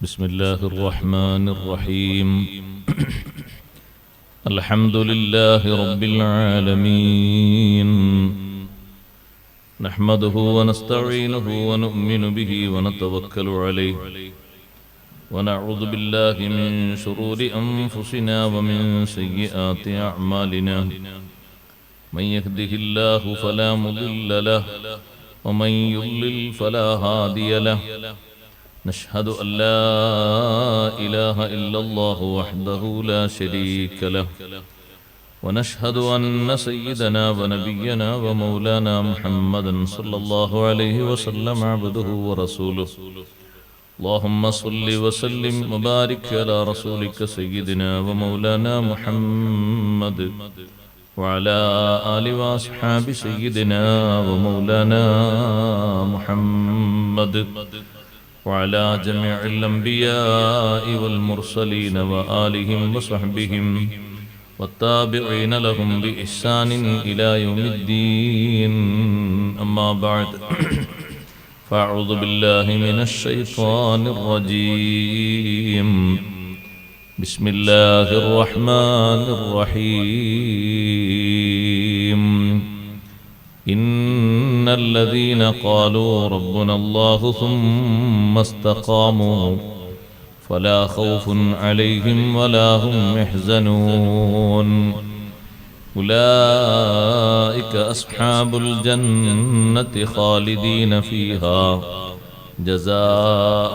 بسم الله الرحمن الرحيم الحمد لله رب العالمين نحمده ونستعينه ونؤمن به ونتوكل عليه ونعوذ بالله من شرور أنفسنا ومن سيئات أعمالنا من يهده الله فلا مضل له ومن يضلل فلا هادي له نشهد أن لا إله إلا الله وحده لا شريك له ونشهد أن سيدنا ونبينا ومولانا محمدا صلى الله عليه وسلم عبده ورسوله اللهم صل وسلم وبارك على رسولك سيدنا ومولانا محمد وعلى آل وأصحاب سيدنا ومولانا محمد وعلى جميع الأنبياء والمرسلين وآلهم وصحبهم والتابعين لهم بإحسان إلى يوم الدين أما بعد فأعوذ بالله من الشيطان الرجيم بسم الله الرحمن الرحيم إن الذين قالوا ربنا الله ثم استقاموا فلا خوف عليهم ولا هم يحزنون أولئك أصحاب الجنة خالدين فيها جزاء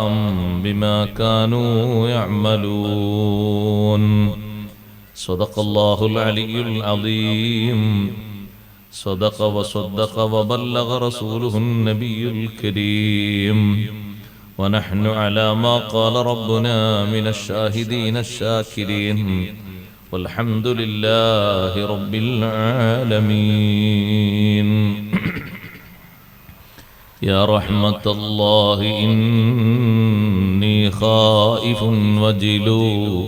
بما كانوا يعملون صدق الله العلي العظيم صدق وصدق وبلغ رسوله النبي الكريم ونحن على ما قال ربنا من الشاهدين الشاكرين والحمد لله رب العالمين يا رحمة الله إني خائف وجلو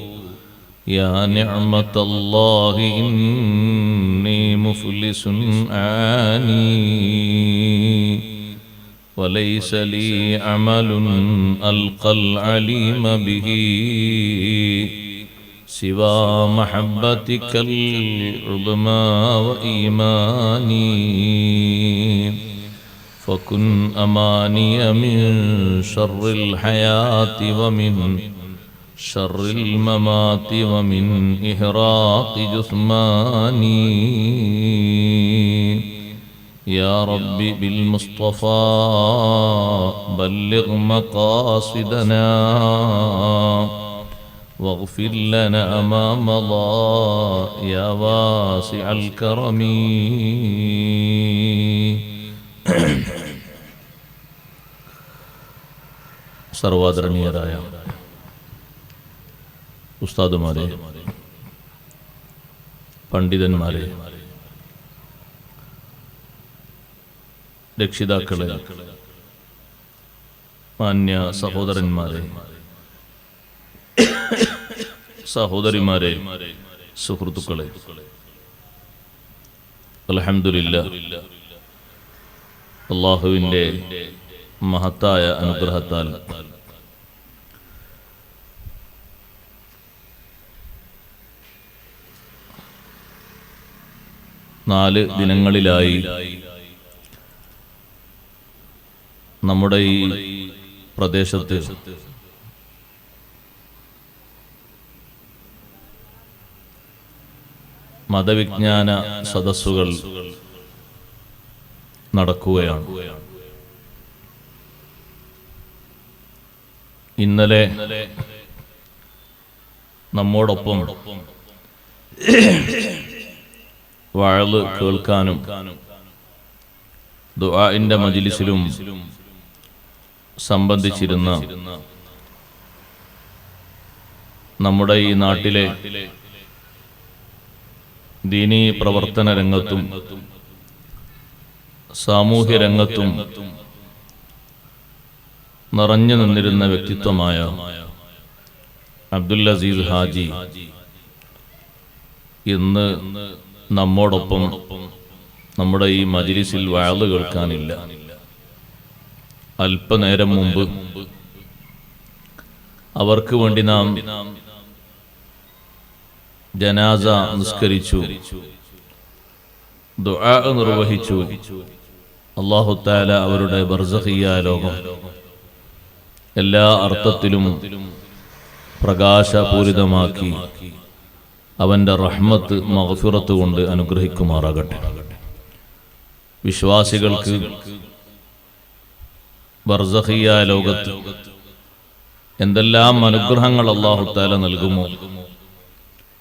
يا نعمة الله إني مفلس عاني وليس لي عمل ألقى العليم به سوى محبتك العظمى وإيماني فكن أماني من شر الحياة ومن شر الممات ومن إهراق جثماني يا رب بالمصطفى بلغ مقاصدنا واغفر لنا ما مضى يا واسع الكرم സർവാദരണീയരായ ഉസ്താദുമാരെ, പണ്ഡിതന്മാരെ, രക്ഷിതാക്കളെ, മാന്യ സഹോദരന്മാരെ, സഹോദരിമാരെ, സുഹൃത്തുക്കളെ, അൽഹംദുലില്ലാഹ് അല്ലാഹുവിൻ്റെ മഹത്തായ അനുഗ്രഹത്താൽ നാല് ദിനങ്ങളിലായി നമ്മുടെ ഈ പ്രദേശത്ത് മതവിജ്ഞാന സദസ്സുകൾ നടക്കുകയാണ്. ഇന്നലെ നമ്മോടൊപ്പം വഅള് കേൾക്കാനും ദുആഇന്റെ മജ്ലിസിലും സംബന്ധിച്ചിരുന്ന നമ്മുടെ ഈ നാട്ടിലെ ദീനീ പ്രവർത്തന രംഗത്തും സാമൂഹ്യ രംഗത്തും നിറഞ്ഞു നിന്നിരുന്ന വ്യക്തിത്വമായ അബ്ദുൽ അസീസ് ഹാജി ഇന്ന് നമ്മോടൊപ്പം നമ്മുടെ ഈ മജ്ലിസിൽ വഅള് കേൾക്കാനില്ല. അല്പനേരം മുമ്പ് അവർക്ക് വേണ്ടി നാം ജനാസ നിസ്കരിച്ചു, ദുആ നിർവഹിച്ചു. അല്ലാഹു തആല അവരുടെ ബർസഖിയ ലോകം എല്ലാ അർത്ഥത്തിലും പ്രകാശപൂരിതമാക്കി അവന്റെ റഹ്മത്ത് മഗ്ഫിറത്ത് കൊണ്ട് അനുഗ്രഹിക്കുമാറാകട്ടെ. വിശ്വാസികൾക്ക് ബർസഖിയ ലോകത്ത് എന്തെല്ലാം അനുഗ്രഹങ്ങൾ അല്ലാഹു തആല നൽകുമോ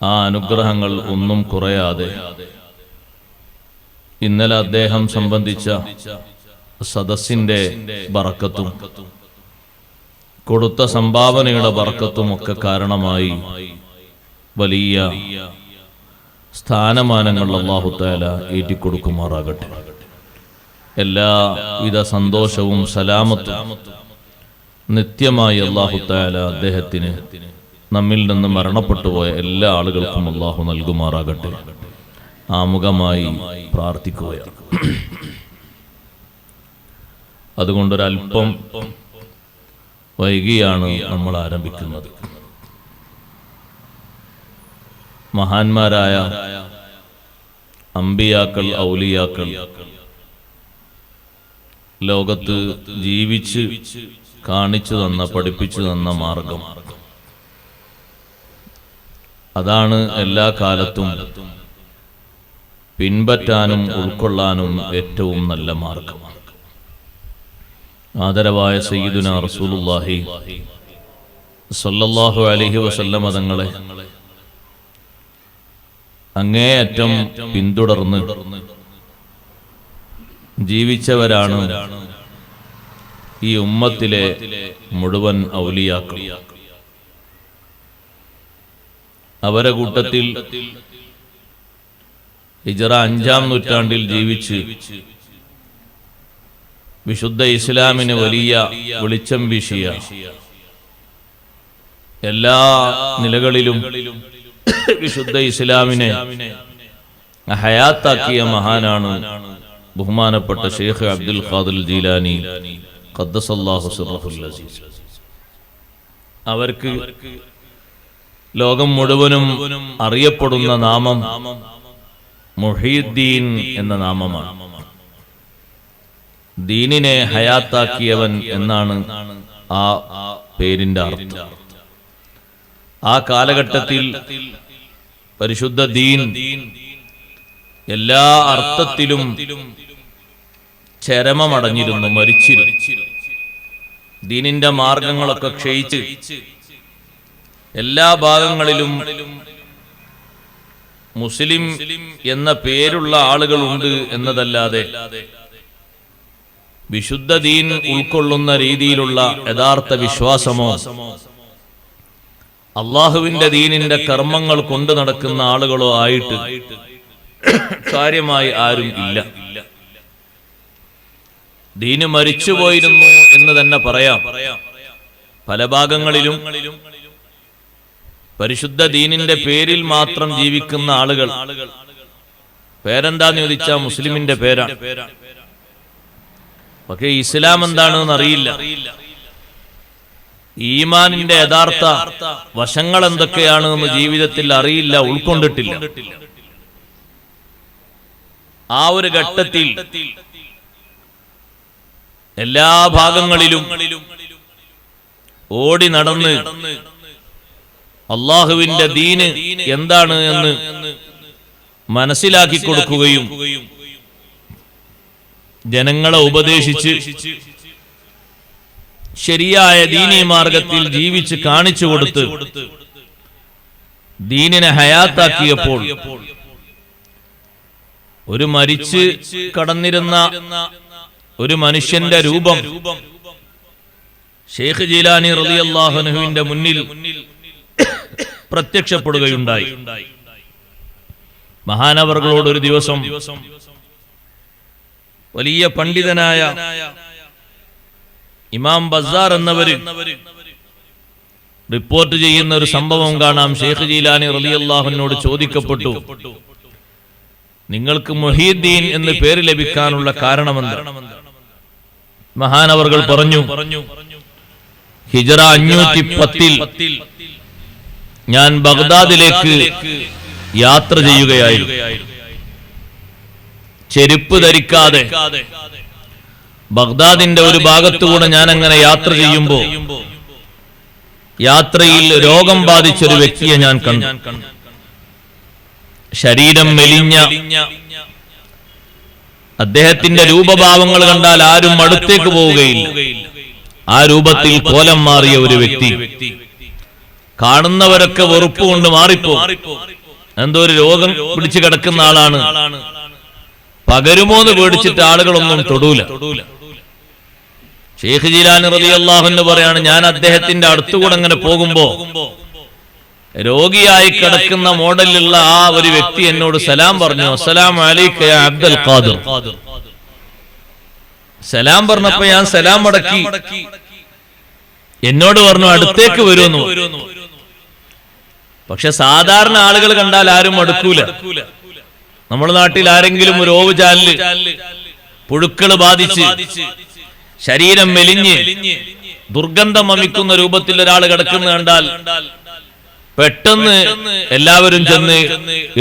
ആ അനുഗ്രഹങ്ങൾ ഒന്നും കുറയാതെ ഇന്നലെ അദ്ദേഹം സംബന്ധിച്ച സദസ്സിന്റെ ബറക്കത്തും കൊടുത്ത സംഭാവനയുടെ ബറക്കത്തും ഒക്കെ കാരണമായി വലിയ സ്ഥാനമാനങ്ങൾ അല്ലാഹു തആല ഏറ്റിക്കൊടുക്കുമാറാകട്ടെ. എല്ലാവിധ സന്തോഷവും സലാമത്തും നിത്യമായി അല്ലാഹു തആല അദ്ദേഹത്തിന് നമ്മിൽ നിന്ന് മരണപ്പെട്ടുപോയ എല്ലാ ആളുകൾക്കും അല്ലാഹു നൽകുമാറാകട്ടെ. ആമുഖമായി പ്രാർത്ഥിക്കുകയാണ്. അതുകൊണ്ടൊരൽപ്പം വൈകിയാണ് നമ്മൾ ആരംഭിക്കുന്നത്. മഹാന്മാരായ അമ്പിയാക്കൾ, ഔലിയാക്കൾ ലോകത്ത് ജീവിച്ച് കാണിച്ചു തന്ന, പഠിപ്പിച്ചു തന്ന മാർഗം, അതാണ് എല്ലാ കാലത്തും പിൻപറ്റാനും ഉൾക്കൊള്ളാനും ഏറ്റവും നല്ല മാർഗം. ആദരവായ സയ്യിദുനാ റസൂലുള്ളാഹി സ്വല്ലല്ലാഹു അലൈഹി വസല്ലമ തങ്ങളെ അങ്ങേയറ്റം പിന്തുടർന്ന് ജീവിച്ചവരാണ് ഈ ഉമ്മത്തിലെ മുഴുവൻ ഔലിയാക്കൾ. അവരെ കൂട്ടത്തിൽ ഹിജ്റ 5-ാം നൂറ്റാണ്ടിൽ ജീവിച്ച് വിശുദ്ധ ഇസ്ലാമിന് വലിയ വെളിച്ചം വീശിയ, എല്ലാ നിലകളിലും വിശുദ്ധ ഇസ്ലാമിനെ ഹയാത്താക്കിയ മഹാനാണ് ബഹുമാനപ്പെട്ട ഷെയ്ഖ് അബ്ദുൽ ഖാദിർ ജീലാനി ഖദ്ദസല്ലാഹു സിർറഹുൽ അസീസ്. അവർക്ക് ലോകം മുഴുവനും അറിയപ്പെടുന്ന നാമം മുഹീദ്ദീൻ എന്ന നാമമാണ്. ദീനിനെ ഹയാത്താക്കിയവൻ എന്നാണ് ആ പേരിന്റെ അർത്ഥം. ആ കാലഘട്ടത്തിൽ പരിശുദ്ധ ദീൻ എല്ലാ അർത്ഥത്തിലും ചരമമടഞ്ഞിരുന്നു, മരിച്ചിരുന്നു. ദീനിന്റെ മാർഗങ്ങളൊക്കെ ക്ഷയിച്ച് എല്ലാ ഭാഗങ്ങളിലും മുസ്ലിം എന്ന പേരുള്ള ആളുകളുണ്ട് എന്നതല്ലാതെ വിശുദ്ധ ദീൻ ഉൾക്കൊള്ളുന്ന രീതിയിലുള്ള യഥാർത്ഥ വിശ്വാസമോ അള്ളാഹുവിന്റെ ദീനിന്റെ കർമ്മങ്ങൾ കൊണ്ടു നടക്കുന്ന ആളുകളോ ആയിട്ട് കാര്യമായി ആരും ഇല്ല. ദീന് മരിച്ചുപോയിരുന്നു എന്ന് തന്നെ പറയാം. പല ഭാഗങ്ങളിലും പരിശുദ്ധ ദീനിന്റെ പേരിൽ മാത്രം ജീവിക്കുന്ന ആളുകൾ. പേരെന്താന്ന് ചോദിച്ചാൽ മുസ്ലിമിന്റെ പേരാണ്, പക്ഷേ ഇസ്ലാം എന്താണെന്ന് അറിയില്ല. ഈമാനിന്റെ യഥാർത്ഥ വശങ്ങൾ എന്തൊക്കെയാണെന്ന് ജീവിതത്തിൽ അറിയില്ല, ഉൾക്കൊണ്ടിട്ടില്ല. ആ ഒരു ഘട്ടത്തിൽ എല്ലാ ഭാഗങ്ങളിലും ഓടി നടന്ന് അള്ളാഹുവിന്റെ ദീന് എന്താണ് എന്ന് മനസ്സിലാക്കി കൊടുക്കുകയും ജനങ്ങളെ ഉപദേശിച്ച് ശരിയായ ദീനീ മാർഗത്തിൽ ജീവിച്ച് കാണിച്ചു കൊടുത്ത് ദീനിനെ ഹയാത്താക്കിയപ്പോൾ ഒരു മരിച്ച് കടന്നിരുന്ന ഒരു മനുഷ്യന്റെ രൂപം ഷെയ്ഖ് ജീലാനി റളിയല്ലാഹു അൻഹുവിന്റെ മുന്നിൽ പ്രത്യക്ഷപ്പെടുകയുണ്ടായി. മഹാനവർകളോട് ഒരു ദിവസം വലിയ പണ്ഡിതനായ ഇമാം ബസാർ എന്നവര് റിപ്പോർട്ട് ചെയ്യുന്ന ഒരു സംഭവം കാണാം. ഷെയ്ഖ് ജീലാനി റളിയല്ലാഹു അൻഹുവിനോട് ചോദിക്കപ്പെട്ടു, നിങ്ങൾക്ക് മുഹീദ്ദീൻ എന്ന് പേര് ലഭിക്കാനുള്ള കാരണമെന്ത്? മഹാനവർകൾ പറഞ്ഞു, ഹിജറ 510 ഞാൻ ബഗ്ദാദിലേക്ക് യാത്ര ചെയ്യുകയായിരുന്നു. ചെരുപ്പ് ധരിക്കാതെ ബഗ്ദാദിന്റെ ഒരു ഭാഗത്തുകൂടെ ഞാൻ അങ്ങനെ യാത്ര ചെയ്യുമ്പോൾ യാത്രയിൽ രോഗം ബാധിച്ചൊരു വ്യക്തിയെ ഞാൻ കണ്ടു. ശരീരം മെലിഞ്ഞ, അദ്ദേഹത്തിന്റെ രൂപഭാവങ്ങൾ കണ്ടാൽ ആരും അടുത്തേക്ക് പോവുകയില്ല. ആ രൂപത്തിൽ കോലം മാറിയ ഒരു വ്യക്തി. കാണുന്നവരൊക്കെ വെറുപ്പ് കൊണ്ട് മാറിപ്പോ. എന്തോ ഒരു രോഗം പിടിച്ചു കിടക്കുന്ന ആളാണ്. പകരുമോന്ന് പേടിച്ചിട്ട് ആളുകളൊന്നും തൊടൂല. ഷെയ്ഖ് ജീലാനി റളിയല്ലാഹു അൻഹു പറയാണ്, ഞാൻ അദ്ദേഹത്തിന്റെ അടുത്തുകൂടെ അങ്ങനെ പോകുമ്പോ രോഗിയായി കിടക്കുന്ന മോഡലിലുള്ള ആ ഒരു വ്യക്തി എന്നോട് സലാം പറഞ്ഞു. അസ്സലാമു അലൈക യാ അബ്ദുൽ ഖാദിർ. സലാം പറഞ്ഞപ്പോ ഞാൻ സലാം മടക്കി. എന്നോട് പറഞ്ഞു അടുത്തേക്ക് വരുമെന്ന്. പക്ഷെ സാധാരണ ആളുകൾ കണ്ടാൽ ആരും അടുക്കൂല. നമ്മുടെ നാട്ടിൽ ആരെങ്കിലും ഒരു ഓവുചാലില് പുഴുക്കള് ബാധിച്ച് ശരീരം മെലിഞ്ഞ് ദുർഗന്ധം വമിക്കുന്ന രൂപത്തിൽ ഒരാൾ കിടക്കുന്ന കണ്ടാൽ പെട്ടെന്ന് എല്ലാവരും ചെന്ന്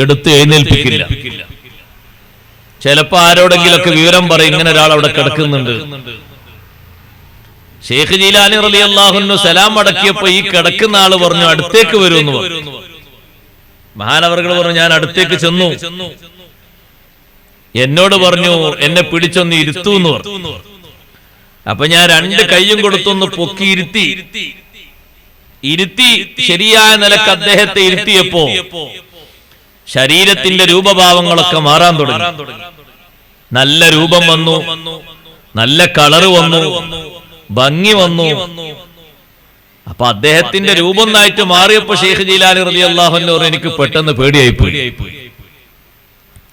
എടുത്ത് എഴുന്നേൽപ്പിക്കില്ല. ചിലപ്പോ ആരോടെങ്കിലൊക്കെ വിവരം പറയും, ഇങ്ങനെ ഒരാൾ അവിടെ കിടക്കുന്നുണ്ട്. ഷെയ്ഖ് ജീലാനി റളിയല്ലാഹു അൻഹു സലാം മടക്കിയപ്പോ ഈ കിടക്കുന്ന ആള് പറഞ്ഞു അടുത്തേക്ക് വരുമെന്ന് പറഞ്ഞു. മഹാനവർകൾ പറഞ്ഞു, ഞാൻ അടുത്തേക്ക് ചെന്നു. എന്നോട് പറഞ്ഞു എന്നെ പിടിച്ചൊന്ന് ഇരുത്തൂ എന്ന് പറഞ്ഞു. അപ്പൊ ഞാൻ 2 കൈയും കൊടുത്തൊന്ന് പൊക്കി ഇരുത്തി ശരിയായ നിലക്ക് അദ്ദേഹത്തെ ഇരുത്തിയപ്പോ ശരീരത്തിന്റെ രൂപഭാവങ്ങളൊക്കെ മാറാൻ തുടങ്ങി. നല്ല രൂപം വന്നു, നല്ല കളറ് വന്നു, ഭംഗി വന്നു. അപ്പൊ അദ്ദേഹത്തിന്റെ രൂപം നായിട്ട് മാറിയപ്പോ ഷെയ്ഖ് ജീലാനി റളിയല്ലാഹു അൻഹു പറഞ്ഞു, എനിക്ക് പെട്ടെന്ന് പേടിയായി പോയി.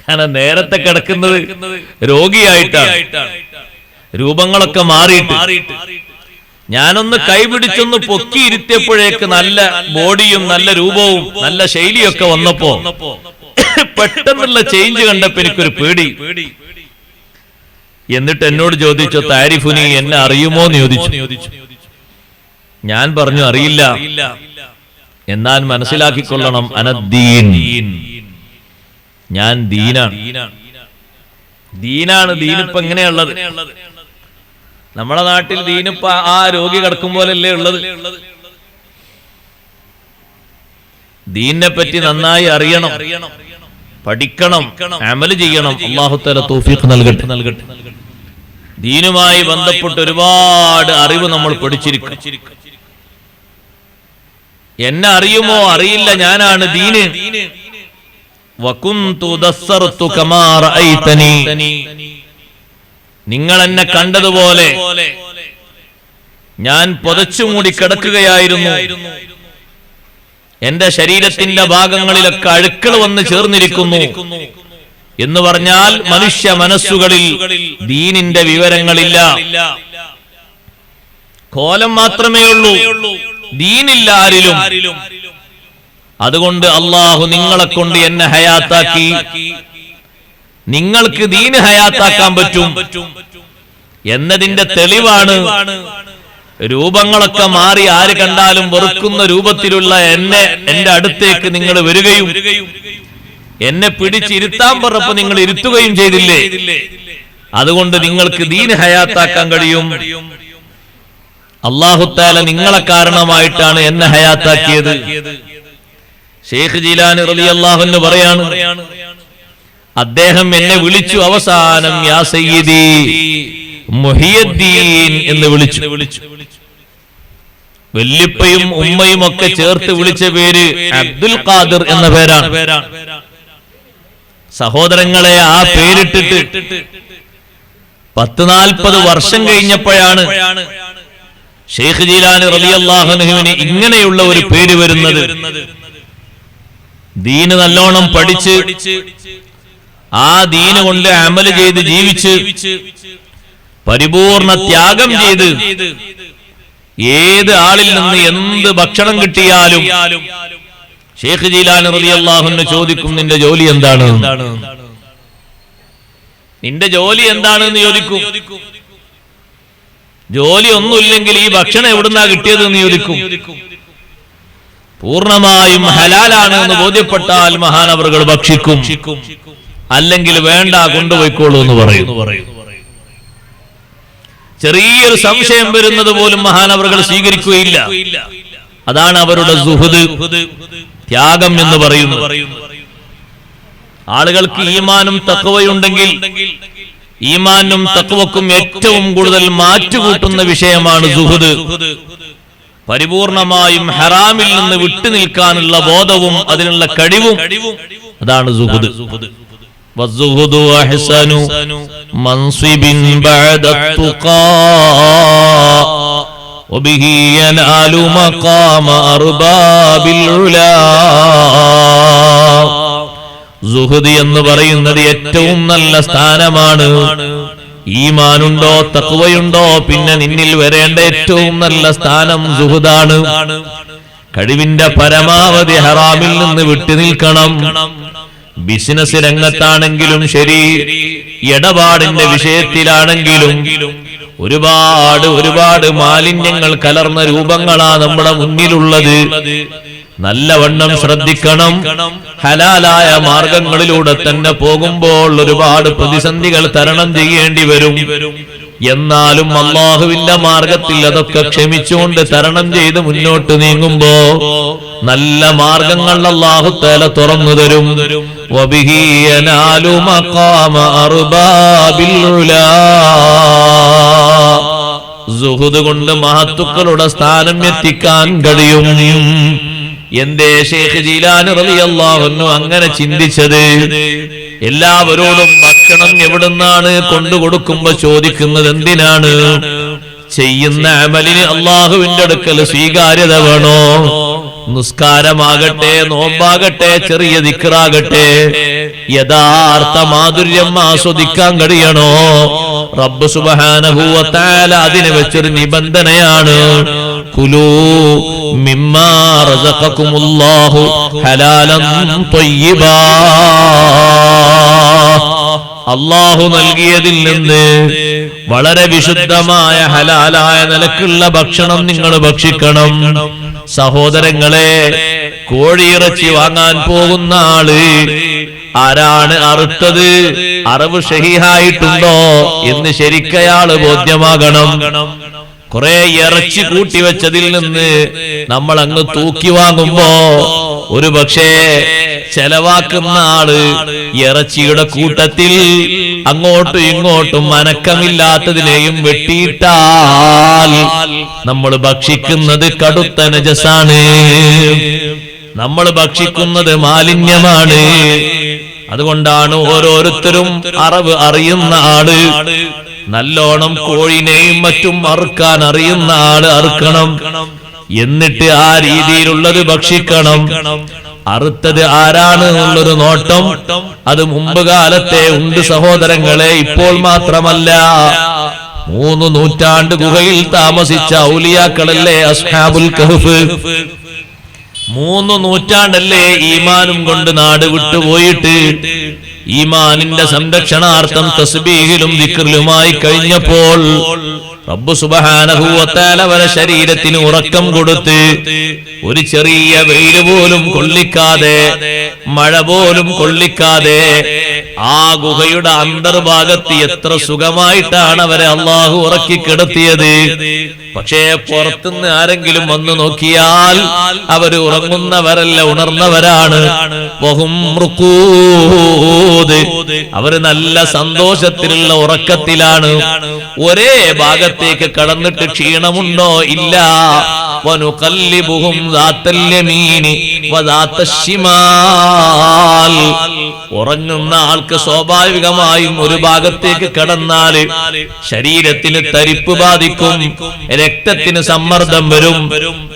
കാരണം നേരത്തെ കിടക്കുന്നത് രോഗിയായിട്ടാണ്, രൂപങ്ങളൊക്കെ മാറിയിട്ട്. ഞാനൊന്ന് കൈപിടിച്ചൊന്ന് പൊക്കി ഇരുത്തിയപ്പോഴേക്ക് നല്ല ബോഡിയും നല്ല രൂപവും നല്ല ശൈലിയൊക്കെ വന്നപ്പോ പെട്ടെന്നുള്ള ചേഞ്ച് കണ്ടപ്പോ എനിക്കൊരു പേടി. എന്നിട്ട് എന്നോട് ചോദിച്ചു, താരിഫുനി, എന്നെ അറിയുമോ എന്ന് ചോദിച്ചു. ഞാൻ പറഞ്ഞു അറിയില്ല, എന്നാൽ മനസ്സിലാക്കിക്കൊള്ളണം, അനദ്ദീൻ, ഞാൻ ദീനാണ്. ദീനിപ്പോ എങ്ങനെയുള്ളത്? നമ്മുടെ നാട്ടിൽ ദീനിപ്പോ ആ രോഗി കിടക്കും പോലല്ലേ ഉള്ളത്. ദീനിനെ പറ്റി നന്നായി അറിയണം, പഠിക്കണം, അമല് ചെയ്യണം. അല്ലാഹു തആല തൗഫീഖ് നൽകട്ടെ. ദീനുമായി ബന്ധപ്പെട്ട് ഒരുപാട് അറിവ് നമ്മൾ പഠിച്ചിരിക്കും. എന്നെ അറിയുമോ? അറിയില്ല, ഞാനാണ് ദീന്. വകുന്തു ദസ്സർതു കമാ റഅയ്തനി, നിങ്ങൾ എന്നെ കണ്ടതുപോലെ ഞാൻ പുതച്ചുമൂടി കിടക്കുകയായിരുന്നു. എന്റെ ശരീരത്തിന്റെ ഭാഗങ്ങളിലൊക്കെ അഴുക്കൾ വന്ന് ചേർന്നിരിക്കുന്നു. എന്ന് പറഞ്ഞാൽ മനുഷ്യ മനസ്സുകളിൽ ദീനിന്റെ വിവരങ്ങളില്ല, കോലം മാത്രമേ ഉള്ളൂ, ദീനില്ല ആരിലും. അതുകൊണ്ട് അല്ലാഹു നിങ്ങളെ കൊണ്ട് എന്നെ ഹയാത്താക്കി. നിങ്ങൾക്ക് ദീന് ഹയാത്താക്കാൻ പറ്റും എന്നതിന്റെ തെളിവാണ് രൂപങ്ങളൊക്കെ മാറി ആര് കണ്ടാലും വെറുക്കുന്ന രൂപത്തിലുള്ള എന്റെ അടുത്തേക്ക് നിങ്ങൾ വരികയും എന്നെ പിടിച്ചിരുത്താൻ പറഞ്ഞപ്പോ നിങ്ങൾ ഇരുത്തുകയും ചെയ്തില്ലേ. അതുകൊണ്ട് നിങ്ങൾക്ക് ദീന് ഹയാത്താക്കാൻ കഴിയും. അല്ലാഹു തആല നിങ്ങളെ കാരണമായിട്ടാണ് എന്നെ ഹയാത്താക്കിയത്. ഷെയ്ഖ് ജീലാനി റളിയല്ലാഹു അൻഹു പറയാണ്, അദ്ദേഹം എന്നെ വിളിച്ചു അവസാനം യാ സയ്യിദി മുഹിയുദ്ദീൻ എന്ന് വിളിച്ചു. വല്യപ്പയും ഉമ്മയും ഒക്കെ ചേർത്ത് വിളിച്ച പേര് അബ്ദുൽ ഖാദിർ എന്ന പേരാണ്. സഹോദരങ്ങളെ, ആ പേരിട്ടിട്ട് 40-40 വർഷം കഴിഞ്ഞപ്പോഴാണ് ഷെയ്ഖ് ജീലാനി റളിയല്ലാഹു അൻഹുവിന് ഇങ്ങനെയുള്ള ഒരു പേര് വരുന്നത്. ദീന് നല്ലോണം പഠിച്ച് ആ ദീന് കൊണ്ട് അമല് ചെയ്ത് ജീവിച്ച് പരിപൂർണ ത്യാഗം ചെയ്ത് ഏത് ആളിൽ നിന്ന് എന്ത് ഭക്ഷണം കിട്ടിയാലും ഷെയ്ഖ് ജീലാനി റളിയല്ലാഹു അൻഹു ചോദിക്കും, നിന്റെ ജോലി എന്താണ്? നിന്റെ ജോലി എന്താണെന്ന് ചോദിക്കും. ജോലി ഒന്നുമില്ലെങ്കിൽ ഈ ഭക്ഷണം എവിടുന്നാ കിട്ടിയത് എന്ന് ചോദിക്കും. പൂർണ്ണമായും ഹലാലാണ് എന്ന് ബോധ്യപ്പെട്ടാൽ മഹാനവറുകൾ ഭക്ഷിക്കും, അല്ലെങ്കിൽ വേണ്ട കൊണ്ടുപോയിക്കോളൂ എന്ന് പറയും. ചെറിയൊരു സംശയം വരുന്നത് പോലും മഹാനവറുകൾ സ്വീകരിക്കുകയില്ല. അതാണ് അവരുടെ സുഹൃദ്, ത്യാഗം എന്ന് പറയുന്നത്. ആളുകൾക്ക് ഈമാനും തഖ്വയുണ്ടെങ്കിൽ ഈമാനും തഖ്വക്കും ഏറ്റവും കൂടുതൽ മാറ്റുകൂട്ടുന്ന വിഷയമാണ് സുഹൃദ്. പരിപൂർണമായും ഹറാമിൽ നിന്ന് വിട്ടുനിൽക്കാനുള്ള ബോധവും അതിനുള്ള കഴിവും, അതാണ് സുഹൃദ്. والزهد أحسن منصب بعد التقى وبه ينال مقام أرباب العلا. സുഹൃദ് എന്ന് പറയുന്നത് ഏറ്റവും നല്ല സ്ഥാനമാണ്. ഈമാനുണ്ടോ തഖ്വയുണ്ടോ പിന്നെ നിന്നിൽ വരേണ്ട ഏറ്റവും നല്ല സ്ഥാനം സുഹൃദാണ്. കഴിവിന്റെ പരമാവധി ഹറാമിൽ നിന്ന് വിട്ടുനിൽക്കണം. ബിസിനസ് രംഗത്താണെങ്കിലും ശരി, ഇടപാടിന്റെ വിഷയത്തിലാണെങ്കിലും ഒരുപാട് മാലിന്യങ്ങൾ കലർന്ന രൂപങ്ങളാ നമ്മുടെ മുന്നിലുള്ളത്. നല്ലവണ്ണം ശ്രദ്ധിക്കണം. ഹലാലായ മാർഗങ്ങളിലൂടെ തന്നെ പോകുമ്പോൾ ഒരുപാട് പ്രതിസന്ധികൾ തരണം ചെയ്യേണ്ടി വരും. എന്നാലും അല്ലാഹുവിന്റെ മാർഗത്തിൽ അതൊക്കെ ക്ഷമിച്ചുകൊണ്ട് തരണം ചെയ്ത് മുന്നോട്ട് നീങ്ങുമ്പോ നല്ല മാർഗങ്ങൾ അല്ലാഹു തആല തുറന്നു തരും. വബിഹി യനാലു മഖാമ അർബാബിൽ ഉലാ. സുഹൃദ് കൊണ്ട് മഹത്തുക്കളുടെ സ്ഥാനം എത്തിക്കാൻ കഴിയും. എന്തേ ശൈഖ് ജീലാനി റളിയല്ലാഹു അൻഹു അങ്ങനെ ചിന്തിച്ചത്? എല്ലാവരോടും ഭക്ഷണം എവിടുന്നാണ് കൊണ്ടുകൊടുക്കുമ്പോ ചോദിക്കുന്നത് എന്തിനാണ്? ചെയ്യുന്ന അമലിന് അള്ളാഹുവിന്റെ അടുക്കൽ സ്വീകാര്യത വേണോ? നിസ്കാരമാകട്ടെ, നോമ്പാകട്ടെ, ചെറിയ ദിക്റാകട്ടെ, യഥാർത്ഥ മാധുര്യം ആസ്വദിക്കാൻ കഴിയണോ? റബ്ബ് സുബ്ഹാനഹു വ തആല അതിനെ വെച്ചൊരു നിബന്ധനയാണ്. കുലൂ മിമ്മാ റസഖകുമുല്ലാഹു ഹലാലൻ ത്വയ്യിബാ. അല്ലാഹു നൽകിയതിൽ നിന്ന് വളരെ വിശുദ്ധമായ ഹലാലായ നിലക്കുള്ള ഭക്ഷണം നിങ്ങൾ ഭക്ഷിക്കണം. സഹോദരങ്ങളെ, കോഴിയിറച്ചി വാങ്ങാൻ പോകുന്ന ആള് ആരാണ് അറുത്തത്, അറിവ് ഷഹീഹായിട്ടുണ്ടോ എന്ന് ശരിക്കയാള് ബോധ്യമാകണം. കുറെ ഇറച്ചി കൂട്ടിവെച്ചതിൽ നിന്ന് നമ്മൾ അങ്ങ് തൂക്കി വാങ്ങുമ്പോ ഒരു പക്ഷേ ചെലവാക്കുന്ന ആള് ഇറച്ചിയുടെ കൂട്ടത്തിൽ അങ്ങോട്ടും ഇങ്ങോട്ടും അനക്കമില്ലാത്തതിനെയും വെട്ടിയിട്ടാൽ നമ്മൾ ഭക്ഷിക്കുന്നത് കടുത്ത നജസാണ്, നമ്മൾ ഭക്ഷിക്കുന്നത് മാലിന്യമാണ്. അതുകൊണ്ടാണ് ഓരോരുത്തരും അറിവ് അറിയുന്ന ആള് നല്ലോണം കോഴിനെയും മറ്റും അറുക്കാൻ അറിയുന്ന ആള് അറുക്കണം. എന്നിട്ട് ആ രീതിയിലുള്ളത് ഭക്ഷിക്കണം. അറുത്തത് ആരാണ് എന്നുള്ളൊരു നോട്ടം അത് മുമ്പ് കാലത്തെ ഉണ്ട് സഹോദരങ്ങളെ, ഇപ്പോൾ മാത്രമല്ല. 3 നൂറ്റാണ്ട് ഗുഹയിൽ താമസിച്ച ഔലിയാക്കളല്ലേ അസ്ഹാബുൽ കഹ്ഫ്. 3 നൂറ്റാണ്ടല്ലേ ഈമാനും കൊണ്ട് നാട് വിട്ടുപോയിട്ട് ഈമാനിന്റെ സംരക്ഷണാർത്ഥം തസ്ബീഹിലും ദിക്റിലുമായി കഴിഞ്ഞപ്പോൾ റബ്ബ് സുബ്ഹാനഹു വ തആല അവരുടെ ശരീരത്തിന് ഉറക്കം കൊടുത്ത് ഒരു ചെറിയ വെയിൽ പോലും കൊള്ളിക്കാതെ, മഴ പോലും കൊള്ളിക്കാതെ ആ ഗുഹയുടെ അന്തർഭാഗത്ത് എത്ര സുഖമായിട്ടാണ് അവരെ അല്ലാഹു ഉറക്കി കിടത്തിയത്. പക്ഷേ പുറത്തുനിന്ന് ആരെങ്കിലും വന്നു നോക്കിയാൽ അവര് ഉറങ്ങുന്നവരല്ല, ഉണർന്നവരാണ്. അവര് നല്ല സന്തോഷത്തിലുള്ള ഉറക്കത്തിലാണ്. ഒരേ ഭാഗത്തേക്ക് കടന്നിട്ട് ക്ഷീണമുണ്ടോ? ഇല്ല. വനുഖല്ലിബുഹും ദാത്തൽ യമീനി വദാത്തൽ ശിമാൽ. ഉറങ്ങുന്ന ആൾക്ക് സ്വാഭാവികമായും ഒരു ഭാഗത്തേക്ക് കടന്നാൽ ശരീരത്തിന് തരിപ്പ് ബാധിക്കും, രക്തത്തിന് സമ്മർദ്ദം വരും.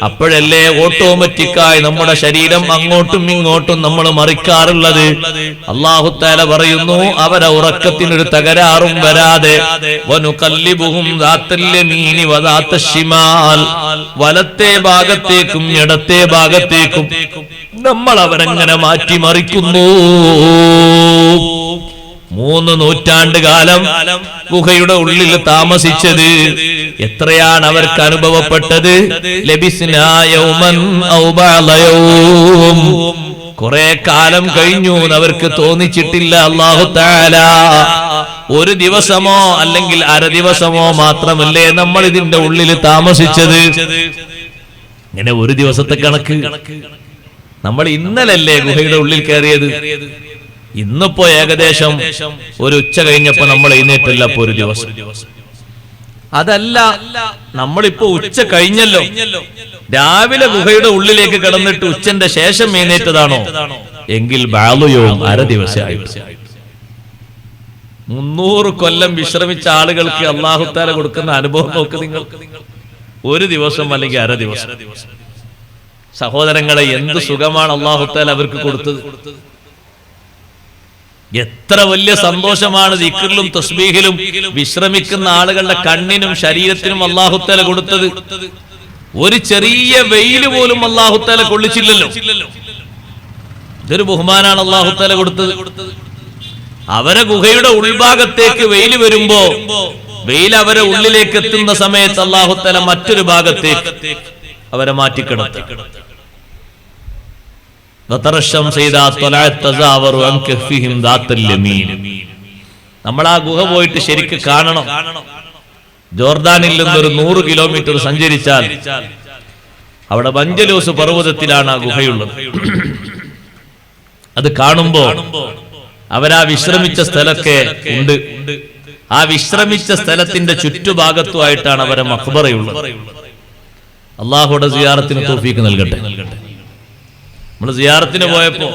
അപ്പോഴല്ലേ ഓട്ടോമാറ്റിക്കായി നമ്മുടെ ശരീരം അങ്ങോട്ടും ഇങ്ങോട്ടും നമ്മൾ മറിക്കാറുള്ളത്. അല്ലാഹു തആല പറയുന്നു അവരെ ഉറക്കത്തിനൊരു തകരാറും വരാതെ വനുഖല്ലിബുഹും ദാത്തൽ യമീനി വദാത്തൽ ശിമാൽ. വലത്തെ ഭാഗത്തേക്കും ഇടത്തെ ഭാഗത്തേക്കും നമ്മൾ അവരെങ്ങനെ മാറ്റിമറിക്കുന്നു. 3 നൂറ്റാണ്ട് കാലം ഗുഹയുടെ ഉള്ളിൽ താമസിച്ചത്. എത്രയാണ് അവർക്ക് അനുഭവപ്പെട്ടത്? ലബിസ്നാ യൗമൻ ഔ ബഅദ യൗം. കുറെ കാലം കഴിഞ്ഞു അവർക്ക് തോന്നിച്ചിട്ടില്ല. അല്ലാഹു തആല ഒരു ദിവസമോ അല്ലെങ്കിൽ അര ദിവസമോ മാത്രമല്ലേ നമ്മൾ ഇതിന്റെ ഉള്ളിൽ താമസിച്ചത്. ഇങ്ങനെ ഒരു ദിവസത്തെ കണക്ക്. നമ്മൾ ഇന്നലല്ലേ ഗുഹയുടെ ഉള്ളിൽ കയറിയത്. ഇന്നിപ്പോ ഏകദേശം ഒരു ഉച്ച കഴിഞ്ഞപ്പോ നമ്മൾ എഴുന്നേറ്റല്ല ഇപ്പൊ ഒരു ദിവസം. അതല്ല, നമ്മളിപ്പോ ഉച്ച കഴിഞ്ഞല്ലോ. രാവിലെ ഗുഹയുടെ ഉള്ളിലേക്ക് കടന്നിട്ട് ഉച്ചന്റെ ശേഷം എഴുന്നേറ്റതാണോ എങ്കിൽ ബാലുയവും അര ദിവസമായിട്ട്. 300 കൊല്ലം വിശ്രമിച്ച ആളുകൾക്ക് അല്ലാഹു തആല കൊടുക്കുന്ന അനുഭവം നോക്ക് നിങ്ങൾ. ഒരു ദിവസം അല്ലെങ്കിൽ അര ദിവസം. സഹോദരങ്ങളെ, എന്ത് സുഖമാണ് അല്ലാഹു തആല അവർക്ക് കൊടുത്തത്. എത്ര വലിയ സന്തോഷമാണ് ദിക്റിലും തസ്ബീഹിലും വിശ്രമിക്കുന്ന ആളുകളുടെ കണ്ണിനും ശരീരത്തിനും അല്ലാഹു തആല കൊടുത്തത്. ഒരു ചെറിയ വെയില് പോലും അല്ലാഹു തആല കൊള്ളിച്ചില്ലല്ലോ. ഇതൊരു ബഹുമാനാണ് അല്ലാഹു തആല കൊടുത്തത്. അവരെ ഗുഹയുടെ ഉൾഭാഗത്തേക്ക് വെയില് വരുമ്പോ വെയിൽ അവരെ ഉള്ളിലേക്ക് എത്തുന്ന സമയത്ത് അല്ലാഹു തആല മറ്റൊരു ഭാഗത്തേക്ക് അവരെ മാറ്റിക്കിടത്തി. നമ്മൾ ആ ഗുഹ പോയിട്ട് ശരിക്ക് കാണണം. ജോർദാനിൽ നിന്നൊരു 100 കിലോമീറ്റർ സഞ്ചരിച്ചാൽ അവിടെ ബഞ്ചലൂസ് പർവ്വതത്തിലാണ് ആ ഗുഹയുള്ളത്. അത് കാണുമ്പോ അവരാ വിശ്രമിച്ച സ്ഥലമൊക്കെ ഉണ്ട്. ആ വിശ്രമിച്ച സ്ഥലത്തിന്റെ ചുറ്റുഭാഗത്തുമായിട്ടാണ് അവരെ മഖ്ബറയുള്ളത്. അല്ലാഹുവിന്റെ സിയാറത്തിന് തൗഫീഖ് നൽകട്ടെ. നമ്മൾ സിയാറത്തിന് പോയപ്പോ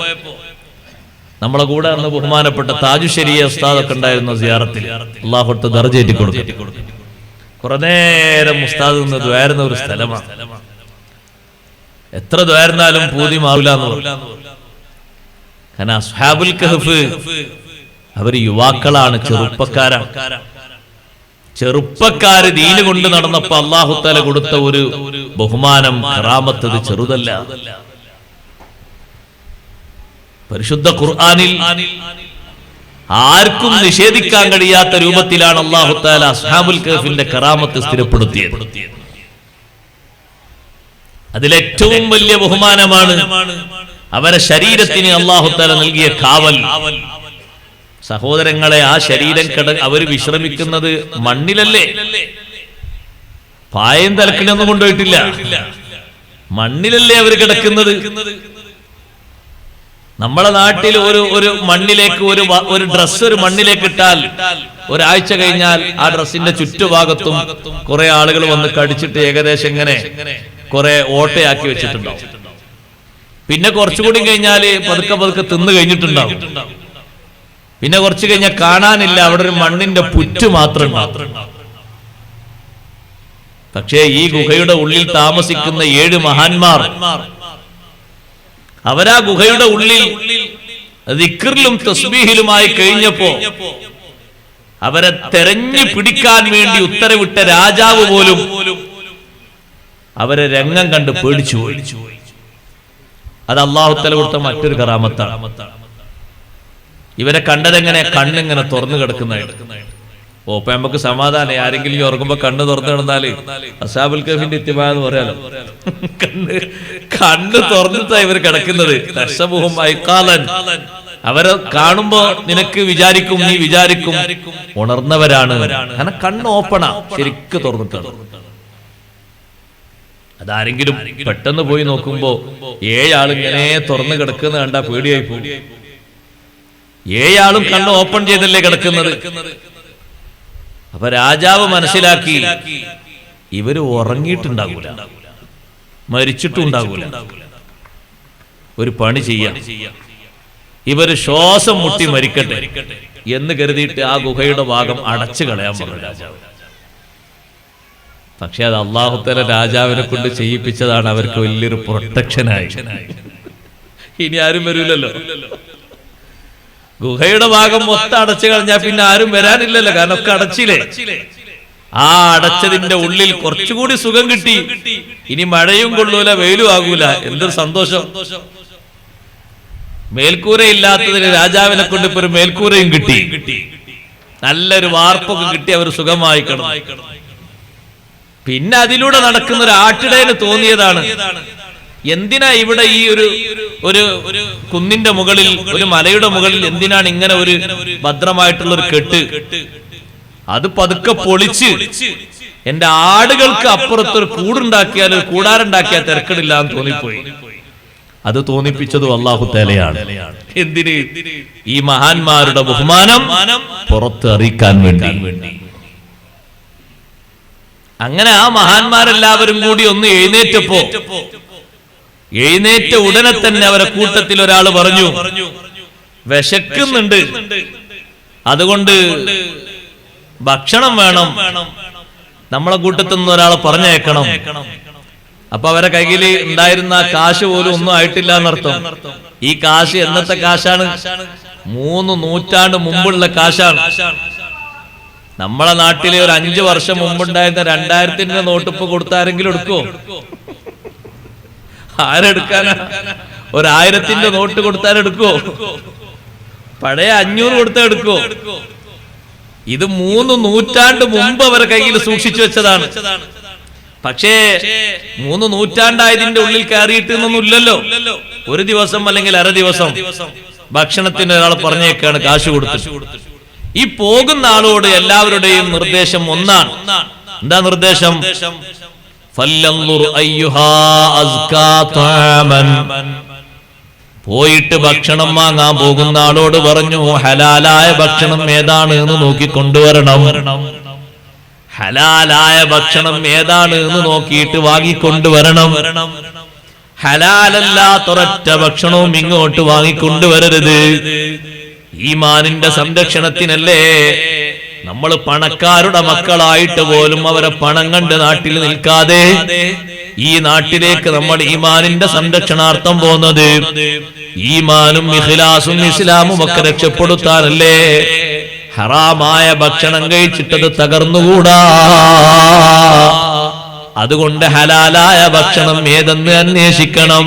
നമ്മളെ കൂടെ അന്ന് ബഹുമാനപ്പെട്ട താജുശ്ശേരിയ ഉസ്താദൊക്കെ ഉണ്ടായിരുന്ന സിയാറത്തിൽ. അല്ലാഹു ദർജയേറ്റി കൊടുക്കട്ടെ. കുറെ നേരം ഉസ്താദ് നിന്ന് ദ്വാരുന്ന ഒരു സ്ഥലമാണ്. എത്ര ദ്വാരുന്നാലും പൂതി മാറില്ലാന്ന് പറഞ്ഞു. കാരണം അസ്ഹാബുൽ കഹ്ഫ് അവര് യുവാക്കളാണ്, ചെറുപ്പക്കാരാണ്. ചെറുപ്പക്കാര് ദീന് കൊണ്ട് നടന്നപ്പോ അല്ലാഹു തആല കൊടുത്ത ഒരു ബഹുമാനം, കറാമത്ത്, അത് ചെറുതല്ല. പരിശുദ്ധ ഖുർആനിൽ ആർക്കും നിഷേധിക്കാൻ കഴിയാത്ത രൂപത്തിലാണ് അല്ലാഹു തആല അസ്ഹാബുൽ കഹ്ഫിന്റെ കറാമത്ത് സ്ഥിരപ്പെടുത്തിയത്. അതിലേറ്റവും വലിയ ബഹുമാനമാണ് അവരെ ശരീരത്തിന് അല്ലാഹു തആല നൽകിയ കാവൽ. സഹോദരങ്ങളെ, ആ ശരീരം അവര് വിശ്രമിക്കുന്നത് മണ്ണിലല്ലേ. പായം തലക്കിലൊന്നും കൊണ്ടുപോയിട്ടില്ല, മണ്ണിലല്ലേ അവർ കിടക്കുന്നത്. നമ്മളെ നാട്ടിൽ ഒരു മണ്ണിലേക്ക് ഒരു ഡ്രസ്സ് ഒരു മണ്ണിലേക്ക് ഇട്ടാൽ ഒരാഴ്ച കഴിഞ്ഞാൽ ആ ഡ്രസ്സിന്റെ ചുറ്റുഭാഗത്തും കുറെ ആളുകൾ വന്ന് കടിച്ചിട്ട് ഏകദേശം ഇങ്ങനെ കുറെ ഓട്ടയാക്കി വെച്ചിട്ടുണ്ടാവും. പിന്നെ കുറച്ചുകൂടി കഴിഞ്ഞാല് പതുക്കെ പതുക്കെ തിന്നു കഴിഞ്ഞിട്ടുണ്ടാവും. പിന്നെ കുറച്ചു കഴിഞ്ഞാൽ കാണാനില്ല, അവിടെ ഒരു മണ്ണിന്റെ പുറ്റ് മാത്രം ഉണ്ടാവും. പക്ഷേ ഈ ഗുഹയുടെ ഉള്ളിൽ താമസിക്കുന്ന 7 മഹാന്മാർ അവരാ ഗുഹയുടെ ഉള്ളിൽ ദിക്റിലും തസ്ബീഹിലുമായി കഴിഞ്ഞപ്പോ അവരെ തെരഞ്ഞു പിടിക്കാൻ വേണ്ടി ഉത്തരവിട്ട രാജാവ് പോലും അവരെ രംഗം കണ്ട് പേടിച്ചു പോയി. അത് അല്ലാഹു തആല കൊടുത്ത മറ്റൊരു കറാമത്താണ്. ഇവരെ കണ്ടതെങ്ങനെ? കണ്ണിങ്ങനെ തുറന്നു കിടക്കുന്നതായിട്ട്. ഇപ്പൊ നമുക്ക് സമാധാനം. ആരെങ്കിലും ഉറങ്ങുമ്പോ കണ്ണ് തുറന്നു കിടന്നാല് അസ്ഹാബുൽ കഹ്ഫിന്റെ ഇത്തിബാ എന്ന് പറയാലോ. കണ്ണ് തുറന്നിട്ടാ ഇവർ കിടക്കുന്നത്. അവരെ കാണുമ്പോ നിനക്ക് വിചാരിക്കും, നീ വിചാരിക്കും ഉണർന്നവരാണ്. കാരണം കണ്ണ് ഓപ്പണാ, ശരിക്ക് തുറന്നിട്ടാണ്. അതാരെങ്കിലും പെട്ടെന്ന് പോയി നോക്കുമ്പോ 7 ആളിങ്ങനെ തുറന്നു കിടക്കുന്ന കണ്ടാ പേടിയായി പോകും. 7 ആളും കണ്ണ് ഓപ്പൺ ചെയ്തല്ലേ കിടക്കുന്നത്. അപ്പൊ രാജാവ് മനസ്സിലാക്കി ഇവര് ഉറങ്ങിയിട്ടുണ്ടാകൂല, മരിച്ചിട്ടുണ്ടാകൂല. ഒരു പണി ചെയ്യാം, ഇവര് ശ്വാസം മുട്ടി മരിക്കട്ടെ എന്ന് കരുതിയിട്ട് ആ ഗുഹയുടെ ഭാഗം അടച്ചു കളയാൻ പറഞ്ഞു രാജാവ്. പക്ഷെ അത് അല്ലാഹു തആല രാജാവിനെ കൊണ്ട് ചെയ്യിപ്പിച്ചതാണ്. അവർക്ക് വലിയൊരു പ്രൊട്ടക്ഷനായി. ഇനി ആരും വരൂലല്ലോ. ഗുഹയുടെ ഭാഗം മൊത്തം അടച്ചു കളഞ്ഞാൽ പിന്നെ ആരും വരാനില്ലല്ലോ, കാരണം ഒക്കെ അടച്ചില്ലേ. ആ അടച്ചതിന്റെ ഉള്ളിൽ കുറച്ചുകൂടി സുഖം കിട്ടി. ഇനി മഴയും കൊള്ളൂല, വെയിലും ആകൂല. എന്തൊരു സന്തോഷം. മേൽക്കൂരയില്ലാത്തതിന് രാജാവിനെ കൊണ്ട് ഇപ്പൊ ഒരു മേൽക്കൂരയും കിട്ടി, നല്ലൊരു വാർപ്പൊക്കെ കിട്ടി, അവർ സുഖമായി കിടന്നു. പിന്നെ അതിലൂടെ നടക്കുന്ന ഒരു ആട്ടിടയന് തോന്നിയതാണ്, എന്തിനാ ഇവിടെ ഈ ഒരു കുന്നിന്റെ മുകളിൽ, ഒരു മലയുടെ മുകളിൽ എന്തിനാണ് ഇങ്ങനെ ഒരു ഭദ്രമായിട്ടുള്ള ഒരു കെട്ട്? അത് പതുക്കെ പൊളിച്ച് എന്റെ ആടുകൾക്ക് അപ്പുറത്തൊരു കൂടുണ്ടാക്കിയാൽ, ഒരു കൂടാറുണ്ടാക്കിയാൽ തിരക്കടില്ല എന്ന് തോന്നിപ്പോയി. അത് തോന്നിപ്പിച്ചതും അല്ലാഹു തആലയാണ്. എന്തിന്? ഈ മഹാന്മാരുടെ ബഹുമാനം പുറത്ത് അറിയിക്കാൻ വേണ്ടി. അങ്ങനെ ആ മഹാന്മാരെല്ലാവരും കൂടി ഒന്ന് എഴുന്നേറ്റ ഉടനെ തന്നെ അവരെ കൂട്ടത്തിൽ ഒരാൾ പറഞ്ഞു, വിശക്കുന്നുണ്ട്, അതുകൊണ്ട് ഭക്ഷണം വേണം, നമ്മളെ കൂട്ടത്തിൽ നിന്ന് ഒരാളെ പറഞ്ഞേക്കണം. അപ്പൊ അവരെ കയ്യിൽ ഉണ്ടായിരുന്ന കാശ് പോലും ഒന്നും ആയിട്ടില്ല എന്നർത്ഥം. ഈ കാശ് എന്നത്തെ കാശാണ്? 3 നൂറ്റാണ്ട് മുമ്പുള്ള കാശാണ്. നമ്മളെ നാട്ടിലെ ഒരു 5 വർഷം മുമ്പുണ്ടായിരുന്ന 2000-ന്റെ നോട്ട് ഇപ്പൊ കൊടുത്താരെങ്കിലും എടുക്കോ? ആരെടുക്കാനാ? 1000-ന്റെ നോട്ട് കൊടുത്താരെടുക്കോ? പഴയ 500 കൊടുത്താൽ എടുക്കോ? ഇത് 3 നൂറ്റാണ്ട് മുമ്പ് അവരെ കയ്യിൽ സൂക്ഷിച്ചു വെച്ചതാണ്. പക്ഷേ 3 നൂറ്റാണ്ടായതിന്റെ ഉള്ളിൽ കയറിയിട്ടൊന്നുമില്ലല്ലോ. ഒരു ദിവസം അല്ലെങ്കിൽ അര ദിവസം ഭക്ഷണത്തിന് ഒരാൾ പറഞ്ഞേക്കാണ് കാശ് കൊടുത്തു. ഈ പോകുന്ന ആളോട് എല്ലാവരുടെയും നിർദ്ദേശം ഒന്നാണ്. എന്താ നിർദ്ദേശം? പോയിട്ട് ഭക്ഷണം വാങ്ങാൻ പോകുന്ന ആളോട് പറഞ്ഞു, ഹലാലായ ഭക്ഷണം ഏതാണ് എന്ന് നോക്കിക്കൊണ്ടുവരണം. ഹലാലായ ഭക്ഷണം ഏതാണ് എന്ന് നോക്കിയിട്ട് വാങ്ങിക്കൊണ്ടുവരണം. ഹലാലല്ലാത്തൊരൊറ്റ ഭക്ഷണവും ഇങ്ങോട്ട് വാങ്ങിക്കൊണ്ടുവരരുത്. ഈമാനിന്റെ സംരക്ഷണത്തിനല്ലേ നമ്മൾ പണക്കാരുടെ മക്കളായിട്ട് പോലും അവരെ പണം കണ്ട് നാട്ടിൽ നിൽക്കാതെ ഈ നാട്ടിലേക്ക് നമ്മൾ ഈമാനിന്റെ സംരക്ഷണാർത്ഥം പോകുന്നത്. ഈമാനും ഇഖ്ലാസും ഇസ്ലാമും ഒക്കെ രക്ഷപ്പെടുത്താനല്ലേ. ഹറാമായ ഭക്ഷണം കഴിച്ചിട്ടത് തകർന്നുകൂടാ. അതുകൊണ്ട് ഹലാലായ ഭക്ഷണം ഏതെന്ന് അന്വേഷിക്കണം.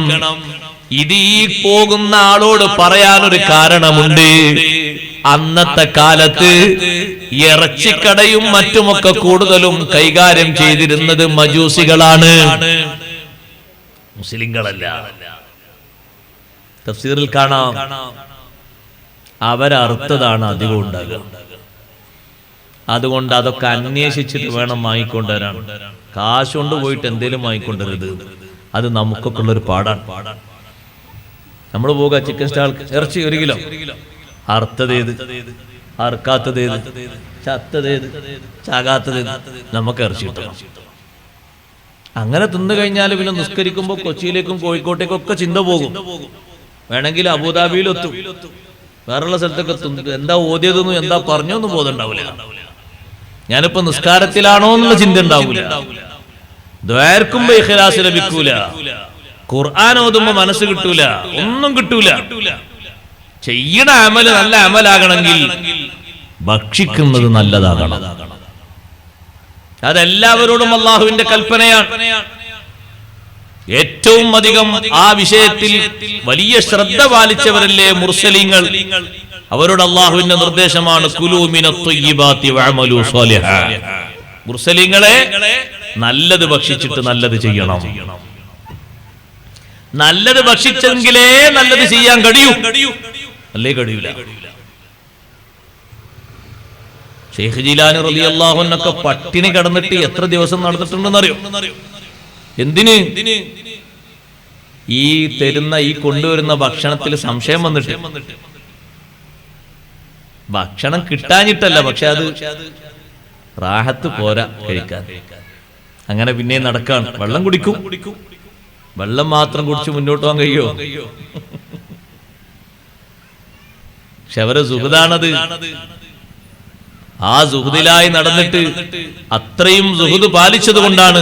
ഇത് ഈ പോകുന്ന ആളോട് പറയാനൊരു കാരണമുണ്ട്. അന്നത്തെ കാലത്ത് ഇറച്ചിക്കടയും മറ്റുമൊക്കെ കൂടുതലും കൈകാര്യം ചെയ്തിരുന്നത് മജൂസികളാണ്, മുസ്ലിങ്ങളല്ല. തഫ്സീറിൽ കാണാം, അവരറുത്തതാണ് അധികം ഉണ്ടാകുക. അതുകൊണ്ട് അതൊക്കെ അന്വേഷിച്ചിട്ട് വേണം വാങ്ങിക്കൊണ്ടുവരാൻ. കാശ് കൊണ്ട് പോയിട്ട് എന്തേലും വാങ്ങിക്കൊണ്ടുവരരുത്. അത് നമുക്കൊക്കെ ഉള്ളൊരു പാടാണ്. നമ്മൾ പോകുക ചിക്കൻ സ്റ്റാൾ, ഇറച്ചി 1 കിലോ, അറുത്തതേത്, അറുക്കാത്തതേത്, ചത്തതേത്, ചാകാത്തതേത്, നമുക്ക് ഇറച്ചി കിട്ടണം. അങ്ങനെ തിന്നു കഴിഞ്ഞാൽ പിന്നെ നിസ്കരിക്കുമ്പോൾ കൊച്ചിയിലേക്കും കോഴിക്കോട്ടേക്കും ഒക്കെ ചിന്ത പോകും. വേണമെങ്കിൽ അബുദാബിയിലെത്തും, വേറെയുള്ള സ്ഥലത്തൊക്കെ എത്തും. എന്താ ഓതിയതൊന്നും എന്താ പറഞ്ഞൊന്നും ബോധമുണ്ടാവില്ല. ഞാനിപ്പോ നിസ്കാരത്തിലാണോ എന്നുള്ള ചിന്ത ഉണ്ടാവൂല. ദ്വാർക്കുമ്പോ ഇഖ്ലാസ് ലഭിക്കൂല. ഖുർആൻ ഓതുമ്പോ മനസ്സ് കിട്ടൂല, ഒന്നും കിട്ടൂല. ചെയ്യണ അമല് നല്ല അമലാകണമെങ്കിൽ ഭക്ഷിക്കുന്നത് നല്ലതാകണം. അതെല്ലാവരോടും അള്ളാഹുവിന്റെ കൽപ്പനയാണ്. ഏറ്റവും അധികം ആ വിഷയത്തിൽ വലിയ ശ്രദ്ധ പാലിച്ചവരല്ലേ മുർസലീങ്ങൾ. അവരോട് അള്ളാഹുവിന്റെ നിർദ്ദേശമാണ്, കുലൂ മിനത് ത്വയ്യിബാതി വഅമലൂ സ്വാലിഹാ. മുർസലീങ്ങളെ നല്ലത് ഭക്ഷിച്ചിട്ട് നല്ലത് ചെയ്യണം. നല്ലത് ഭക്ഷിച്ചെങ്കിലേ നല്ലത് ചെയ്യാൻ കഴിയൂ, അല്ലേ കഴിയൂല. ശൈഖ് ജീലാനി റളിയല്ലാഹു അൻഹു പട്ടിണി കിടന്നിട്ട് എത്ര ദിവസം നടന്നിട്ടുണ്ടെന്നറിയോ? എന്തിന്? ഈ തരുന്ന, ഈ കൊണ്ടുവരുന്ന ഭക്ഷണത്തിൽ സംശയം വന്നിട്ട്. ഭക്ഷണം കിട്ടാഞ്ഞിട്ടല്ല, പക്ഷെ അത് റാഹത്ത് പോരാ കഴിക്കാൻ. അങ്ങനെ പിന്നെ നടക്കാണ്. വെള്ളം കുടിക്കും, വെള്ളം മാത്രം കുടിച്ച് മുന്നോട്ട് പോകാൻ കഴിയോ? പക്ഷെ അവരെ സുഹൃദാണത്. ആ സുഹൃദിലായി നടന്നിട്ട് അത്രയും സുഹൃദ് പാലിച്ചത് കൊണ്ടാണ്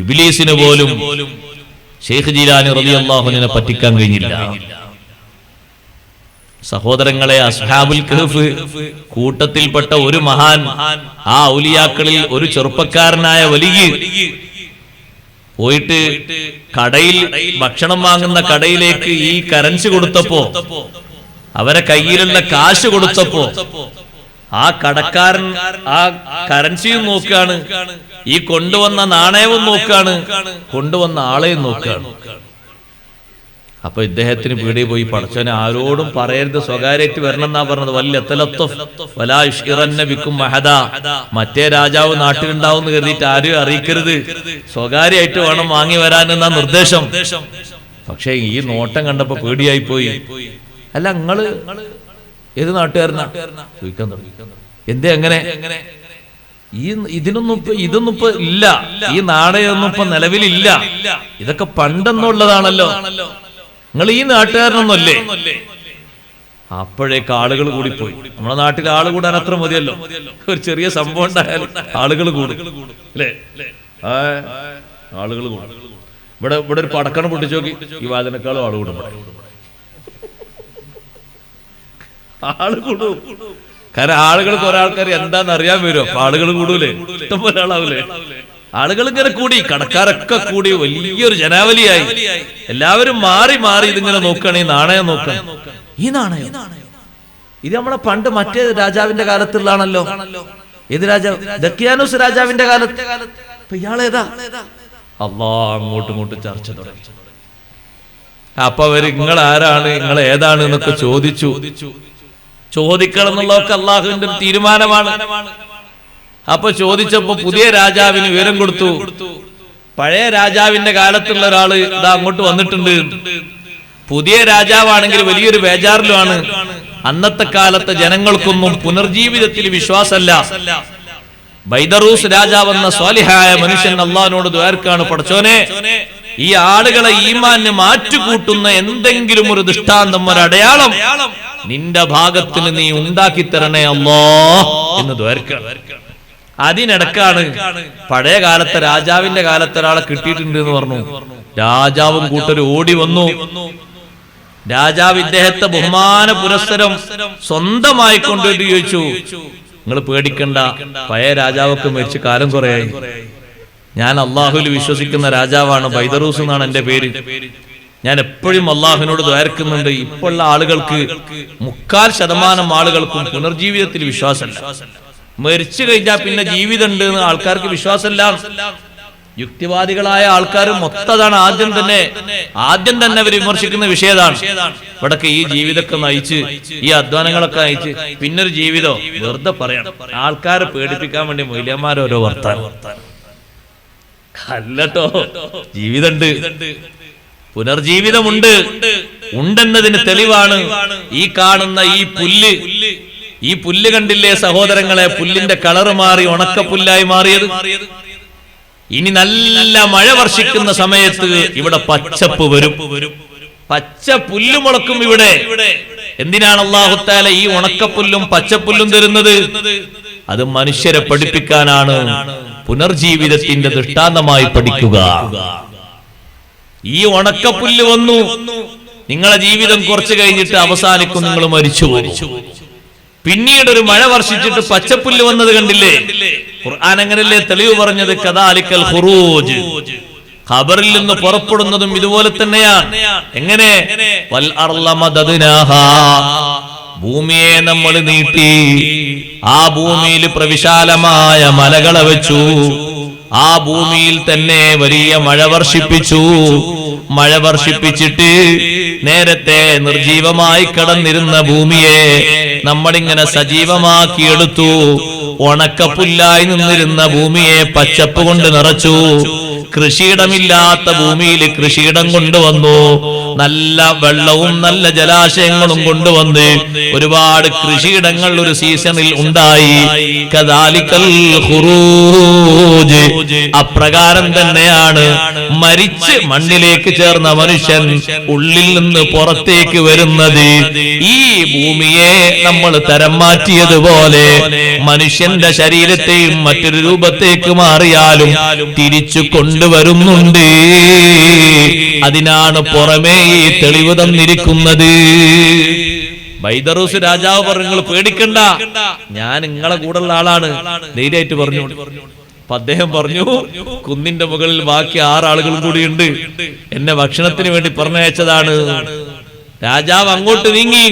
ഇബ്ലീസിന് പോലും ശൈഖ് ജീലാനി റളിയല്ലാഹു അൻഹുവിനെ പറ്റിക്കാൻ കഴിഞ്ഞില്ല. സഹോദരങ്ങളെ, അസ്ഹാബുൽ കഹ്ഫ് കൂട്ടത്തിൽപ്പെട്ട ഒരു മഹാൻ, ആ ഔലിയാക്കളിൽ ഒരു ചെറുപ്പക്കാരനായ വലിയ പോയിട്ട് കടയിൽ ഭക്ഷണം വാങ്ങുന്ന കടയിലേക്ക് ഈ കറൻസി കൊടുത്തപ്പോ, അവരെ കയ്യിലുള്ള കാശ് കൊടുത്തപ്പോ ആ കടക്കാരൻ ആ കറൻസിയും നോക്കാണ്, ഈ കൊണ്ടുവന്ന നാണയവും നോക്കാണ്, കൊണ്ടുവന്ന ആളെയും നോക്കാണ്. അപ്പൊ ഇദ്ദേഹത്തിന് പീടി പോയി, പടച്ചോനെ ആരോടും പറയരുത്, സ്വകാര്യമായിട്ട് വരണം എന്നാ പറഞ്ഞത്. മറ്റേ രാജാവ് നാട്ടിലുണ്ടാവും കരുതിയിട്ട് ആരും അറിയിക്കരുത്, സ്വകാര്യമായിട്ട് വേണം വാങ്ങി വരാൻ എന്നാ നിർദ്ദേശം. പക്ഷെ ഈ നോട്ടം കണ്ടപ്പോ പേടിയായി പോയി. അല്ല, നിങ്ങള് ഏത് നാട്ടുകാരനാ ചോദിക്കാൻ തുടങ്ങി. എന്തേ എങ്ങനെ? ഇതൊന്നും ഇപ്പൊ ഇല്ല, ഈ നാണയമൊന്നും ഇപ്പൊ നിലവിലില്ല, ഇതൊക്കെ പണ്ടെന്നുള്ളതാണല്ലോ, നിങ്ങൾ ഈ നാട്ടുകാരനൊന്നുമല്ലേ? അപ്പോഴേക്ക് ആളുകൾ കൂടിപ്പോയി. നമ്മുടെ നാട്ടിൽ ആള് കൂടാൻ അത്ര മതിയല്ലോ, ഒരു ചെറിയ സംഭവം ഉണ്ടായാലും ആളുകൾ കൂടും അല്ലേ? ആളുകൾ കൂടും. ഇവിടെ ഒരു പടക്കണം പൊട്ടിച്ചു നോക്കി, ഈ വാതിനേക്കാളും ആള് കൂടും. ആള് കൂടും, കാരണം ആളുകൾക്ക് ഒരാൾക്കാർ എന്താന്ന് അറിയാൻ വരുമോ, അപ്പൊ ആളുകൾ കൂടൂലേ, ഇഷ്ടംപോലെ ആളാവൂലേ? ആളുകൾ ഇങ്ങനെ കൂടി, കടക്കാരൊക്കെ കൂടി, വലിയൊരു ജനാവലിയായി. എല്ലാവരും മാറി മാറി ഇതിങ്ങനെ നോക്കുകയാണ്, ഈ നാണയം നോക്കണം. ഈ നാണയം ഇത് നമ്മളെ പണ്ട് മറ്റേ രാജാവിന്റെ കാലത്തുള്ളതാണല്ലോ. ഏത് രാജാവ്? ദക്കിയാനൂസ് രാജാവിന്റെ കാലത്ത്. അപ്പൊ ഇയാളേതാ? അങ്ങോട്ടും ഇങ്ങോട്ടും ചർച്ച തുടങ്ങി. അപ്പൊ അവര് നിങ്ങൾ ആരാണ്, നിങ്ങൾ ഏതാണ് എന്നൊക്കെ ചോദിച്ചു. ചോദിക്കണം എന്നുള്ളതൊക്കെ അള്ളാഹുവിന്റെ തീരുമാനമാണ്. അപ്പൊ ചോദിച്ചപ്പോ പുതിയ രാജാവിന് വിവരം കൊടുത്തു, പഴയ രാജാവിന്റെ കാലത്തുള്ള ഒരാള് ഇതാ അങ്ങോട്ട് വന്നിട്ടുണ്ട്. പുതിയ രാജാവാണെങ്കിൽ വലിയൊരു ബേജാറിലുമാണ്. അന്നത്തെ കാലത്തെ ജനങ്ങൾക്കൊന്നും പുനർജീവിതത്തിൽ വിശ്വാസമല്ല. ബൈദറൂസ് രാജാവെന്ന സ്വാലിഹായ മനുഷ്യൻ അള്ളാഹിനോട് ദുആർക്കാണ്, പടച്ചോനെ ഈ ആളുകളെ ഈമാന് മാറ്റുകൂട്ടുന്ന എന്തെങ്കിലും ഒരു ദൃഷ്ടാന്തം, ഒരു അടയാളം നിന്റെ ഭാഗത്തിന് നീ ഉണ്ടാക്കി തരണേ അല്ലാഹ് എന്ന് ദുആർക്കാണ്. അതിനിടക്കാണ് പഴയ കാലത്തെ രാജാവിന്റെ കാലത്ത് ഒരാളെ കിട്ടിയിട്ടുണ്ട് എന്ന് പറഞ്ഞു. രാജാവും കൂട്ടരും ഓടി വന്നു. രാജാവ് ഇദ്ദേഹത്തെ ബഹുമാന പുരസ്സരം സ്വന്തമായി കൊണ്ടുപോയിട്ട് ചോദിച്ചു, നിങ്ങൾ പേടിക്കണ്ട, പഴയ രാജാവൊക്കെ മരിച്ച് കാലം കുറയായി, ഞാൻ അള്ളാഹുവിൽ വിശ്വസിക്കുന്ന രാജാവാണ്, ബൈദറൂസ് എന്നാണ് എന്റെ പേര്, ഞാൻ എപ്പോഴും അള്ളാഹുവിനോട് ദ്വാരക്കുന്നുണ്ട്. ഇപ്പോഴുള്ള ആളുകൾക്ക് 3/4% ആളുകൾക്കും പുനർജീവിതത്തിൽ വിശ്വാസമല്ല. മരിച്ചു കഴിഞ്ഞാൽ പിന്നെ ജീവിതം ഉണ്ട് എന്ന് ആൾക്കാർക്ക് വിശ്വാസമല്ല. യുക്തിവാദികളായ ആൾക്കാർ മൊത്തതാണ് ആദ്യം തന്നെ അവർ വിമർശിക്കുന്ന വിഷയതാണ്. ഇവിടൊക്കെ ഈ ജീവിതമൊക്കെ നയിച്ച്, ഈ അധ്വാനങ്ങളൊക്കെ നയിച്ച് പിന്നൊരു ജീവിതം വെറുതെ പറയണം, ആൾക്കാരെ പേടിപ്പിക്കാൻ വേണ്ടി മൊയ്ലിയന്മാരോരോ വർത്താനം. അല്ലട്ടോ, ജീവിതമുണ്ട്, പുനർജീവിതമുണ്ട്. ഉണ്ടെന്നതിന് തെളിവാണ് ഈ കാണുന്ന ഈ പുല്ല് കണ്ടില്ലേ സഹോദരങ്ങളെ? പുല്ലിന്റെ കളറ് മാറി ഉണക്കപ്പുല്ലായി മാറിയത്. ഇനി നല്ല മഴ വർഷിക്കുന്ന സമയത്ത് ഇവിടെ പച്ചപ്പ് വരും, പച്ച പുല്ല് മുളക്കും ഇവിടെ. എന്തിനാണ് അല്ലാഹു തആല ഈ ഉണക്കപ്പുല്ലും പച്ചപ്പുല്ലും തരുന്നത്? അത് മനുഷ്യരെ പഠിപ്പിക്കാനാണ്, പുനർജീവിതത്തിന്റെ ദൃഷ്ടാന്തമായി പഠിക്കുക. ഈ ഉണക്കപ്പുല്ല് വന്നു, നിങ്ങളെ ജീവിതം കുറച്ചു കഴിഞ്ഞിട്ട് അവസാനിക്കും, നിങ്ങൾ മരിച്ചു പോകും. പിന്നീട് ഒരു മഴ വർഷിച്ചിട്ട് പച്ചപ്പുല്ല് വന്നത് കണ്ടില്ലേ? ഖുർആൻ അങ്ങനല്ലേ തെളിവ് പറഞ്ഞത്? കദാലിക്കൽ ഖുറൂജ്, ഖബറിൽ നിന്ന് പുറപ്പെടുന്നതും ഇതുപോലെ തന്നെയാണ്. എങ്ങനെ? വൽ അർള മദദ്നാഹാ, ഭൂമിയെ നമ്മൾ നീട്ടി, ആ ഭൂമിയിൽ പ്രവിശാലമായ മലകളെ വെച്ചു, ആ ഭൂമിയിൽ തന്നെ വലിയ മഴ വർഷിപ്പിച്ചു. മഴ വർഷിപ്പിച്ചിട്ട് നേരത്തെ നിർജീവമായി കിടന്നിരുന്ന ഭൂമിയെ നമ്മളിങ്ങനെ സജീവമാക്കിയെടുത്തു. ഉണക്കപ്പുല്ലായി നിന്നിരുന്ന ഭൂമിയെ പച്ചപ്പ് കൊണ്ട് നിറച്ചു. കൃഷിയിടമില്ലാത്ത ഭൂമിയിൽ കൃഷിയിടം കൊണ്ടുവന്നു. നല്ല വെള്ളവും നല്ല ജലാശയങ്ങളും കൊണ്ടുവന്ന് ഒരുപാട് കൃഷിയിടങ്ങൾ ഒരു സീസണിൽ ഉണ്ടായി. കദാലിക്കൽ ഖുറൂജ്, അപ്രകാരം തന്നെയാണ് മരിച്ച് മണ്ണിലേക്ക് ചേർന്ന മനുഷ്യൻ ഉള്ളിൽ നിന്ന് പുറത്തേക്ക് വരുന്നത്. ഈ ഭൂമിയെ നമ്മൾ തരം മാറ്റിയതുപോലെ മനുഷ്യന്റെ ശരീരത്തെയും മറ്റൊരു രൂപത്തേക്ക് മാറിയാലും തിരിച്ചു കൊണ്ടുവരുന്നുണ്ട്. അതിനാണ് പുറമേ ഈ തെളിവ് തന്നിരിക്കുന്നത്. ബൈദറൂസ് രാജാവ് പറഞ്ഞു, നിങ്ങൾ പേടിക്കണ്ട, ഞാൻ നിങ്ങളെ കൂടെയുള്ള ആളാണ്, ധൈര്യമായിട്ട് പറഞ്ഞു. അദ്ദേഹം പറഞ്ഞു, കുന്നിന്റെ മുകളിൽ ബാക്കി 6 ആളുകളും കൂടിയുണ്ട്, എന്നെ ഭക്ഷണത്തിന് വേണ്ടി പറഞ്ഞയച്ചതാണ്. രാജാവ് അങ്ങോട്ട് നീങ്ങി,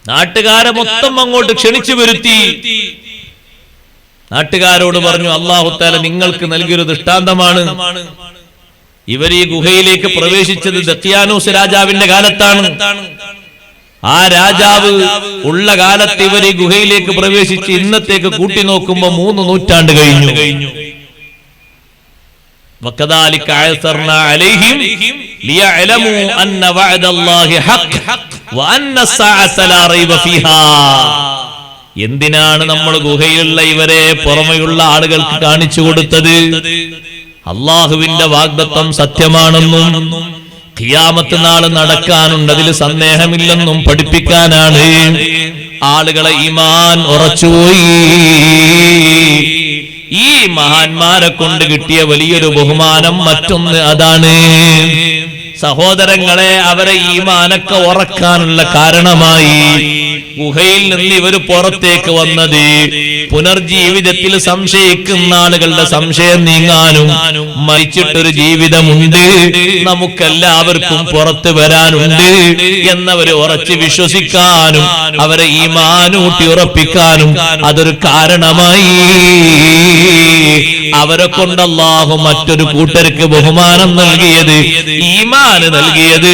നാട്ടുകാരെ മൊത്തം അങ്ങോട്ട് ക്ഷണിച്ചു വരുത്തി. നാട്ടുകാരോട് പറഞ്ഞു, അല്ലാഹു തആല നിങ്ങൾക്ക് നൽകിയൊരു ദൃഷ്ടാന്തമാണ്. ഇവർ ഈ ഗുഹയിലേക്ക് പ്രവേശിച്ചത് ദഖ്യാനൂസ് രാജാവിന്റെ കാലത്താണ്. ആ രാജാവ് ഉള്ള കാലത്ത് ഇവർ ഈ ഗുഹയിലേക്ക് പ്രവേശിച്ച് ഇന്നത്തേക്ക് കൂട്ടി നോക്കുമ്പോ 3 നൂറ്റാണ്ട് കഴിഞ്ഞു. വകദാലിക അഅ്സർനാ അലൈഹിം ലിയഅലമു അന്ന വഅദല്ലാഹി ഹഖ് വഅന്ന അസ്സഅത ലാ റൈബ ഫീഹാ. എന്തിനാണ് നമ്മൾ ഗുഹയിലുള്ള ഇവരെ പുറമെയുള്ള ആളുകൾക്ക് കാണിച്ചു കൊടുത്തത്? അള്ളാഹുവിന്റെ വാഗ്ദത്തം സത്യമാണെന്നും ഖിയാമത്ത് നാൾ നടക്കാനുണ്ട്, അതിൽ സന്ദേഹമില്ലെന്നും പഠിപ്പിക്കാനാണ്. ആളുകളെ ഈമാൻ ഉറച്ചുപോയി. ഈ മഹാന്മാരെ കൊണ്ട് കിട്ടിയ വലിയൊരു ബഹുമാനം മറ്റൊന്ന് അതാണ്. സഹോദരങ്ങളെ, അവരെ ഈമാനൊക്കെ ഉറക്കാനുള്ള കാരണമായി ഗുഹയിൽ നിന്ന് ഇവർ പുറത്തേക്ക് വന്നത് പുനർജീവിതത്തിൽ സംശയിക്കുന്ന ആളുകളുടെ സംശയം നീങ്ങാനും മരിച്ചിട്ടൊരു ജീവിതമുണ്ട്, നമുക്കെല്ലാവർക്കും പുറത്തു വരാനുണ്ട് എന്നവര് ഉറച്ച് വിശ്വസിക്കാനും അവരെ ഈമാനൂട്ടി ഉറപ്പിക്കാനും അതൊരു കാരണമായി. അവരെ കൊണ്ട് അല്ലാഹു മറ്റൊരു കൂട്ടർക്ക് ബഹുമാനം നൽകിയത്, ഈമാന് നൽകിയത്,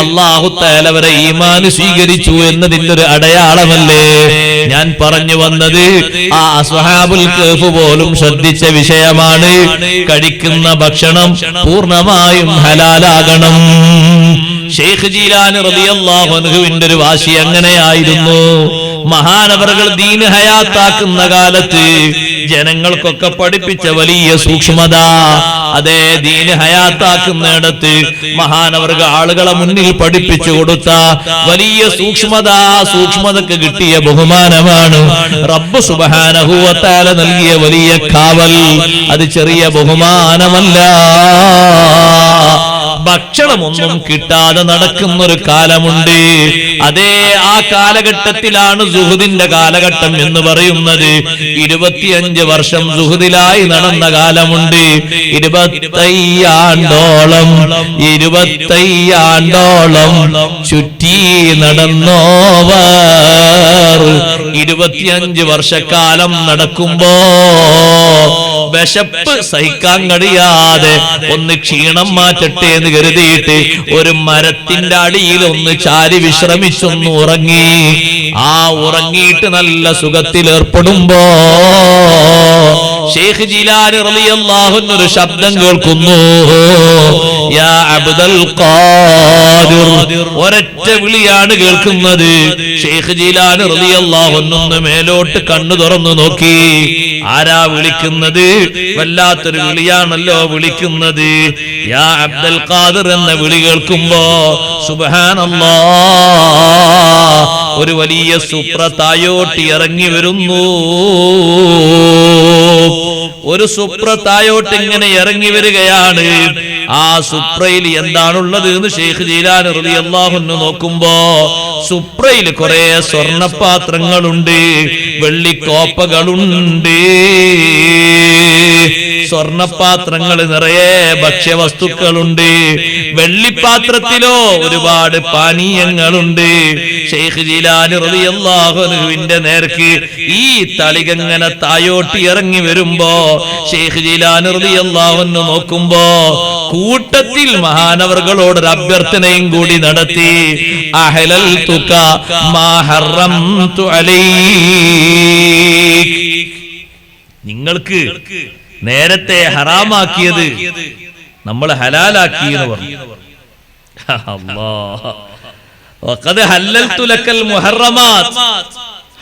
അല്ലാഹു തആല അവരെ ഈമാന് സ്വീകരിച്ചു എന്നതിന്റെ ഒരു അടയാളമല്ലേ? ഞാൻ പറഞ്ഞു വന്നത് ആ അസ്ഹാബുൽ കഹ്ഫ് പോലും ശ്രദ്ധിച്ച വിഷയമാണ്. കഴിക്കുന്ന ഭക്ഷണം പൂർണ്ണമായും ഹലാലാകണം. ശൈഖ് ജീലാനി റളിയല്ലാഹു അൻഹുവിന്റെ ഒരു വാശി അങ്ങനെയായിരുന്നു. മഹാനവറുകൾ ദീൻ ഹയാത്താക്കുന്ന കാലത്ത് ജനങ്ങൾക്കൊക്കെ പഠിപ്പിച്ച വലിയ സൂക്ഷ്മത, അതേ ദീൻ ഹയാത്താക്കുന്നിടത്ത് മഹാനവറുകൾ ആളുകളെ മുന്നിൽ പഠിപ്പിച്ചു കൊടുത്ത വലിയ സൂക്ഷ്മതക്ക് കിട്ടിയ ബഹുമാനമാണ്. റബ്ബ് സുബ്ഹാനഹു വ തആല നൽകിയ വലിയ കാവൽ, അത് ചെറിയ ബഹുമാനമല്ല. ഭക്ഷണമൊന്നും കിട്ടാതെ നടക്കുന്നൊരു കാലമുണ്ട്. അതേ ആ കാലഘട്ടത്തിലാണ് സുഹുദിന്റെ കാലഘട്ടം എന്ന് പറയുന്നത്. 25 വർഷം സുഹുദിലായി നടന്ന കാലമുണ്ട്. 25 ആണ്ടോളം ചുറ്റി നടന്നോവർ 25 വർഷക്കാലം നടക്കുമ്പോ വിശപ്പ് സഹിക്കാൻ കഴിയാതെ ഒന്ന് ക്ഷീണം മാറ്റട്ടെ എന്ന് കരുതിയിട്ട് ഒരു മരത്തിന്റെ അടിയിൽ ഒന്ന് ചാരി വിശ്രമിച്ചൊന്ന് ഉറങ്ങി. ആ ഉറങ്ങിയിട്ട് നല്ല സുഖത്തിൽ ഏർപ്പെടുമ്പോ ശൈഖ് ജീലാനി റളിയല്ലാഹു അൻഹു ഒരു ശബ്ദം കേൾക്കുന്നു, യാ അബ്ദുൽ ഖാദിർ. ഒരൊറ്റ വിളിയാണ് കേൾക്കുന്നത്. ശൈഖ് ജീലാനി റളിയല്ലാഹു അൻഹു മേലോട്ട് കണ്ണു തുറന്നു നോക്കി. ആരാ വിളിക്കുന്നത്? വല്ലാത്തൊരു വിളിയാണല്ലോ വിളിക്കുന്നത്. യാ അബ്ദുൽ ഖാദിർ എന്ന വിളി കേൾക്കുമ്പോ സുബ്ഹാനല്ലാഹ്, ഒരു വലിയ സുപ്ര തായോട്ടി ഇറങ്ങി വരുന്നു. ഒരു സുപ്ര തായോട്ട് ഇങ്ങനെ ഇറങ്ങി വരികയാണ്. ആ സുപ്രയിൽ എന്താണുള്ളത് എന്ന് ശൈഖ് ജീലാനി റളിയല്ലാഹു അൻഹു നോക്കുമ്പോ സുപ്രയിൽ കുറെ സ്വർണപാത്രങ്ങളുണ്ട്, വെള്ളിക്കോപ്പകളുണ്ട്. സ്വർണപാത്രങ്ങൾ നിറയെ ഭക്ഷ്യവസ്തുക്കളുണ്ട്. വെള്ളിപ്പാത്രത്തിലോ ഒരുപാട് പാനീയങ്ങളുണ്ട്. ശൈഖ് ജീലാനി റളിയല്ലാഹു അൻഹുവിന്റെ നേർക്ക് ഈ തളികങ്ങനെ തായോട്ടി ഇറങ്ങി വരുമ്പോ ശൈഖ് ജീലാനി റളിയല്ലാഹു അൻഹു നോക്കുമ്പോ കൂട്ടത്തിൽ മഹാനവറുകളോട് അഭ്യർത്ഥനയും കൂടി നടത്തി. അഹലൽതുക മാ ഹറംതു അലൈക്, നിങ്ങൾക്ക് നേരത്തെ ഹറാമാക്കിയത് നമ്മൾ ഹലാലാക്കി എന്ന് പറഞ്ഞു. അല്ലാഹ്, വഖദ് ഹല്ലൽതു ലക്കൽ മുഹറമാത്,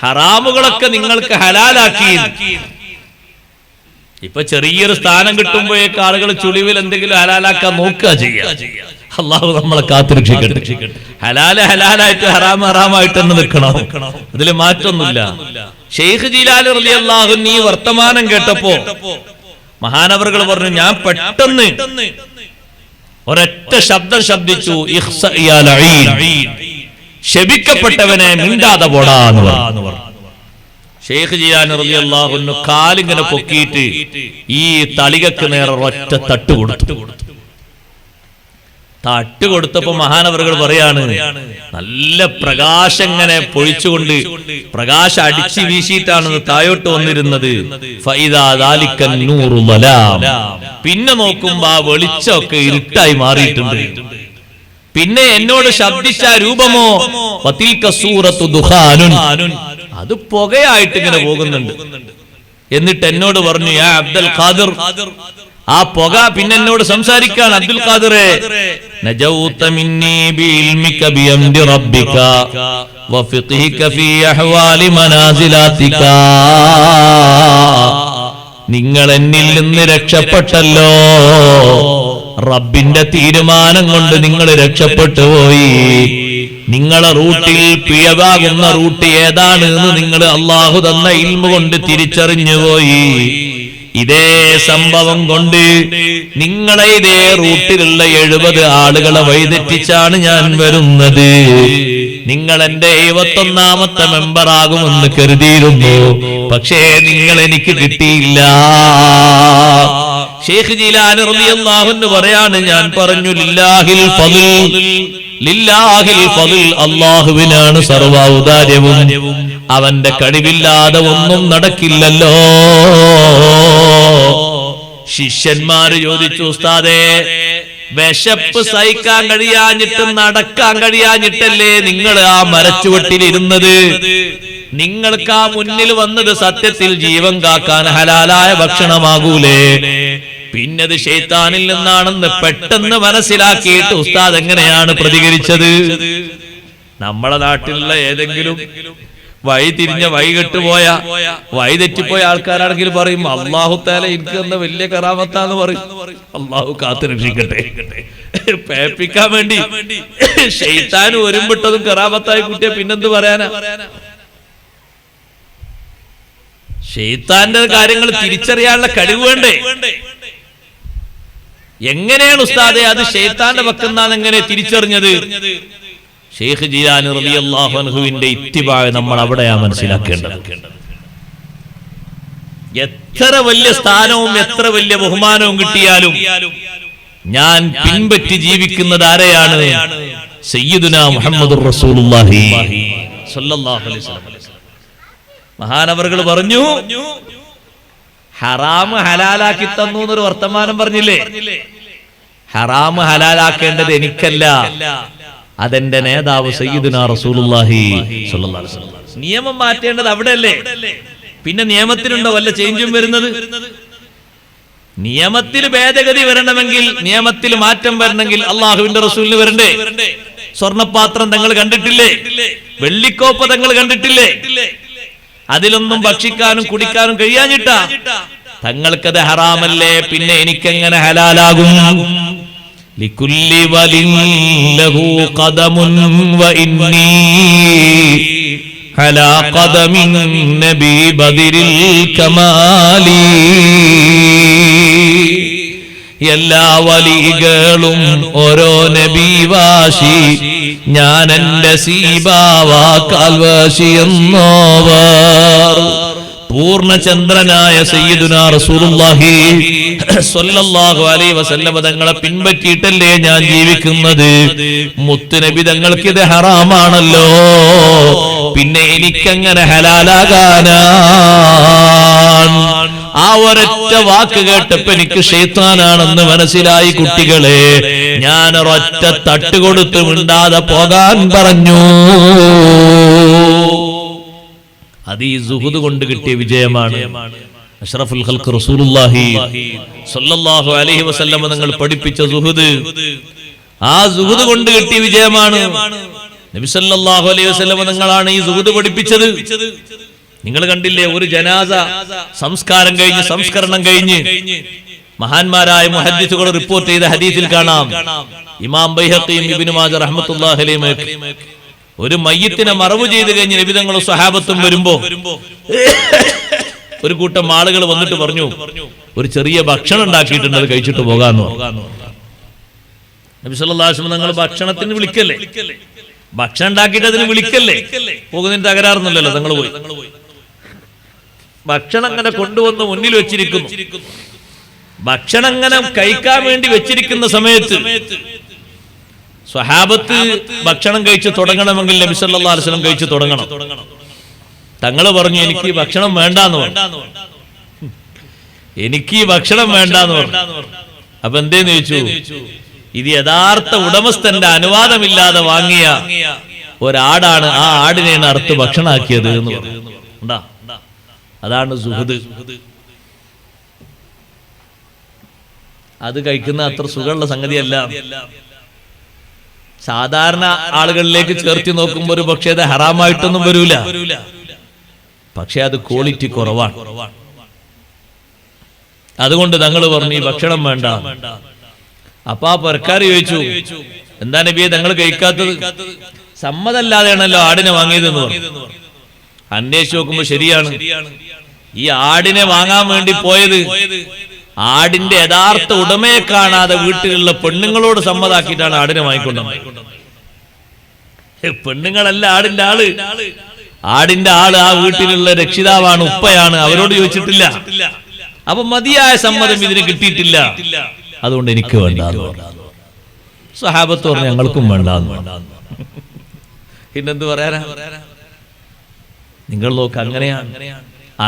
ഹറാമുകളൊക്കെ നിങ്ങൾക്ക് ഹലാലാക്കി. ഇപ്പൊ ചെറിയൊരു സ്ഥാനം കിട്ടുമ്പോഴേക്ക് ആളുകൾ ചുളിവിൽ എന്തെങ്കിലും ഹലാലാക്കാൻ നോക്കുക ചെയ്യുക. അള്ളാഹു നമ്മളെ കാത്തുരക്ഷിക്കട്ടെ. ഹലാല് ഹലാലായിട്ട് ഹറാം ഹറാമായിട്ട് തന്നെ നിൽക്കണം, അതിൽ മാറ്റൊന്നുമില്ല. ശൈഖ് ജീലാനി റളിയല്ലാഹു അൻഹു ഈ വർത്തമാനം കേട്ടപ്പോ മഹാനവറുകൾ പറഞ്ഞു, ഞാൻ പെട്ടെന്ന് ഒരൊറ്റ ശബ്ദം ശബ്ദിച്ചു, ഇഖ്സ യാ ലഈൻ, ശപിക്കപ്പെട്ടവനെ മിണ്ടാതെ പോടാ എന്ന് പറഞ്ഞു. ഷെയ്ഖ് ജീലാനി റളിയല്ലാഹു അൻഹു കാലിങ്ങനെ പൊക്കിയിട്ട് ഈ തളികക്ക് നേരെ ഒറ്റ തട്ട് കൊടുത്തു. തട്ട് കൊടുത്തപ്പോ മഹാനവറുകൾ പറയാണ്, നല്ല പ്രകാശം ഇങ്ങനെ പൊഴിച്ചുകൊണ്ട് പ്രകാശം അടിച്ചു വീശിയിട്ടാണ് താഴോട്ട് വന്നിരുന്നത്. പിന്നെ നോക്കുമ്പോ ആ വെളിച്ചമൊക്കെ ഇരുട്ടായി മാറിയിട്ടുണ്ട്. പിന്നെ എന്നോട് ശബ്ദിച്ച രൂപമോ സൂറത്തു ദുഖാനുൻ, അത് പുകയായിട്ട് ഇങ്ങനെ പോകുന്നുണ്ട്. എന്നിട്ട് എന്നോട് പറഞ്ഞു, യാ അബ്ദുൽ ഖാദിർ, ആ പുക പിന്നെ എന്നോട് സംസാരിക്കാൻ, അബ്ദുൽ ഖാദിറെ, നജൗത മിന്നി ബിഇൽമിക ബിഅംരി റബ്ബിക വഫിഖ്ഹിക ഫീ അഹ്വാലി മനാസിലാതിക, നിങ്ങൾ എന്നിൽ നിന്ന് രക്ഷപ്പെട്ടല്ലോ, റബ്ബിന്റെ തീരുമാനം കൊണ്ട് നിങ്ങൾ രക്ഷപ്പെട്ടു പോയി. നിങ്ങളെ റൂട്ടിൽ പിഴവാകുന്ന റൂട്ട് ഏതാണ് എന്ന് നിങ്ങൾ അള്ളാഹു തന്ന ഇൽമു കൊണ്ട് തിരിച്ചറിഞ്ഞു പോയി. ഇതേ സംഭവം കൊണ്ട് നിങ്ങളെ ഇതേ റൂട്ടിലുള്ള 70 ആളുകളെ വഴിതെറ്റിച്ചാണ് ഞാൻ വരുന്നത്. നിങ്ങൾ എന്റെ 71ാമത്തെ മെമ്പറാകുമെന്ന് കരുതിയിരുന്നു, പക്ഷേ നിങ്ങൾ എനിക്ക് കിട്ടിയില്ല. ഷെയ്ഖ് ജീലാനി റളിയല്ലാഹു അൻഹു പറയാണ്, ഞാൻ പറഞ്ഞു, ലില്ലാഹിൽ ഫദ്ൽ, ലില്ലാഹിൽ ഫദ്ൽ, അല്ലാഹുവിനാണ് സർവ്വ ഔദാര്യവും, അവന്റെ കഴിവില്ലാതെ ഒന്നും നടക്കില്ലല്ലോ. ശിഷ്യന്മാര് ചോദിച്ചു, ഉസ്താദേ, വിശപ്പ് സഹിക്കാൻ കഴിയാഞ്ഞിട്ടും നടക്കാൻ കഴിയാഞ്ഞിട്ടല്ലേ നിങ്ങൾ ആ മരച്ചുവട്ടിലിരുന്നത്? നിങ്ങൾക്ക് ആ മുന്നിൽ വന്നത് സത്യത്തിൽ ജീവൻ കാക്കാൻ ഹലാലായ ഭക്ഷണമാകൂലേ? പിന്നത് ശൈത്താനിൽ നിന്നാണെന്ന് പെട്ടെന്ന് മനസ്സിലാക്കിയിട്ട് ഉസ്താദ് എങ്ങനെയാണ് പ്രതികരിച്ചത്? നമ്മളെ നാട്ടിലുള്ള ഏതെങ്കിലും വഴി തിരിഞ്ഞ വഴി കെട്ടുപോയ വഴി തെറ്റിപ്പോയ ആൾക്കാരാണെങ്കിൽ പറയും, അല്ലാഹു തആല എനിക്ക് തന്ന വലിയ കറാമത്താന്ന് പറയും. അല്ലാഹു കാത്തു രക്ഷിക്കട്ടെ. പേപ്പിക്കാൻ വേണ്ടി ശൈത്താൻ ഒരുമ്പിട്ടതും കറാമത്തായി കൂട്ടിയ പിന്നെന്ത് പറയാനാ? ശൈത്താന്റെ കാര്യങ്ങൾ തിരിച്ചറിയാനുള്ള കഴിവ് വേണ്ടേ? എങ്ങനെയാണ് ഉസ്താദെ അത് ശൈത്താന്റെ പക്കന്നാണ് എങ്ങനെ തിരിച്ചറിഞ്ഞത്? ഷെയ്ഖ് ജീലാനി റളിയല്ലാഹു അൻഹുവിന്റെ ഇത്തിബാ നമ്മൾ അവിടെയാ മനസ്സിലാക്കേണ്ടത്. എത്ര വലിയ സ്ഥാനവും എത്ര വലിയ ബഹുമാനവും കിട്ടിയാലും ഞാൻ പിൻപറ്റി ജീവിക്കുന്നത് ആരെയാണ്? സയ്യിദുനാ മുഹമ്മദുർ റസൂലുള്ളാഹി സ്വല്ലല്ലാഹു അലൈഹി വസല്ലം. മഹാനവറുകൾ പറഞ്ഞു, ഹറാം ഹലാലാക്കി തന്നു എന്നൊരു വർത്തമാനം പറഞ്ഞില്ലേ? ഹറാം ഹലാലാക്കേണ്ടത് എനിക്കല്ല, അതെന്റെ നേതാവ് സയ്യിദുനാ റസൂലുള്ളാഹി സ്വല്ലല്ലാഹു അലൈഹി വസല്ലം. നിയമം മാറ്റേണ്ടത് അവിടെയല്ലേ? പിന്നെ നിയമത്തിനുണ്ടോ വല്ല ചേഞ്ചും വരുന്നത്? നിയമത്തിൽ ഭേദഗതി വരണമെങ്കിൽ, നിയമത്തിൽ മാറ്റം വരണമെങ്കിൽ അള്ളാഹുവിന്റെ റസൂലിന് വരണ്ടേ? സ്വർണപാത്രം തങ്ങൾ കണ്ടിട്ടില്ലേ? വെള്ളിക്കോപ്പ തങ്ങൾ കണ്ടിട്ടില്ലേ? അതിലൊന്നും ഭക്ഷിക്കാനും കുടിക്കാനും കഴിയാഞ്ഞിട്ടാ തങ്ങൾക്കത് ഹറാമല്ലേ, പിന്നെ എനിക്കെങ്ങനെ ഹലാലാകും? ലികുല്ലി വലിൻ ലഹു ഖദമുൻ വഇന്നി അലാ ഖദമിൻ നബി ബദിരിൽ കമാലി. എല്ലാ വലികളും ഓരോ നബിവാശി, ഞാൻ എന്റെ സീബാവാക്കാൽവാശി എന്നോവർ. പൂർണ്ണചന്ദ്രനായ സയ്യിദുനാ റസൂലുള്ളാഹി സ്വല്ലല്ലാഹു അലൈഹി വസല്ലം തങ്ങളെ പിൻപറ്റിയിട്ടല്ലേ ഞാൻ ജീവിക്കുന്നത്. മുത്തുനബി തങ്ങൾക്ക് ഇത് ഹറാമാണല്ലോ, പിന്നെ എനിക്കങ്ങനെ ഹലാലാകാനാ? ആ ഒരൊറ്റ വാക്ക് കേട്ടപ്പോ എനിക്ക് ശൈത്താനാണെന്ന് മനസ്സിലായി. കുട്ടികളെ, ഞാൻ ഒരൊറ്റ തട്ടുകൊടുത്ത് മിണ്ടാതെ പോകാൻ പറഞ്ഞു. അത് ഈ സുഹുദ് കൊണ്ട് കിട്ടിയ വിജയമാണ്. അഷ്റഫുൽ ഖൽഖ് റസൂലുള്ളാഹി സ്വല്ലല്ലാഹു അലൈഹി വസല്ലം തങ്ങൾ പഠിപ്പിച്ച സുഹുദ്, ആ സുഹുദ് കൊണ്ട് കിട്ടിയ വിജയമാണ്. നബി സല്ലല്ലാഹു അലൈഹി വസല്ലം തങ്ങളാണ് ഈ സുഹുദ് പഠിപ്പിച്ചത്. നിങ്ങൾ കണ്ടില്ലേ, ഒരു ജനാസ സംസ്കാരം കഴിഞ്ഞ്, സംസ്കരണം കഴിഞ്ഞ് മഹാന്മാരായ മുഹദ്ദിസുകൾ റിപ്പോർട്ട് ചെയ്ത ഹദീസിൽ കാണാം, ഇമാം ബൈഹഖിയും ഇബ്നു മാജ റഹ്മത്തുള്ളാഹി അലൈഹി ഒരു മയ്യിത്തിനെ മറവ് ചെയ്ത് കഴിഞ്ഞ് നബി തങ്ങളും സ്വഹാബത്തും വരുമ്പോ ഒരു കൂട്ടം ആളുകൾ വന്നിട്ട് പറഞ്ഞു, ഒരു ചെറിയ ഭക്ഷണം ഉണ്ടാക്കിയിട്ടുണ്ട്, അത് കഴിച്ചിട്ട് പോകാന്ന്. നബി സല്ലല്ലാഹു അലൈഹി വസല്ലം തങ്ങൾ ഭക്ഷണത്തിന് വിളിക്കല്ലേ? ഭക്ഷണം ഉണ്ടാക്കിയിട്ട് അതിന് വിളിക്കല്ലേ? പോകുന്നതിന് തകരാറൊന്നുമില്ലല്ലോ. തങ്ങൾ പോയി. ഭക്ഷണം അങ്ങനെ കൊണ്ടുവന്ന് മുന്നിൽ വെച്ചിരിക്കുന്നു. ഭക്ഷണം അങ്ങനെ കഴിക്കാൻ വേണ്ടി വെച്ചിരിക്കുന്ന സമയത്ത് സ്വഹാബത്ത് ഭക്ഷണം കഴിച്ച് തുടങ്ങണമെങ്കിൽ നബി സല്ലല്ലാഹു അലൈഹി വസല്ലം കഴിച്ച് തുടങ്ങണം. തങ്ങള് പറഞ്ഞു എനിക്ക് ഭക്ഷണം വേണ്ടാന്ന് പറഞ്ഞു. എനിക്ക് ഭക്ഷണം വേണ്ടാന്ന് പറഞ്ഞു. അപ്പൊ എന്തേന്ന് ചോദിച്ചു, ഇത് യഥാർത്ഥ ഉടമസ്ഥന്റെ അനുവാദമില്ലാതെ വാങ്ങിയ ഒരാടാണ്, ആ ആടിനെയാണ് അറുത്ത് ഭക്ഷണമാക്കിയത് എന്ന് പറഞ്ഞു. അതാണ് സുഹൃദ്. അത് കഴിക്കുന്ന അത്ര സുഖമുള്ള സംഗതിയല്ല. സാധാരണ ആളുകളിലേക്ക് ചേർത്തി നോക്കുമ്പോൾ ഒരു പക്ഷേ അത് ഹറാമായിട്ടൊന്നും വരൂല, പക്ഷെ അത് ക്വാളിറ്റി കുറവാണ്. അതുകൊണ്ട് തങ്ങൾ പറഞ്ഞു ഈ ഭക്ഷണം വേണ്ട. അപ്പൊ ആ പുരക്കാർ ചോദിച്ചു, എന്താ നബിയെ തങ്ങൾ കഴിക്കാത്തത്? സമ്മതല്ലാതെയാണല്ലോ ആടിനെ വാങ്ങിയതെന്ന് പറഞ്ഞു. അന്വേഷിച്ച് നോക്കുമ്പോ ശരിയാണ്, ഈ ആടിനെ വാങ്ങാൻ വേണ്ടി പോയത് ആടിന്റെ യഥാർത്ഥ ഉടമയെ കാണാതെ വീട്ടിലുള്ള പെണ്ണുങ്ങളോട് സമ്മതാക്കിയിട്ടാണ് ആടിനെ വാങ്ങിക്കൊണ്ടുവന്നത്. പെണ്ണുങ്ങളല്ല ആടിന്റെ ആള്. ആടിന്റെ ആള് ആ വീട്ടിലുള്ള രക്ഷിതാവാണ്, ഉപ്പയാണ്. അവരോട് ചോദിച്ചിട്ടില്ല. അപ്പൊ മതിയായ സമ്മതം ഇതിന് കിട്ടിയിട്ടില്ല. അതുകൊണ്ട് എനിക്ക് വേണ്ടാന്ന് പറഞ്ഞു. സഹാബത്ത് പറഞ്ഞു ഞങ്ങൾക്കും വേണ്ടാന്ന് പറഞ്ഞു. പിന്നെന്ത് പറയാനാ? നിങ്ങൾ നോക്ക്, അങ്ങനെയാണ്.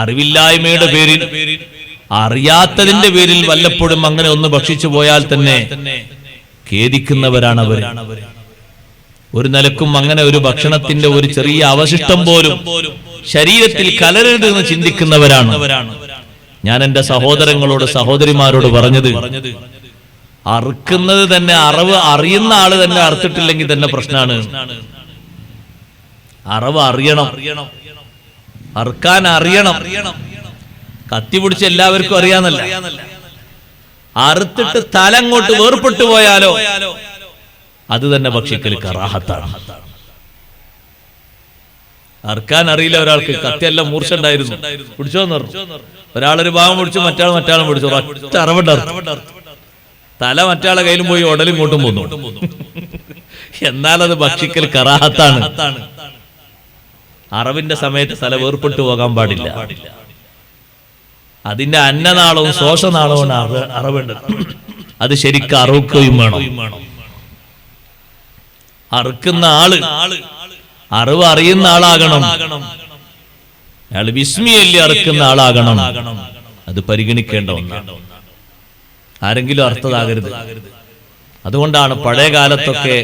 അറിവില്ലായ്മയുടെ പേരിൽ, അറിയാത്തതിന്റെ പേരിൽ വല്ലപ്പോഴും അങ്ങനെ ഒന്ന് ഭക്ഷിച്ചു പോയാൽ തന്നെ ഖേദിക്കുന്നവരാണ് അവർ. ഒരു നിലക്കും അങ്ങനെ ഒരു ഭക്ഷണത്തിന്റെ ഒരു ചെറിയ അവശിഷ്ടം പോലും ശരീരത്തിൽ കലരരുതെന്ന് ചിന്തിക്കുന്നവരാണ്. ഞാൻ എന്റെ സഹോദരങ്ങളോട് സഹോദരിമാരോട് പറഞ്ഞത്, അറുക്കുന്നത് തന്നെ അറിവ് അറിയുന്ന ആള് തന്നെ അറുത്തിട്ടില്ലെങ്കിൽ തന്നെ പ്രശ്നമാണ്. അറിവ് അറിയണം, അറുക്കാൻ അറിയണം. കത്തി പിടിച്ച് എല്ലാവർക്കും അറിയാന്നല്ല. അറുത്തിട്ട് തല അങ്ങോട്ട് വേർപെട്ടു പോയാലോ അത് തന്നെ ഭക്ഷിക്കൽ കറാഹത്താണ്. അറുക്കാൻ അറിയില്ല ഒരാൾക്ക്, കത്തിയെല്ലാം മൂർച്ച ഉണ്ടായിരുന്നു, പിടിച്ചോന്ന് പറഞ്ഞു. ഒരാളൊരു ഭാഗം പിടിച്ചു, മറ്റാളും പിടിച്ചു, ഒറ്റ അറവുണ്ട്. തല മറ്റാളെ കയ്യിലും പോയി ഉടലും ഇങ്ങോട്ടും പോന്നു. എന്നാൽ അത് ഭക്ഷിക്കൽ കറാഹത്താണ്. അറവിന്റെ സമയത്ത് തല വേർപെട്ടു പോകാൻ പാടില്ല. അതിന്റെ അന്നനാളവും ശോഷനാളവും അറവുണ്ട്. അത് ശരിക്കും അറുക്കുകയും വേണം. അറുക്കുന്ന ആള് അറിവ് അറിയുന്ന ആളാകണം. അയാൾ വിസ്മിയല്ലി അറുക്കുന്ന ആളാകണം. അത് പരിഗണിക്കേണ്ട ഒന്നാണ്. ആരെങ്കിലും അർത്ഥതാകരുത്. അതുകൊണ്ടാണ് പഴയ കാലത്തൊക്കെ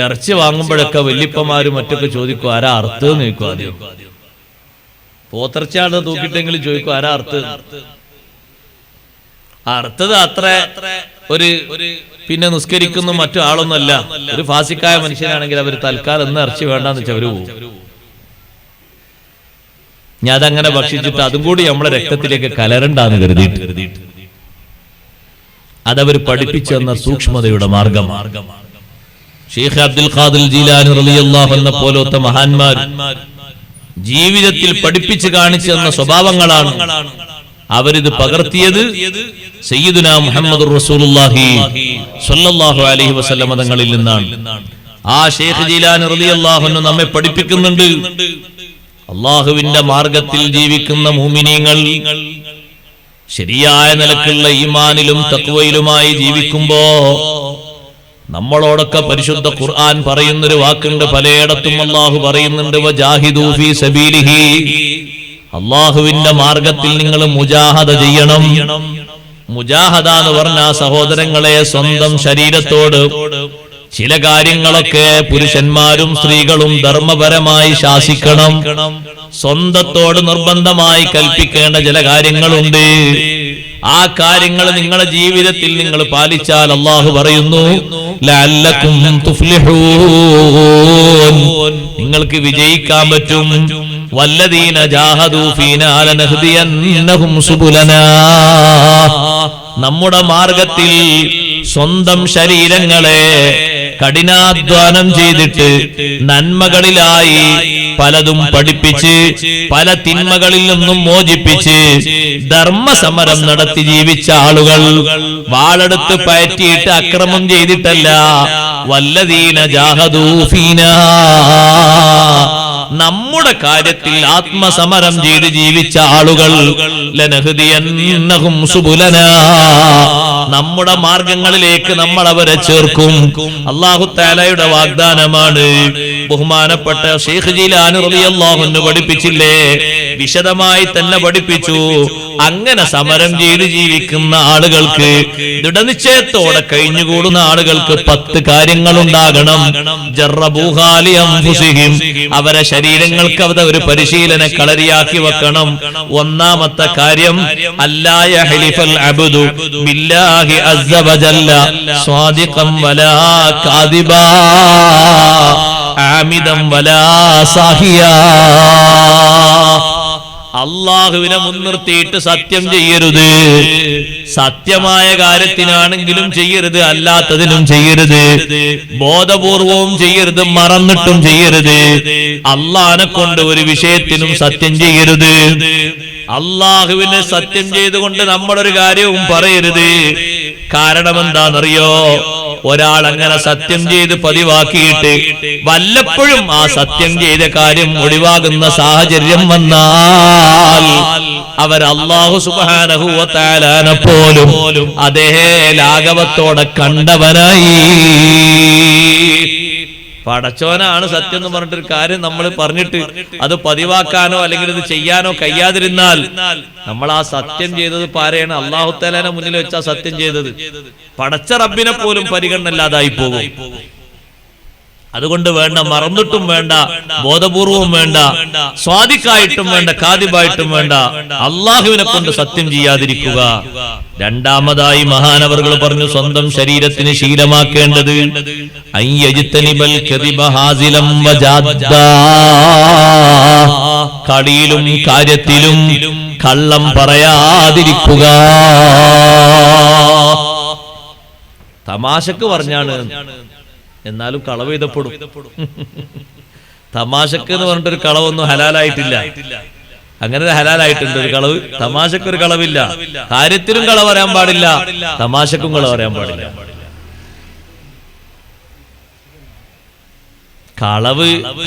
ഇറച്ചി വാങ്ങുമ്പോഴൊക്കെ വല്യപ്പന്മാരും മറ്റൊക്കെ ചോദിക്കും ആരാ അർത്ഥം ചോദിക്കും. ആദ്യം പോത്തിറച്ചിയാണ് തൂക്കിട്ടെങ്കിലും ചോദിക്കും ആരാ അർത്ഥം. അർത്ഥത് അത്ര ഒരു പിന്നെ നിസ്കരിക്കുന്ന മറ്റു ആളൊന്നുമല്ല. ഒരു ഫാസിക്കായ മനുഷ്യനാണെങ്കിൽ അവർ തൽക്കാലം എന്ന് ഇറച്ചി വേണ്ടാന്ന് വെച്ചാൽ അവര് പോകും. ഞാൻ അതങ്ങനെ ഭക്ഷിച്ചിട്ട് അതും കൂടി നമ്മളെ രക്തത്തിലേക്ക് കലരണ്ടാന്ന് കരുതിയിട്ട് അതവർ പഠിപ്പിച്ചു തന്ന സൂക്ഷ്മതയുടെ മാർഗമാണ്. ഷെയ്ഖ് അബ്ദുൽ ഖാദിർ ജീലാനി റളിയല്ലാഹു അൻഹു പോലത്തെ മഹാന്മാർ ജീവിതത്തിൽ പഠിപ്പിച്ചു കാണിച്ചു തന്ന സ്വഭാവങ്ങളാണ്. അവരിത് പകർത്തിയത് സയ്യിദുനാ മുഹമ്മദുർ റസൂലുള്ളാഹി സ്വല്ലല്ലാഹു അലൈഹി വസല്ലം തങ്ങളിൽ നിന്നാണ്. ആ ഷെയ്ഖ് ജീലാനി റളിയല്ലാഹു അൻഹു നമ്മെ പഠിപ്പിക്കുന്നുണ്ട്, അല്ലാഹുവിന്റെ മാർഗത്തിൽ ജീവിക്കുന്ന മുഅ്മിനീങ്ങൾ ശരിയായ നിലക്കുള്ള ഈമാനിലും തഖ്വയിലുമായി ജീവിക്കുമ്പോ നമ്മളോടൊക്കെ പരിശുദ്ധ ഖുർആൻ പറയുന്നൊരു വാക്കുണ്ട്, പലയിടത്തും അല്ലാഹു പറയുന്നുണ്ട്, വജാഹിദൂ ഫീ സബീലിഹി, അല്ലാഹുവിന്റെ മാർഗത്തിൽ നിങ്ങൾ മുജാഹദ ചെയ്യണം. മുജാഹദ എന്ന് പറഞ്ഞ സഹോദരങ്ങളെ, സ്വന്തം ശരീരത്തോട് ചില കാര്യങ്ങളൊക്കെ പുരുഷന്മാരും സ്ത്രീകളും ധർമ്മപരമായി ശാസിക്കണം. സ്വന്തത്തോട് നിർബന്ധമായി കൽപ്പിക്കേണ്ട ചില കാര്യങ്ങളുണ്ട്. ആ കാര്യങ്ങൾ നിങ്ങളുടെ ജീവിതത്തിൽ നിങ്ങൾ പാലിച്ചാൽ അല്ലാഹു പറയുന്നു ലഅല്ലകും തുഫ്ലിഹൂൻ, നിങ്ങൾക്ക് വിജയിക്കാൻ പറ്റും. വല്ലദീന ജാഹദൂ ഫീനാ ലനഹ്ദിയന്നഹും സുബുലനാ, നമ്മുടെ മാർഗത്തിൽ സ്വന്തം ശരീരങ്ങളെ കഠിനാധ്വാനം ചെയ്തിട്ട് നന്മകളിലായി പലതും പഠിപ്പിച്ച് പല തിന്മകളിൽ നിന്നും മോചിപ്പിച്ച് ധർമ്മസമരം നടത്തി ജീവിച്ച ആളുകൾ, വാളെടുത്ത് പയറ്റിയിട്ട് അക്രമം ചെയ്തിട്ടല്ല. വല്ലദീന ജാഹദൂ ഫീനാ, നമ്മുടെ കാര്യത്തിൽ ആത്മസമരം ചെയ്ത് ജീവിച്ച ആളുകൾ ലനഹ്ദിയന്നഹും സുബുലനാ, നമ്മുടെ മാർഗങ്ങളിലേക്ക് നമ്മൾ അവരെ ചേർക്കും. അല്ലാഹു തആലയുടെ വാഗ്ദാനമാണ്. ബഹുമാനപ്പെട്ട ശൈഖ് ജീലാനി റളിയല്ലാഹു അൻഹു പഠിപ്പിച്ചില്ലേ, വിശദമായി തന്നെ പഠിപ്പിച്ചു. അങ്ങനെ സമരം ചെയ്ത് ജീവിക്കുന്ന ആളുകൾക്ക്, ദൃഢനിശ്ചയത്തോടെ കഴിഞ്ഞുകൂടുന്ന ആളുകൾക്ക് 10 കാര്യങ്ങൾ ഉണ്ടാകണം. ജറബൂഹാലി അൻഫുസിഹിം, അവരെ ശരീരങ്ങൾക്ക് അവ ഒരു പരിശീലന കളരിയാക്കി വെക്കണം. ഒന്നാമത്തെ കാര്യം, അല്ലാ യഹ്ലിഫൽ അബ്ദു ബില്ലാഹി അസ്സ വജല്ല സ്വാദിഖൻ വലാ കാദിബാ ആമിദൻ വലാ സാഹിയാ. അള്ളാഹുവിനെ മുൻനിർത്തിയിട്ട് സത്യം ചെയ്യരുത്. സത്യമായ കാര്യത്തിനാണെങ്കിലും ചെയ്യരുത്, അല്ലാത്തതിനും ചെയ്യരുത്. ബോധപൂർവവും ചെയ്യരുത്, മറന്നിട്ടും ചെയ്യരുത്. അള്ളാഹിനെ കൊണ്ട് ഒരു വിഷയത്തിനും സത്യം ചെയ്യരുത്. അള്ളാഹുവിനെ സത്യം ചെയ്തുകൊണ്ട് നമ്മളൊരു കാര്യവും പറയരുത്. കാരണം എന്താണെന്നറിയോ? ഒരാൾ അങ്ങനെ സത്യം ചെയ്ത് പതിവാക്കിയിട്ട് വല്ലപ്പോഴും ആ സത്യം ചെയ്ത കാര്യം ഒഴിവാകുന്ന സാഹചര്യം വന്നാൽ അവർ അല്ലാഹു സുബ്ഹാനഹു വ തആലാനെ പോലും അതേ ലാഘവത്തോടെ കണ്ടവനായി. പടച്ചോനാണ് സത്യം എന്ന് പറഞ്ഞിട്ടൊരു കാര്യം നമ്മൾ പറഞ്ഞിട്ട് അത് പതിവാക്കാനോ അല്ലെങ്കിൽ ഇത് ചെയ്യാനോ കഴിയാതിരുന്നാൽ നമ്മൾ ആ സത്യം ചെയ്തത് പാരയാണ് അല്ലാഹു തആലാനെ മുന്നിൽ വെച്ചാ സത്യം ചെയ്തത്. പടച്ച റബ്ബിനെ പോലും പരിഗണനയില്ലാതായി പോകും. അതുകൊണ്ട് വേണ്ട, മറന്നിട്ടും വേണ്ട, ബോധപൂർവവും വേണ്ട, സ്വാദിഖായിട്ടും വേണ്ട, കാദിബായിട്ടും വേണ്ട, അള്ളാഹുവിനെ കൊണ്ട് സത്യം ചെയ്യാതിരിക്കുക. രണ്ടാമതായി മഹാനവറുകൾ പറഞ്ഞു, സ്വന്തം ശരീരത്തിന് ശീലമാക്കേണ്ടത് അയ്യജ്തനിബൽ കദിബ ഹാസിലം വജാദ്ദാ, കളിയിലും കാര്യത്തിലും കള്ളം പറയാതിരിക്കുക. തമാശക്ക് പറഞ്ഞാണ്, എന്നാലും കളവ് എഴുതപ്പെടും. തമാശക്ക് എന്ന് പറഞ്ഞിട്ടൊരു കളവൊന്നും ഹലാലായിട്ടില്ല. അങ്ങനെ ഹലാലായിട്ടുണ്ട് ഒരു കളവ്. തമാശക്കൊരു കളവില്ല. കാര്യത്തിലും കളവ് പറയാൻ പാടില്ല, തമാശക്കും കളവ് പറയാൻ പാടില്ല.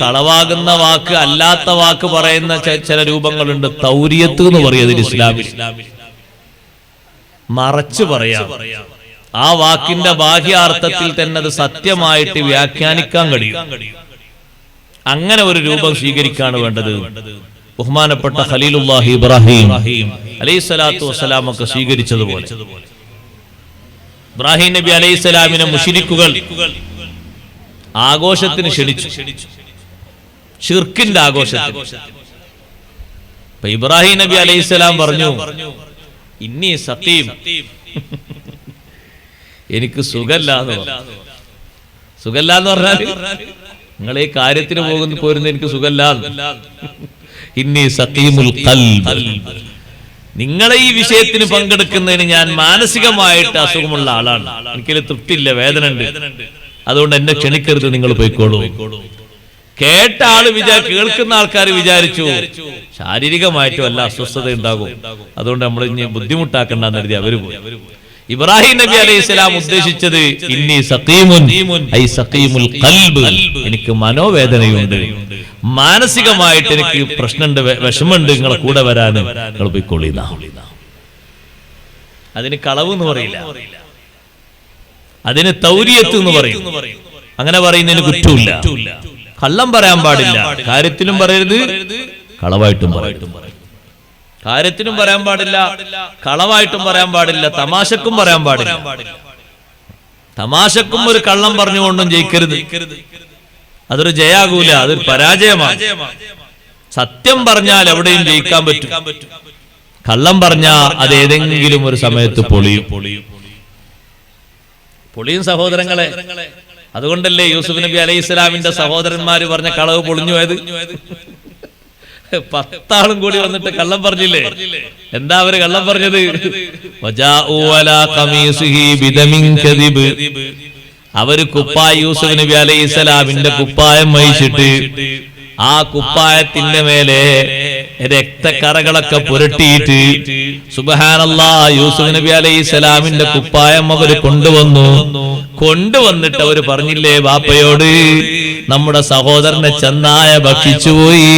കളവാകുന്ന വാക്ക് അല്ലാത്ത വാക്ക് പറയുന്ന ചില രൂപങ്ങളുണ്ട്. തൗരിയത്ത് എന്ന് പറയുന്നത് ഇസ്ലാമിൽ മറച്ചു പറയാം. ആ വാക്കിന്റെ ബാഹ്യാർത്ഥത്തിൽ തന്നെ അത് സത്യമായിട്ട് വ്യാഖ്യാനിക്കാൻ കഴിയും. അങ്ങനെ ഒരു രൂപം സ്വീകരിക്കാണ് വേണ്ടത്. ബഹുമാനപ്പെട്ട ഖലീലുല്ലാഹി ഇബ്രാഹിം അലൈഹിസ്സലാത്തു വസ്സലാം ഒക്കെ സ്വീകരിച്ചതുപോലെ ഇബ്രാഹിം നബി അലൈഹിസ്സലാമിനെ മുശ്രിക്കുകൾ ആഘോഷത്തിന് ക്ഷണിച്ചു, ശിർക്കിന്റെ ആഘോഷത്തിന്. അപ്പൊ ഇബ്രാഹിം നബി അലൈഹിസ്സലാം പറഞ്ഞു, ഇന്നി സഖീം, എനിക്ക് സുഖല്ലാന്ന് പറഞ്ഞു. സുഖല്ലാന്ന് പറഞ്ഞാൽ നിങ്ങൾ ഈ കാര്യത്തിന് പോരുന്ന എനിക്ക് സുഖല്ലാന്ന്. ഇന്നി സഖീമുൽ ഖൽബ്, നിങ്ങളെ ഈ വിഷയത്തിന് പങ്കെടുക്കുന്നതിന് ഞാൻ മാനസികമായിട്ട് അസുഖമുള്ള ആളാണ്. എനിക്കതിൽ തൃപ്തിയില്ല, വേദന ഉണ്ട്. അതുകൊണ്ട് എന്നെ ക്ഷണിക്കരുത്, നിങ്ങൾ പോയിക്കോളൂ. കേട്ട ആള് കേൾക്കുന്ന ആൾക്കാർ വിചാരിച്ചു ശാരീരികമായിട്ട് വല്ല അസ്വസ്ഥത ഉണ്ടാകും, അതുകൊണ്ട് നമ്മൾ ഇനി ബുദ്ധിമുട്ടാക്കണ്ടെന്ന് കരുതി അവര് പോയി. ഇബ്രാഹിം നബി അലൈഹിസ്സലാം ഉദ്ദേശിച്ചത് ഇന്നി സഖീമുൻ ഐ സഖീമുൽ ഖൽബ്, എനിക്ക് മനോവേദനയുണ്ട്, മാനസികമായിട്ട് എനിക്ക് പ്രശ്നമുണ്ട്, വിഷമുണ്ട്, നിങ്ങളെ കൂടെ വരാൻ നിങ്ങൾ പോയിക്കൊള്ളിന. അതിന് കളവ് എന്ന് പറയില്ല, അതിന് തൗരിയത്ത് എന്ന് പറയും. അങ്ങനെ പറയുന്നതിന് കുറ്റമില്ല. കള്ളം പറയാൻ പാടില്ല, കാര്യത്തിലും പറയരുത്, കളവായിട്ടും പറയരുത്. കാര്യത്തിനും പറയാൻ പാടില്ല, കളവായിട്ടും പറയാൻ പാടില്ല, തമാശക്കും പറയാൻ പാടില്ല. തമാശക്കും ഒരു കള്ളം പറഞ്ഞുകൊണ്ടും ജയിക്കരുത്. അതൊരു ജയാകൂല, അതൊരു പരാജയമാണ്. സത്യം പറഞ്ഞാൽ എവിടെയും ജയിക്കാൻ പറ്റും. കള്ളം പറഞ്ഞാൽ അത് ഏതെങ്കിലും ഒരു സമയത്ത് പൊളിയും. സഹോദരങ്ങളെ, അതുകൊണ്ടല്ലേ യൂസുഫ് നബി അലൈഹി സ്വലാമിന്റെ സഹോദരന്മാര് പറഞ്ഞ കളവ് പൊളിഞ്ഞു പോയത്? 10 ആളും കൂടി വന്നിട്ട് കള്ളം പറഞ്ഞില്ലേ? എന്താ അവര് കള്ളം പറഞ്ഞത്? അവര് കുപ്പായ യൂസുഫ് നബി അലൈഹി സ്വലാമിന്റെ കുപ്പായം വഹിച്ചിട്ട് ആ കുപ്പായത്തിന്റെ മേലെ രക്തക്കറകളൊക്കെ പുരട്ടിയിട്ട് സുബ്ഹാനല്ലാഹ് യൂസുഫ് നബി അലൈഹിസ്സലാമിന്റെ കുപ്പായം അവർ കൊണ്ടുവന്നിട്ട് അവര് പറഞ്ഞില്ലേ ബാപ്പയോട്, നമ്മുടെ സഹോദരനെ ചെന്നായ ഭക്ഷിച്ചുപോയി,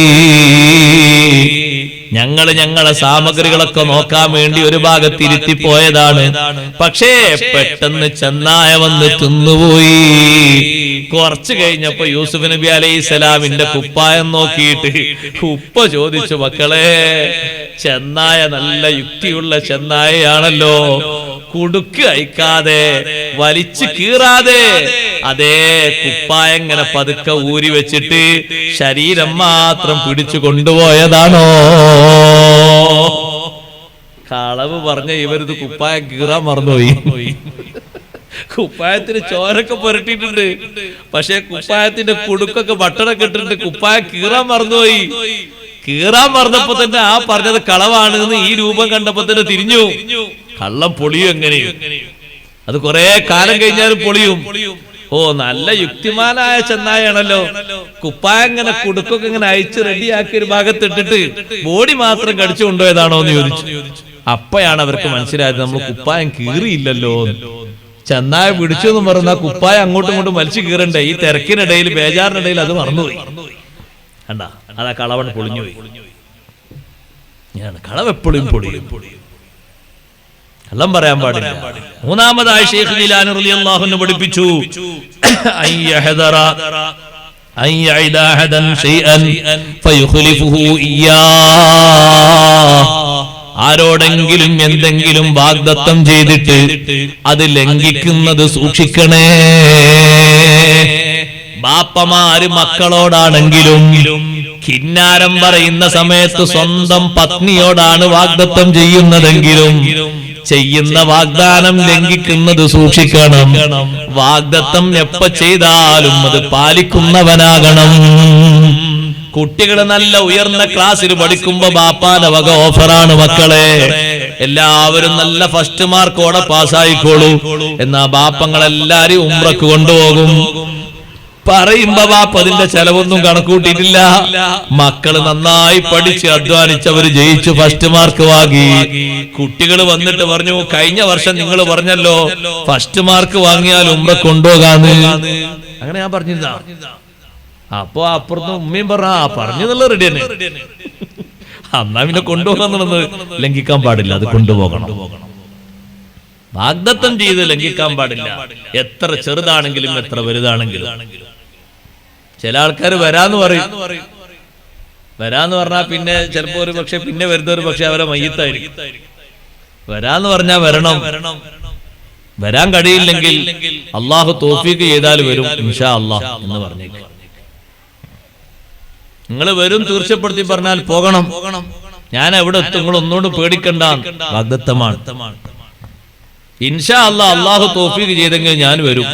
ഞങ്ങളെ സാമഗ്രികളൊക്കെ നോക്കാൻ വേണ്ടി ഒരു ഭാഗത്തിരുത്തി പോയതാണ്, പക്ഷേ പെട്ടെന്ന് ചെന്നായ വന്ന് തിന്നുപോയി. കുറച്ചു കഴിഞ്ഞപ്പോ യൂസുഫ് നബി അലൈഹിസ്സലാമിന്റെ കുപ്പായം നോക്കിയിട്ട് ഉപ്പ ചോദിച്ചു, മക്കളെ ചെന്നായ നല്ല യുക്തിയുള്ള ചെന്നായയാണല്ലോ, കുടുക്ക് അയക്കാതെ വലിച്ചു കീറാതെ അതേ കുപ്പായം ഇങ്ങനെ പതുക്കെ ഊരി വെച്ചിട്ട് ശരീരം മാത്രം പിടിച്ചു കൊണ്ടുപോയതാണോ? കളവ് പറഞ്ഞ ഇവരിത് കുപ്പായം കീറാൻ മറന്നുപോയി. കുപ്പായത്തിന് ചോരൊക്കെ പുരട്ടിയിട്ടുണ്ട്, പക്ഷെ കുപ്പായത്തിന്റെ കുടുക്കൊക്കെ ബട്ടണൊക്കെ ഇട്ടിട്ടുണ്ട്, കുപ്പായം കീറാൻ മറന്നുപോയി. കീറാൻ മറന്നപ്പോ തന്നെ ആ പറഞ്ഞത് കളവാണ് എന്ന് ഈ രൂപം കണ്ടപ്പോ തന്നെ തിരിഞ്ഞു. കള്ളം പൊളിയും എങ്ങനെയും, അത് കുറെ കാലം കഴിഞ്ഞാലും പൊളിയും. ഓ, നല്ല യുക്തിമാനായ ചെന്നായാണല്ലോ, കുപ്പായം ഇങ്ങനെ കുടുക്കൊക്കെ ഇങ്ങനെ അയച്ച് റെഡിയാക്കി ഒരു ഭാഗത്തിട്ടിട്ട് ബോഡി മാത്രം കടിച്ചു കൊണ്ടുപോയതാണോ എന്ന് ചോദിച്ചു. അപ്പയാണ് അവർക്ക് മനസ്സിലായത് നമ്മൾ കുപ്പായം കീറിയില്ലല്ലോ. ചെന്നായ പിടിച്ചു എന്ന് പറഞ്ഞ കുപ്പായം അങ്ങോട്ടും ഇങ്ങോട്ടും വലിച്ചു കീറണ്ടേ, ഈ തിരക്കിനിടയിൽ ബേജാറിനിടയിൽ അത് മറന്നുപോയി. കണ്ടാ, അതാ കളവൻ പൊളിഞ്ഞുപോയി. കളവ് എപ്പോഴും പൊളിയും, കള്ളം പറയാൻ പാടില്ല. മൂന്നാമതായി ശൈഖ് ജീലാനി റളിയല്ലാഹു അൻഹു പഠിപ്പിച്ചു, അയ്യഹദറ അയ്യഇദ അഹദൻ ശൈഅൻ ഫയുഖ്ലിഫുഹു ഇയ്യാ. ആരോടെങ്കിലും എന്തെങ്കിലും വാഗ്ദത്തം ചെയ്തിട്ട് അത് ലംഘിക്കുന്നത് സൂക്ഷിക്കണേ. ബാപ്പമാര് മക്കളോടാണെങ്കിലും കിന്നാരം പറയുന്ന സമയത്ത് സ്വന്തം പത്നിയോടാണ് വാഗ്ദത്തം ചെയ്യുന്നതെങ്കിലും ചെയ്യുന്ന വാഗ്ദാനം ലംഘിക്കുന്നത് സൂക്ഷിക്കണം. വാഗ്ദത്തം എപ്പ ചെയ്താലും അത് പാലിക്കുന്നവനാകണം. കുട്ടികള് നല്ല ഉയർന്ന ക്ലാസ്സിൽ പഠിക്കുമ്പോ ബാപ്പാന്റെ വക ഓഫറാണ്, മക്കളെ എല്ലാവരും നല്ല ഫസ്റ്റ് മാർക്കോടെ പാസ്സായിക്കോളൂ, എന്നാ ബാപ്പങ്ങളെല്ലാരും ഉംറക്ക് കൊണ്ടുപോകും. പറയുമ്പോ ബാപ്പ അതിന്റെ ചെലവൊന്നും കണക്കൂട്ടിയിട്ടില്ല. മക്കള് നന്നായി പഠിച്ച് അധ്വാനിച്ചവര് ജയിച്ചു ഫസ്റ്റ് മാർക്ക് വാങ്ങി. കുട്ടികൾ വന്നിട്ട് പറഞ്ഞു, കഴിഞ്ഞ വർഷം നിങ്ങൾ പറഞ്ഞല്ലോ ഫസ്റ്റ് മാർക്ക് വാങ്ങിയാൽ ഉംറക്ക് കൊണ്ടുപോകാന്ന്. അങ്ങനെ ഞാൻ പറഞ്ഞിരുന്ന. അപ്പൊ അപ്പുറത്ത് ഉമ്മയും പറഞ്ഞു എന്നുള്ള റെഡി തന്നെ. എന്നാ പിന്നെ കൊണ്ടുപോകാന്നുള്ളത് ലംഘിക്കാൻ പാടില്ല, അത് കൊണ്ടുപോകണം. വാഗ്ദത്തം ചെയ്ത് ലംഘിക്കാൻ പാടില്ല, എത്ര ചെറുതാണെങ്കിലും എത്ര വലുതാണെങ്കിലും. ചില ആൾക്കാർ വരാന്ന് പറയും, വരാന്ന് പറഞ്ഞാൽ പിന്നെ ചിലപ്പോ ഒരു പക്ഷെ പിന്നെ വരുന്നൊരു പക്ഷെ അവരെ മയ്യത്തായിരിക്കും. വരാന്ന് പറഞ്ഞാൽ വരണം, വരാൻ കഴിയില്ലെങ്കിൽ അള്ളാഹു തൗഫീഖ് ചെയ്താൽ വരും ഇൻഷാ അള്ളാഹ് എന്ന് പറഞ്ഞേക്കും. നിങ്ങൾ വരും തീർച്ചപ്പെടുത്തി പറഞ്ഞാൽ പോകണം, ഞാൻ എവിടെ എത്തും, നിങ്ങൾ ഒന്നുകൊണ്ട് പേടിക്കണ്ട, വാഗ്ദത്തമാണ്. ഇൻഷാ അള്ളാഹ് അള്ളാഹു തൗഫീഖ് ചെയ്തെങ്കിൽ ഞാൻ വരും,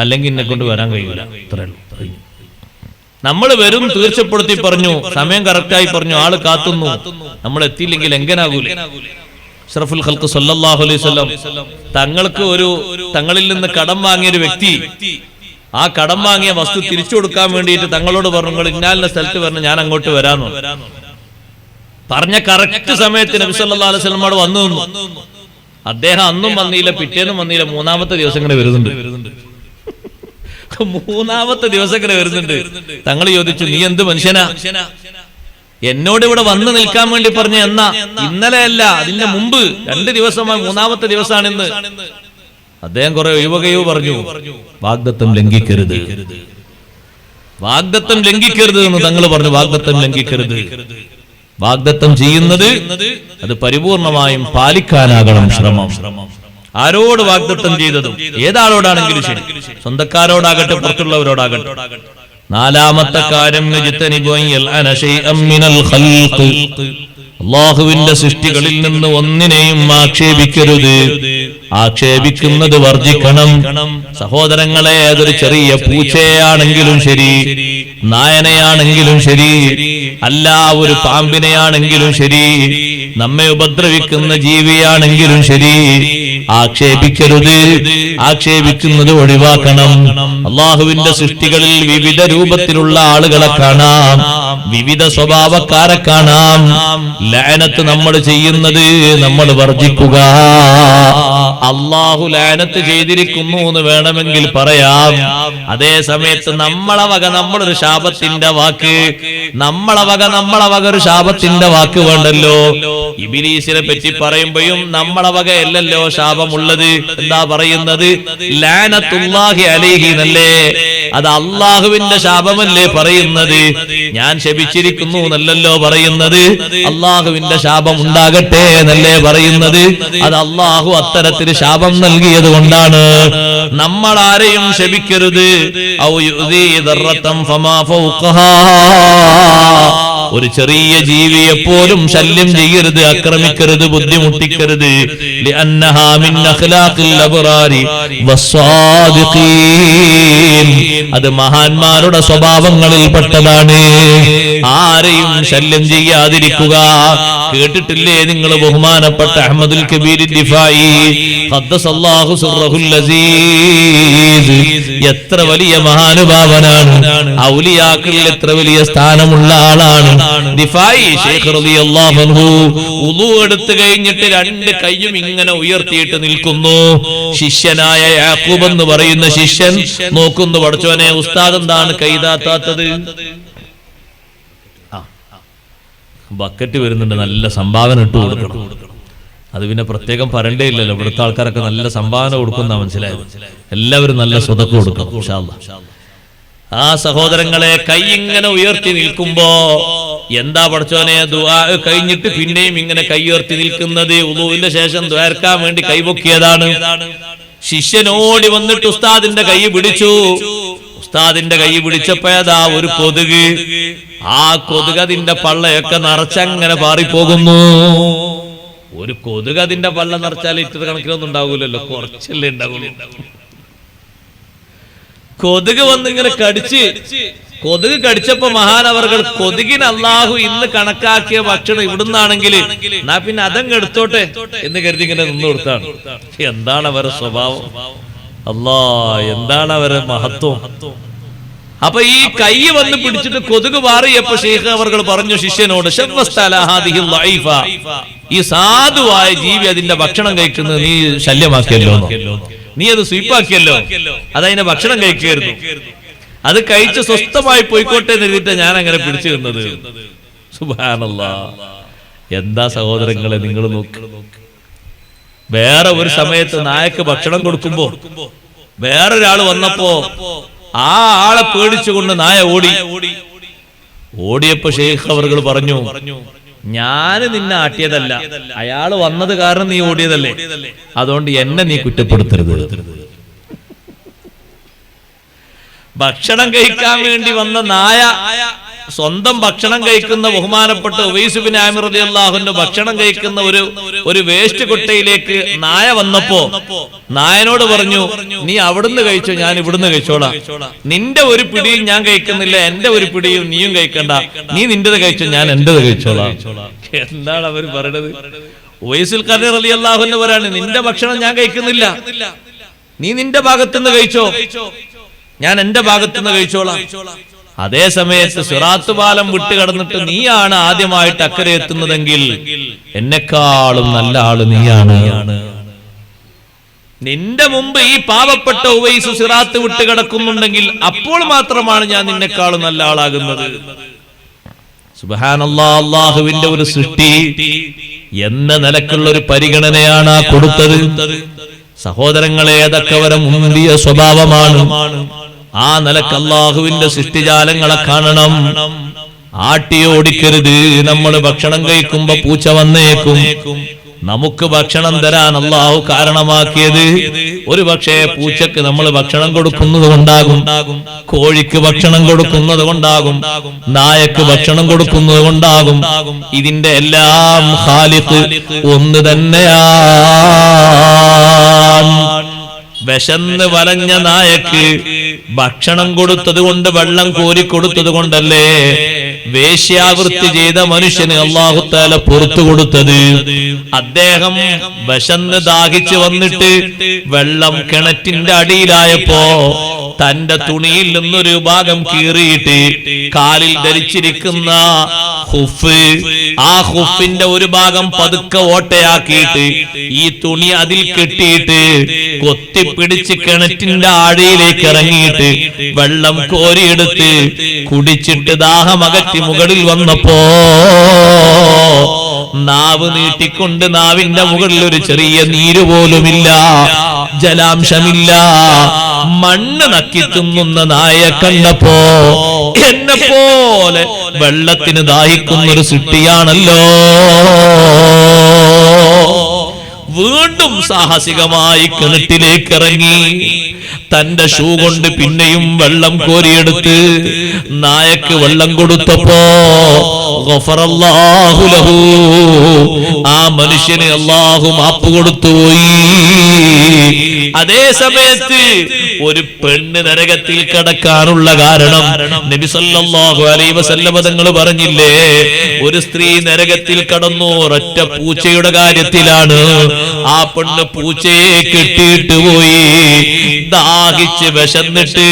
അല്ലെങ്കിൽ എന്നെ കൊണ്ട് വരാൻ കഴിയില്ല. നമ്മൾ വരും തീർച്ചപ്പെടുത്തി പറഞ്ഞു, സമയം കറക്റ്റായി പറഞ്ഞു, ആള് കാത്തുന്നു, നമ്മൾ എത്തിയില്ലെങ്കിൽ എങ്ങനാകൂലേ? അഷ്റഫുൽ ഖൽഖ് സല്ലല്ലാഹു അലൈഹി വസല്ലം തങ്ങളിൽ നിന്ന് കടം വാങ്ങിയ ഒരു വ്യക്തി ആ കടം വാങ്ങിയ വസ്തു തിരിച്ചു കൊടുക്കാൻ വേണ്ടിയിട്ട് തങ്ങളോട് പറഞ്ഞു, നിങ്ങൾ ഇന്നാലിന്റെ സ്ഥലത്ത് പറഞ്ഞു, ഞാൻ അങ്ങോട്ട് വരാമെന്ന് പറഞ്ഞ കറക്റ്റ് സമയത്ത് നബി സല്ലല്ലാഹു അലൈഹി വസല്ലം അവിടെ വന്നു നിന്നു. അദ്ദേഹം അന്നും വന്നില്ല, പിറ്റേന്നും വന്നില്ല, മൂന്നാമത്തെ ദിവസം ഇങ്ങനെ വരുന്നുണ്ട്. മൂന്നാമത്തെ ദിവസം ഇങ്ങനെ വരുന്നുണ്ട്. തങ്ങൾ ചോദിച്ചു, നീ എന്ത് മനുഷ്യനാ, എന്നോട് ഇവിടെ വന്നു നിൽക്കാൻ വേണ്ടി പറഞ്ഞ എന്നാ? ഇന്നലെ അല്ല, അതിന്റെ മുമ്പ് 2 ദിവസമായി, മൂന്നാമത്തെ ദിവസമാണിന്ന്. അദ്ദേഹം കുറെ ഒഴിവകയോ പറഞ്ഞു, വാഗ്ദത്തം ലംഘിക്കരുത്, വാഗ്ദത്തം ലംഘിക്കരുത് എന്ന് തങ്ങൾ പറഞ്ഞു. വാഗ്ദത്തം ലംഘിക്കരുത്, വാഗ്ദത്തം ചെയ്യുന്നത് അത് പരിപൂർണമായും പാലിക്കാനാകണം ശ്രമം. ആരോട് വാഗ്ദത്തം ചെയ്തതും ഏതാളോടാണെങ്കിലും ശരി, സ്വന്തക്കാരോടാകട്ടെ പുറത്തുള്ളവരോടാകട്ടെ. നാലാമത്തെ കാര്യം, അല്ലാഹുവിന്റെ സൃഷ്ടികളിൽ നിന്ന് ഒന്നിനെയും ആക്ഷേപിക്കരുത്. ആക്ഷേപിക്കുന്നത് വർജിക്കണം. സഹോദരങ്ങളെ, അതൊരു ചെറിയ പൂച്ചയാണെങ്കിലും ശരി, നായനെയാണെങ്കിലും ശരി, അല്ല ഒരു പാമ്പിനെയാണെങ്കിലും ശരി, നമ്മെ ഉപദ്രവിക്കുന്ന ജീവിയാണെങ്കിലും ശരി, ആക്ഷേപിക്കരുത്. ആക്ഷേപിക്കുന്നത് ഒഴിവാക്കണം. അള്ളാഹുവിന്റെ സൃഷ്ടികളിൽ വിവിധ രൂപത്തിലുള്ള ആളുകളെ കാണാം, വിവിധ സ്വഭാവക്കാരെ കാണാം. ലഅനത്ത് നമ്മൾ ചെയ്യുന്നത് നമ്മൾ വർജിക്കുക. അള്ളാഹു ലഅനത്ത് ചെയ്തിരിക്കുന്നു എന്ന് വേണമെങ്കിൽ പറയാം. അതേ സമയത്ത് നമ്മളെ വക നമ്മളൊരു ശാപത്തിന്റെ വാക്ക്, നമ്മളെ വക ഒരു ശാപത്തിന്റെ വാക്ക് വേണ്ടല്ലോ. ഇബ്ലീസിനെ പറ്റി പറയുമ്പോഴും നമ്മളെ വക അല്ലല്ലോ ശാപമുള്ളത്. എന്താ പറയുന്നത്? ലഅനത്തുല്ലാഹി അലൈഹി എന്നല്ലേ? അത് അള്ളാഹുവിന്റെ ശാപമല്ലേ പറയുന്നത്? ഞാൻ ശപിച്ചിരിക്കുന്നു എന്നല്ലല്ലോ പറയുന്നത്. അള്ളാഹുവിന്റെ ശാപം ഉണ്ടാകട്ടെ എന്നല്ലേ പറയുന്നത്. അത് അള്ളാഹു അത്തരത്തിൽ ശാപം നൽകിയത് കൊണ്ടാണ്. നമ്മൾ ആരെയും ശപിക്കരുത്. ഔ യുദീ ദർറതൻ ഫമാ ഫൗഖഹാ, ഒരു ചെറിയ ജീവിയെ പോലും ശല്യം ചെയ്യരുത്, ആക്രമിക്കരുത്, ബുദ്ധിമുട്ടിക്കരുത്. ലിഅന്നഹാ മിൻ അഖ്ലാഖിൽ അബ്റാരി വസ്സാദിഖീൻ, അത് മഹാന്മാരുടെ സ്വഭാവങ്ങളിൽ പെട്ടതാണ്. ആരെയും ശല്യം ചെയ്യാതിരിക്കുക. കേട്ടിട്ടില്ലേ നിങ്ങൾ ബഹുമാനപ്പെട്ട അഹ്മദുൽ കബീർ ദിഫായി ഖദ്ദസല്ലാഹു സിർറഹുൽ അസീസ്, എത്ര വലിയ മഹാനുഭാവനാണ്. ഔലിയാക്കളിൽ എത്ര വലിയ സ്ഥാനമുള്ള ആളാണ് ദിഫായി ശൈഖ് റളിയല്ലാഹു അൻഹു. വുളു എടുത്തു കഴിഞ്ഞിട്ട് രണ്ട് കൈയും ഇങ്ങനെ ഉയർത്തിയിട്ട് നിൽക്കുന്നു. ശിഷ്യനായ യാക്കൂബ് എന്ന് പറയുന്ന ശിഷ്യൻ നോക്കുന്നു, പഠിച്ചോനെ ഉസ്താദ് എന്താണ് കൈതാത്താത്തത്? ബക്കറ്റ് വരുന്നുണ്ട്, നല്ല സംഭാവന ഇട്ട് കൊടുക്കണം. അത് പിന്നെ പ്രത്യേകം പറയണ്ടേ ഇല്ലല്ലോ. ഇവിടുത്തെ ആൾക്കാരൊക്കെ നല്ല സംഭാവന കൊടുക്കുന്ന മനസ്സിലായത്. എല്ലാവരും നല്ല സ്വതക്ക് കൊടുക്കണം ഇൻഷാ അല്ലാഹ്. ആ സഹോദരങ്ങളെ, കൈ ഇങ്ങനെ ഉയർത്തി നിൽക്കുമ്പോ എന്താ പഠിച്ചോനെ ദുആ കഴിഞ്ഞിട്ട് പിന്നെയും ഇങ്ങനെ കൈ ഉയർത്തി നിൽക്കുന്നത്? വുളൂഇന്റെ ശേഷം ദുആർക്കാൻ വേണ്ടി കൈപൊക്കിയതാണ്. ശിഷ്യനോടി വന്നിട്ട് ഉസ്താദിന്റെ കൈ പിടിച്ചു. ഉസ്താദിന്റെ കൈ പിടിച്ചപ്പോഴതാ ഒരു കൊതുക്. ആ കൊതുക് അതിന്റെ പള്ളയൊക്കെ നിറച്ചങ്ങനെ പാറിപ്പോകുന്നു. ഒരു കൊതുക് അതിന്റെ പള്ള നിറച്ചാൽ ഇത്ര കണക്കിനൊന്നും ഉണ്ടാവൂലല്ലോ, കുറച്ചല്ലേ ഉണ്ടാവുള്ളൂ. കൊതുക് വന്നിങ്ങനെ കടിച്ച്, കൊതുക് കടിച്ചപ്പോ മഹാനവർകൾ കൊതുകിന് അള്ളാഹു ഇന്ന് കണക്കാക്കിയ ഭക്ഷണം ഇവിടുന്നാണെങ്കിൽ എന്നാ പിന്നെ അതങ്ങ് എടുത്തോട്ടെ എന്ന് കരുതി ഇങ്ങനെ നിന്ന് കൊടുത്താണ്. എന്താണ് അവരുടെ സ്വഭാവം? അല്ലാ, എന്താണ് അവരുടെ മഹത്വം? അപ്പൊ ഈ കൈ വന്ന് പിടിച്ചിട്ട് കൊതുക് മാറിയപ്പോ ശൈഖ് അവർകൾ പറഞ്ഞു ശിഷ്യനോട്, ഈ സാധുവായ ജീവി അതിന്റെ ഭക്ഷണം കഴിക്കുന്നത് നീ ശല്യമാക്കിയല്ലോ, നീ അത് സ്വീപ്പാക്കിയല്ലോ, അതതിന്റെ ഭക്ഷണം കഴിക്കരുത്, അത് കഴിച്ച് സ്വസ്ഥമായി പോയിക്കോട്ടെ എന്ന് എഴുതിട്ട് ഞാൻ അങ്ങനെ പിടിച്ചു നിന്നത്. സുബ്ഹാനല്ലാഹ്. എന്താ സഹോദരങ്ങളെ നിങ്ങൾ നോക്ക്. വേറെ ഒരു സമയത്ത് നായക്ക് ഭക്ഷണം കൊടുക്കുമ്പോ വേറൊരാൾ വന്നപ്പോ ആ ആളെ പേടിച്ചുകൊണ്ട് നായ ഓടിയപ്പോ ശൈഖ് അവർകൾ പറഞ്ഞു, ഞാന് നിന്നെ ആട്ടിയതല്ല, അയാള് വന്നത് കാരണം നീ ഓടിയതല്ലേ, അതുകൊണ്ട് എന്നെ നീ കുറ്റപ്പെടുത്തരുത്. ഭക്ഷണം കഴിക്കാൻ വേണ്ടി വന്ന നായ സ്വന്തം ഭക്ഷണം കഴിക്കുന്ന ബഹുമാനപ്പെട്ട ഉവൈസ് ബിൻ ആമിർ റളിയല്ലാഹു അൻഹു ഭക്ഷണം കഴിക്കുന്ന ഒരു വേസ്റ്റ് കൊട്ടയിലേക്ക് നായ വന്നപ്പോ നായനോട് പറഞ്ഞു, നീ അവിടുന്ന് കഴിച്ചോ, ഞാൻ ഇവിടുന്ന് കഴിച്ചോളാം. നിന്റെ ഒരു പിടിയും ഞാൻ കഴിക്കുന്നില്ല, എന്റെ ഒരു പിടിയും നീയും കഴിക്കണ്ട, നീ നിന്റേത് കഴിച്ചോ, ഞാൻ എന്റേത് കഴിച്ചോളാം. എന്താണ് അവർ പറയണത്? ഉവൈസുൽ ഖർനി റളിയല്ലാഹു അൻഹു പറയാണ്, നിന്റെ ഭക്ഷണം ഞാൻ കഴിക്കുന്നില്ല, നീ നിന്റെ ഭാഗത്തുനിന്ന് കഴിച്ചോ, ഞാൻ എന്റെ ഭാഗത്തുനിന്ന് കഴിച്ചോളാം. അതേ സമയത്ത് സിറാത്ത് പാലം വിട്ടുകടന്നിട്ട് നീയാണ് ആദ്യമായിട്ട് അക്കരെ എത്തുന്നതെങ്കിൽ എന്നെക്കാളും നല്ല ആള് നീയാണ്. നിന്റെ മുമ്പ് ഈ പാവപ്പെട്ട ഉവൈസ് സിറാത്ത് വിട്ടുകിടക്കുന്നുണ്ടെങ്കിൽ അപ്പോൾ മാത്രമാണ് ഞാൻ നിന്നെക്കാളും നല്ല ആളാകുന്നത്. സുബ്ഹാനല്ലാഹ്. അല്ലാഹുവിന്റെ ഒരു സൃഷ്ടി എന്ന നിലക്കുള്ള ഒരു പരിഗണനയാണ് കൊടുത്തത്. സഹോദരങ്ങളെ, അതൊക്കെ അവരെ മുന്തിയ സ്വഭാവമാണ്. ആ നിലക്ക് അല്ലാഹുവിന്റെ സൃഷ്ടിജാലങ്ങളെ കാണണം. ആട്ടിയോടിക്കരുത്. നമ്മൾ ഭക്ഷണം കഴിക്കുമ്പോ പൂച്ച വന്നേക്കും. നമുക്ക് ഭക്ഷണം തരാൻ അല്ലാഹു കാരണമാക്കിയത് ഒരു പക്ഷേ പൂച്ചക്ക് നമ്മൾ ഭക്ഷണം കൊടുക്കുന്നത് കൊണ്ടാകും, കോഴിക്ക് ഭക്ഷണം കൊടുക്കുന്നത് കൊണ്ടാകും, നായക്ക് ഭക്ഷണം കൊടുക്കുന്നത് കൊണ്ടാകും. ഇതിന്റെ എല്ലാം ഖാലിഖ് ഒന്ന് തന്നെയാണ്. വിശന്ന് വലഞ്ഞ നായക്ക് ഭക്ഷണം കൊടുത്തത് കൊണ്ട്, വെള്ളം കോരി കൊടുത്തത് കൊണ്ടല്ലേ വേശ്യാവൃത്തി ചെയ്ത മനുഷ്യന് അല്ലാഹു തആല പുറത്തു കൊടുത്തത്. അദ്ദേഹം വിശന്ന് ദാഹിച്ചു വന്നിട്ട് വെള്ളം കിണറ്റിന്റെ അടിയിലായപ്പോ തന്റെ തുണിയിൽ നിന്നൊരു ഭാഗം കീറിയിട്ട് കാലിൽ ധരിച്ചിരിക്കുന്ന ഖുഫ്, ആ ഖുഫിന്റെ ഒരു ഭാഗം പതുക്കെ ഓട്ടയാക്കിയിട്ട് ഈ തുണി അതിൽ കെട്ടിയിട്ട് കൊത്തിപ്പിടിച്ച് കിണറ്റിന്റെ ആഴയിലേക്ക് ഇറങ്ങിയിട്ട് വെള്ളം കോരിയെടുത്ത് കുടിച്ചിട്ട് ദാഹമകറ്റി മുകളിൽ വന്നപ്പോ നാവ് നീട്ടിക്കൊണ്ട് നാവിന്റെ മുകളിൽ ഒരു ചെറിയ നീര് പോലുമില്ല, ജലാംശമില്ല. മണ്ണ് നക്കി തിന്നുന്ന നായയെ കണ്ടപ്പോ എന്നെ പോലെ വെള്ളത്തിന് ദാഹിക്കുന്നൊരു സൃഷ്ടിയാണല്ലോ. വീണ്ടും സാഹസികമായി കിണറ്റിലേക്ക് ഇറങ്ങി തന്റെ ഷൂ കൊണ്ട് പിന്നെയും വെള്ളം കോരിയെടുത്ത് നായക്ക് വെള്ളം കൊടുത്തപ്പോ ഗഫറല്ലാഹു ലഹു, ആ മനുഷ്യന് അല്ലാഹു മാപ്പ് കൊടുത്തുപോയി. അതേ സമയത്ത് ഒരു പെണ്ണ് നരകത്തിൽ കടക്കാനുള്ള കാരണം നബി സല്ലല്ലാഹു അലൈഹി വസല്ലം തങ്ങൾ പറഞ്ഞില്ലേ, ഒരു സ്ത്രീ നരകത്തിൽ കടന്നു ഒരൊറ്റ പൂച്ചയുടെ കാര്യത്തിലാണ്. ആ പെണ്ണ് പൂച്ചയെ കെട്ടിയിട്ട് പോയി, ദാഹിച്ച് വിശന്നിട്ട്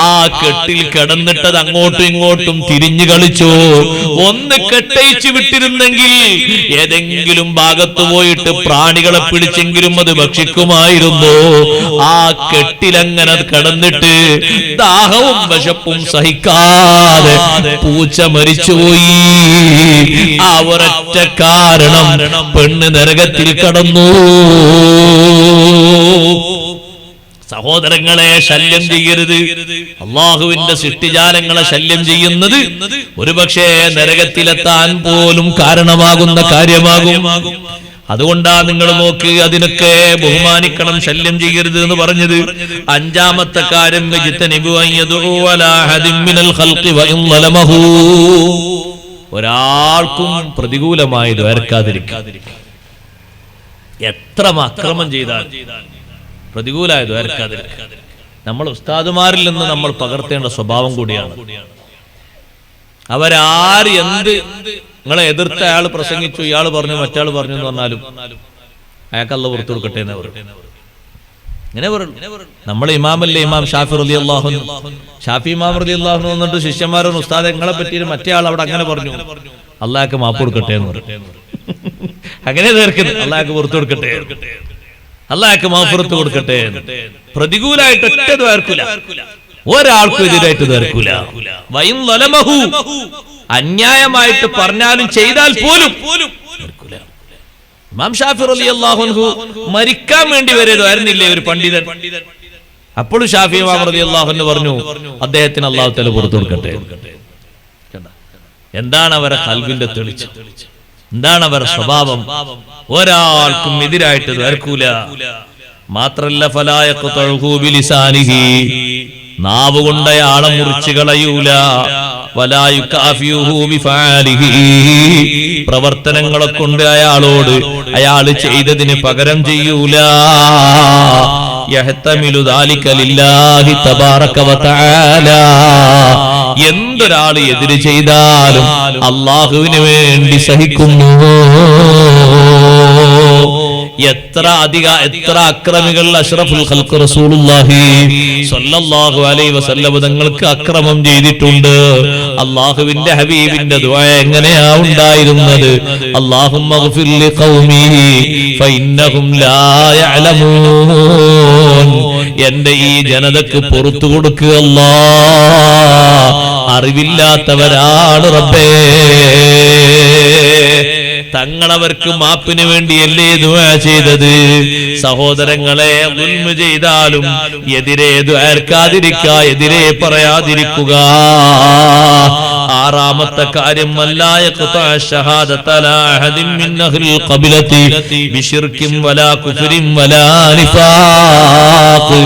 ആ കെട്ടിൽ കിടന്നിട്ടത് അങ്ങോട്ടും ഇങ്ങോട്ടും തിരിഞ്ഞു കളിച്ചു. ഒന്ന് കെട്ടയിച്ചു വിട്ടിരുന്നെങ്കിൽ ഏതെങ്കിലും ഭാഗത്ത് പോയിട്ട് പ്രാണികളെ പിടിച്ചെങ്കിലും അത് ഭക്ഷിക്കുമായിരുന്നു. ആ കെട്ടിലങ്ങനെ കിടന്നിട്ട് ദാഹവും വിശപ്പും സഹിക്കാതെ പൂച്ച മരിച്ചുപോയി. ആ ഒരൊറ്റ കാരണം പെണ്ണ് നരകത്തിൽ കടന്നു. സഹോദരങ്ങളെ, ശല്യം ചെയ്യരുത്. അള്ളാഹുവിന്റെ സൃഷ്ടിജാലങ്ങളെ ശല്യം ചെയ്യുന്നത് ഒരുപക്ഷേ നരകത്തിലെത്താൻ പോലും കാരണമാകുന്ന കാര്യമാകും. അതുകൊണ്ടാ നിങ്ങൾ നോക്ക്, അതിനൊക്കെ ബഹുമാനിക്കണം, ശല്യം ചെയ്യരുത് എന്ന് പറഞ്ഞത്. അഞ്ചാമത്തെ കാര്യം ഒരാൾക്കും പ്രതികൂലമായി ദ്വാരക്കാതിരിക്കാതിരിക്കുക. എത്ര അക്രമം ചെയ്താൽ പ്രതികൂലമായ ദ്വാരക്കാതിരിക്കുക. നമ്മൾ ഉസ്താദുമാരിൽ നിന്ന് നമ്മൾ പകർത്തേണ്ട സ്വഭാവം കൂടിയാണ്. അവരാര് എന്ത്, നിങ്ങളെ എതിർത്ത അയാൾ പ്രസംഗിച്ചു, ഇയാൾ പറഞ്ഞു, മറ്റാൾ പറഞ്ഞു എന്ന് പറഞ്ഞാലും അയാൾക്ക് അല്ലാഹു പുറത്തു കൊടുക്കട്ടെ എന്ന് പറയും. ഇങ്ങനെ പറയും. നമ്മളെ ഇമാമല്ലേ ഇമാം ഷാഫി റളിയല്ലാഹു അൻഹു, ഷാഫി ഇമാം റളിയല്ലാഹു അൻഹു എന്നിട്ട് ശിഷ്യന്മാരോട് ഉസ്താദെ നിങ്ങളെ പറ്റി മറ്റേ ആൾ അവിടെ അങ്ങനെ പറഞ്ഞു, അള്ളാഹ്ക്ക് മാപ്പ് കൊടുക്കട്ടെ എന്ന് പറയും. അങ്ങനെ തീർക്കുന്നത്, അള്ളാഹ്ക്ക് പുറത്തു കൊടുക്കട്ടെ, അള്ളാഹ്ക്ക് മാഫിറത്ത് കൊടുക്കട്ടെ. പ്രതികൂലമായിട്ട് ഒറ്റ ദ്വാർക്കൂല, ഒരാൾക്കും എതിരായിട്ട് ദ്വാർക്കൂല. വൈൻ വലമഹു, അന്യായമായിട്ട് പറഞ്ഞാലും ചെയ്താൽ പോലും ഇമാം ഷാഫി റളിയല്ലാഹു അൻഹു മരിക്കാൻ വേണ്ടി വരെ ആയിരുന്നില്ലേ ഒരു പണ്ഡിതൻ. അപ്പോൾ ഷാഫി ഇമാം റളിയല്ലാഹു അൻഹു പറഞ്ഞു അദ്ദേഹത്തിന് അല്ലാഹു തആല പുറത്തു കൊടുക്കട്ടെ. എന്താണ് അവരുടെ ഖൽബിന്റെ തെളിച്ചം, എന്താണ് അവരുടെ സ്വഭാവം? ഒരാൾക്കും എതിരായിട്ട് ദ്വാർക്കൂല. മാത്രല്ല ഫലാ യഖ്തഉഹു ബിലിസാനിഹി, നാവ് കൊണ്ട് അയാളെ മുറിച്ചു കളയൂല. വലാ യുകാഫിഉഹു ബിഫഅലിഹി, പ്രവർത്തനങ്ങളെ കൊണ്ട് അയാളോട് അയാൾ ചെയ്തതിന് പകരം ചെയ്യൂല. യഹ്തമിലു ദാലിക ലില്ലാഹി തബാറക വതആല, എന്തൊരാൾ എതിര് ചെയ്താലും അല്ലാഹുവിന് വേണ്ടി സഹിക്കുന്നു. എത്ര അക്രമികൾ അഷ്റഫുൽ ഖൽഖ് റസൂലുള്ളാഹി സ്വല്ലല്ലാഹു അലൈഹി വസല്ലം തങ്ങൾക്ക് അക്രമം ചെയ്തിട്ടുണ്ട്. അല്ലാഹുവിന്റെ ഹബീബിന്റെ ദുആ എങ്ങനെയാ ഉണ്ടായിരുന്നത്? അല്ലാഹുമ്മഗ്ഫിർ ലിഖൗമി ഫഇന്നഹും ലാ യഅലമൂൻ, എന്റെ ഈ ജനതക്ക് പുറത്തു കൊടുക്കുക അല്ലാഹ്, അറിവില്ലാത്തവരാണ് റബ്ബേ. തങ്ങളവർക്ക് മാപ്പിന് വേണ്ടിയല്ലേ ദുആ ചെയ്തത്. സഹോദരങ്ങളെ, ദുൽമ ചെയ്താലും എതിരെ ദ്വാർക്കാതിരിക്കുക, എതിരെ പറയാതിരിക്കുക. ആറാമത്തെ കാര്യം വലാ യഖ്തഅ ശഹാദത ലാ അഹദിൻ മിൻ അഹ്ലിൽ ഖബലതി ബിശിർകിൻ വലാ കുഫ്രിൻ വലാ നിഫാഖ്.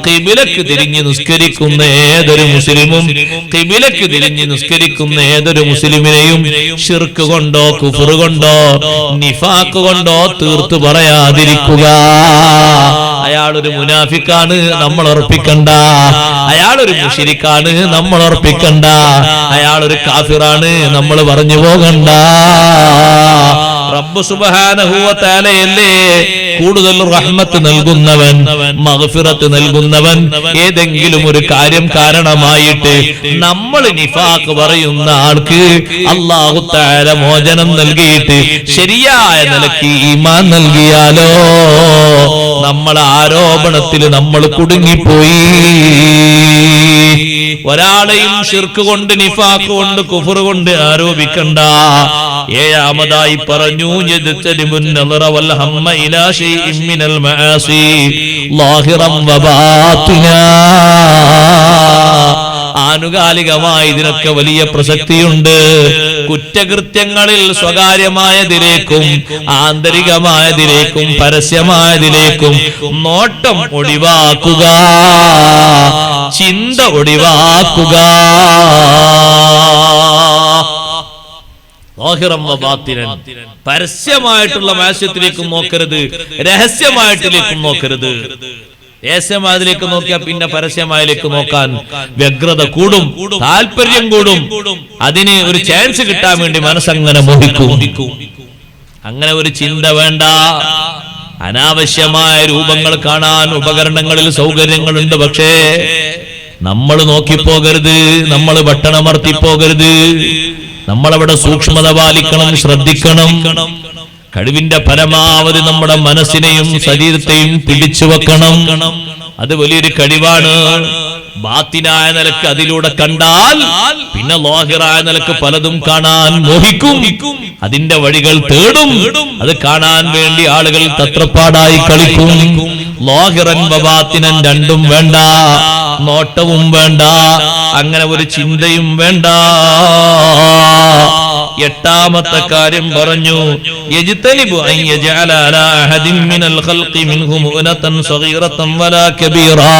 ഖിബലക്ക് തിരിഞ്ഞ് നിസ്കരിക്കുന്ന ഏതൊരു മുസ്ലിമും, ഖിബലക്ക് തിരിഞ്ഞ് നിസ്കരിക്കുന്ന ഏതൊരു മുസ്ലിമിനെയും ശിർക്ക് കൊണ്ടോ കുഫ്ർ കൊണ്ടോ നിഫാഖ് കൊണ്ടോ തീർത്തു പറയാതിരിക്കുക. അയാളൊരു മുനാഫിക്കാണ്, നമ്മൾ ഉറപ്പിക്കണ്ട. അയാളൊരു മുശ്രിക്കാണ്, നമ്മൾ ഉറപ്പിക്കണ്ട. അയാളൊരു കാഫിറാണ്, നമ്മൾ പറഞ്ഞു പോകണ്ട. റബ്ബ് സുബ്ഹാനഹു വ തആലയല്ലേ കൂടുതൽ റഹ്മത്ത് നൽകുന്നവൻ, മഗ്ഫിറത്ത് നൽകുന്നവൻ. ഏതെങ്കിലും ഒരു കാര്യം കാരണമായിട്ട് നമ്മൾ നിഫാഖ് പറയുന്ന ആൾക്ക് അല്ലാഹു തആല മോചനം നൽകിയിട്ട് ശരിയായ നിലയ്ക്ക് ഈമാൻ നൽകിയാലോ നമ്മൾ ആരോപണത്തിൽ നമ്മൾ കുടുങ്ങിപ്പോയി. ഒരാളെയും ശിർക്ക് കൊണ്ട്, നിഫാഖ് കൊണ്ട്, കുഫർ കൊണ്ട് ആരോപിക്കണ്ട. ഏഴാമതായി പറഞ്ഞു, യജ്തനിബുൻ നളറ വൽ ഹമ്മ ഇലാ ശൈഇൻ മിനൽ മആസി ളാഹിറൻ വ ബാത്തിനാ. ആനുകാലികമായി ഇതിനൊക്കെ വലിയ പ്രസക്തിയുണ്ട്. കുറ്റകൃത്യങ്ങളിൽ സ്വകാര്യമായതിലേക്കും ആന്തരികമായതിലേക്കും പരസ്യമായതിലേക്കും നോട്ടം ഒഴിവാക്കുക, ചിന്ത ഒഴിവാക്കുക. പരസ്യമായിട്ടുള്ള മാസ്യത്തിലേക്കും നോക്കരുത്, രഹസ്യമായിട്ടിലേക്കും നോക്കരുത്. രഹസ്യമായതിലേക്ക് നോക്കിയാൽ പിന്നെ പരസ്യമായതിലേക്ക് നോക്കാൻ വ്യഗ്രത കൂടും, താല്പര്യം കൂടും. അതിന് ഒരു ചാൻസ് കിട്ടാൻ വേണ്ടി മനസ്സങ്ങനെ മോഹിക്കും. അങ്ങനെ ഒരു ചിന്ത വേണ്ട. അനാവശ്യമായ രൂപങ്ങൾ കാണാൻ ഉപകരണങ്ങളിൽ സൗകര്യങ്ങളുണ്ട്, പക്ഷേ നമ്മൾ നോക്കിപ്പോകരുത്, നമ്മൾ ബട്ടണമർത്തിപ്പോകരുത്. നമ്മളവിടെ സൂക്ഷ്മത പാലിക്കണം, ശ്രദ്ധിക്കണം. കഴിവിന്റെ പരമാവധി നമ്മുടെ മനസ്സിനെയും ശരീരത്തെയും പിടിച്ചു വെക്കണം. അത് വലിയൊരു കഴിവാണ്. ബാത്തിനായ നിലക്ക് അതിലൂടെ കണ്ടാൽ പിന്നെ ലാഹിറായ നിലക്ക് പലതും കാണാൻ മോഹിക്കും, അതിന്റെ വഴികൾ തേടും. അത് കാണാൻ വേണ്ടി ആളുകൾ തത്രപ്പാടായി കളിക്കും. ലാഹിറൻ വബാത്തിനൻ രണ്ടും വേണ്ട, നോട്ടവും വേണ്ട, അങ്ങനെ ഒരു ചിന്തയും വേണ്ട. എട്ടാമത്തെ കാര്യം പറഞ്ഞു, യജ്തനിബു അൻ യജഅല അലാ അഹദിൻ മിനൽ ഖൽഖി മിൻഹു മുഅനതൻ സഗീറതൻ വലാ കബീറാ.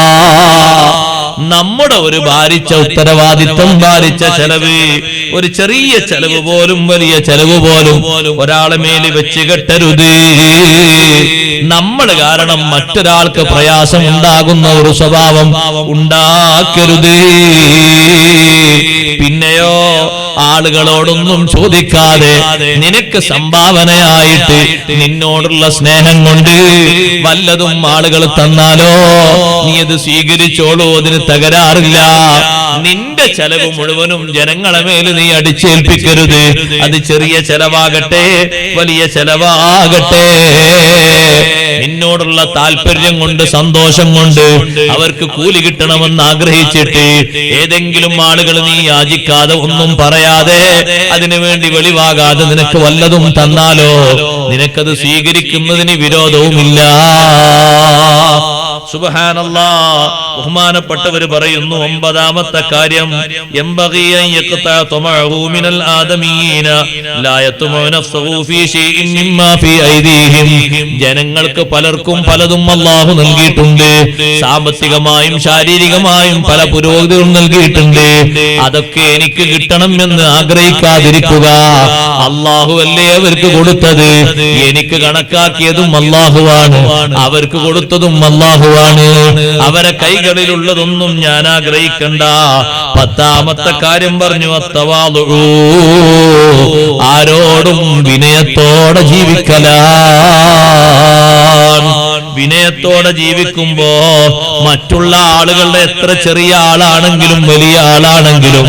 നമ്മുടെ ഒരു ഭാരിച്ച ഉത്തരവാദിത്വം, ഭാരിച്ച ചെലവ്, ഒരു ചെറിയ ചെലവ് പോലും വലിയ ചെലവ് പോലും ഒരാളെ മേൽ വെച്ച് കെട്ടരുത്. നമ്മൾ കാരണം മറ്റൊരാൾക്ക് പ്രയാസം ഉണ്ടാകുന്ന ഒരു സ്വഭാവം ഉണ്ടാക്കരുത്. പിന്നെയോ ആളുകളോടൊന്നും ചോദിക്കാതെ നിനക്ക് സംഭാവനയായിട്ട് നിന്നോടുള്ള സ്നേഹം കൊണ്ട് വല്ലതും ആളുകൾ തന്നാലോ നീ അത് സ്വീകരിച്ചോളൂ, അതിന് തകരാറില്ല. നിന്റെ ചെലവ് മുഴുവനും ജനങ്ങളെ മേൽ നീ അടിച്ചേൽപ്പിക്കരുത്. അത് ചെറിയ ചെലവാകട്ടെ വലിയ ചെലവാകട്ടെ, നിന്നോടുള്ള താല്പര്യം കൊണ്ട്, സന്തോഷം കൊണ്ട്, അവർക്ക് കൂലി കിട്ടണമെന്ന് ആഗ്രഹിച്ചിട്ട് ഏതെങ്കിലും ആളുകൾ നീ യാചിക്കാതെ ഒന്നും പറയാതെ അതിനുവേണ്ടി വെളിവാകാതെ നിനക്ക് വല്ലതും തന്നാലോ നിനക്കത് സ്വീകരിക്കുന്നതിന് വിരോധവുമില്ല. സുബ്ഹാനല്ലാഹ്. ബഹുമാനപ്പെട്ടവർ പറയുന്നു, ഒമ്പതാമത്തെ കാര്യം, യംബഗി അൻ യഖ്തഅ തമഉ മിനൽ ആദമീന ലാ യത്മഉ നഫ്സുഹു ഫീ ശൈഇൻ മിമ്മാ ഫീ ഐദീഹിം. ജനങ്ങൾക്ക് പലർക്കും പലതും അല്ലാഹു നൽകിയിട്ടുണ്ട്. സാമ്പത്തികമായും ശാരീരികമായും പല പുരോഗതികളും നൽകിയിട്ടുണ്ട്. അതൊക്കെ എനിക്ക് കിട്ടണം എന്ന് ആഗ്രഹിക്കാതിരിക്കുക. അല്ലാഹു അല്ലേ അവർക്ക് കൊടുത്തത്. എനിക്ക് കണക്കാക്കിയതും അല്ലാഹുവാണ്, അവർക്ക് കൊടുത്തതും അല്ലാഹുവാണ്. അവരെ കൈകളിലുള്ളതൊന്നും ഞാൻ ആഗ്രഹിക്കണ്ട. പത്താമത്തെ കാര്യം പറഞ്ഞു, അത്തവാദു, ആരോടും വിനയത്തോടെ ജീവിക്കലാണ്. വിനയത്തോടെ ജീവിക്കുമ്പോ മറ്റുള്ള ആളുകളുടെ എത്ര ചെറിയ ആളാണെങ്കിലും വലിയ ആളാണെങ്കിലും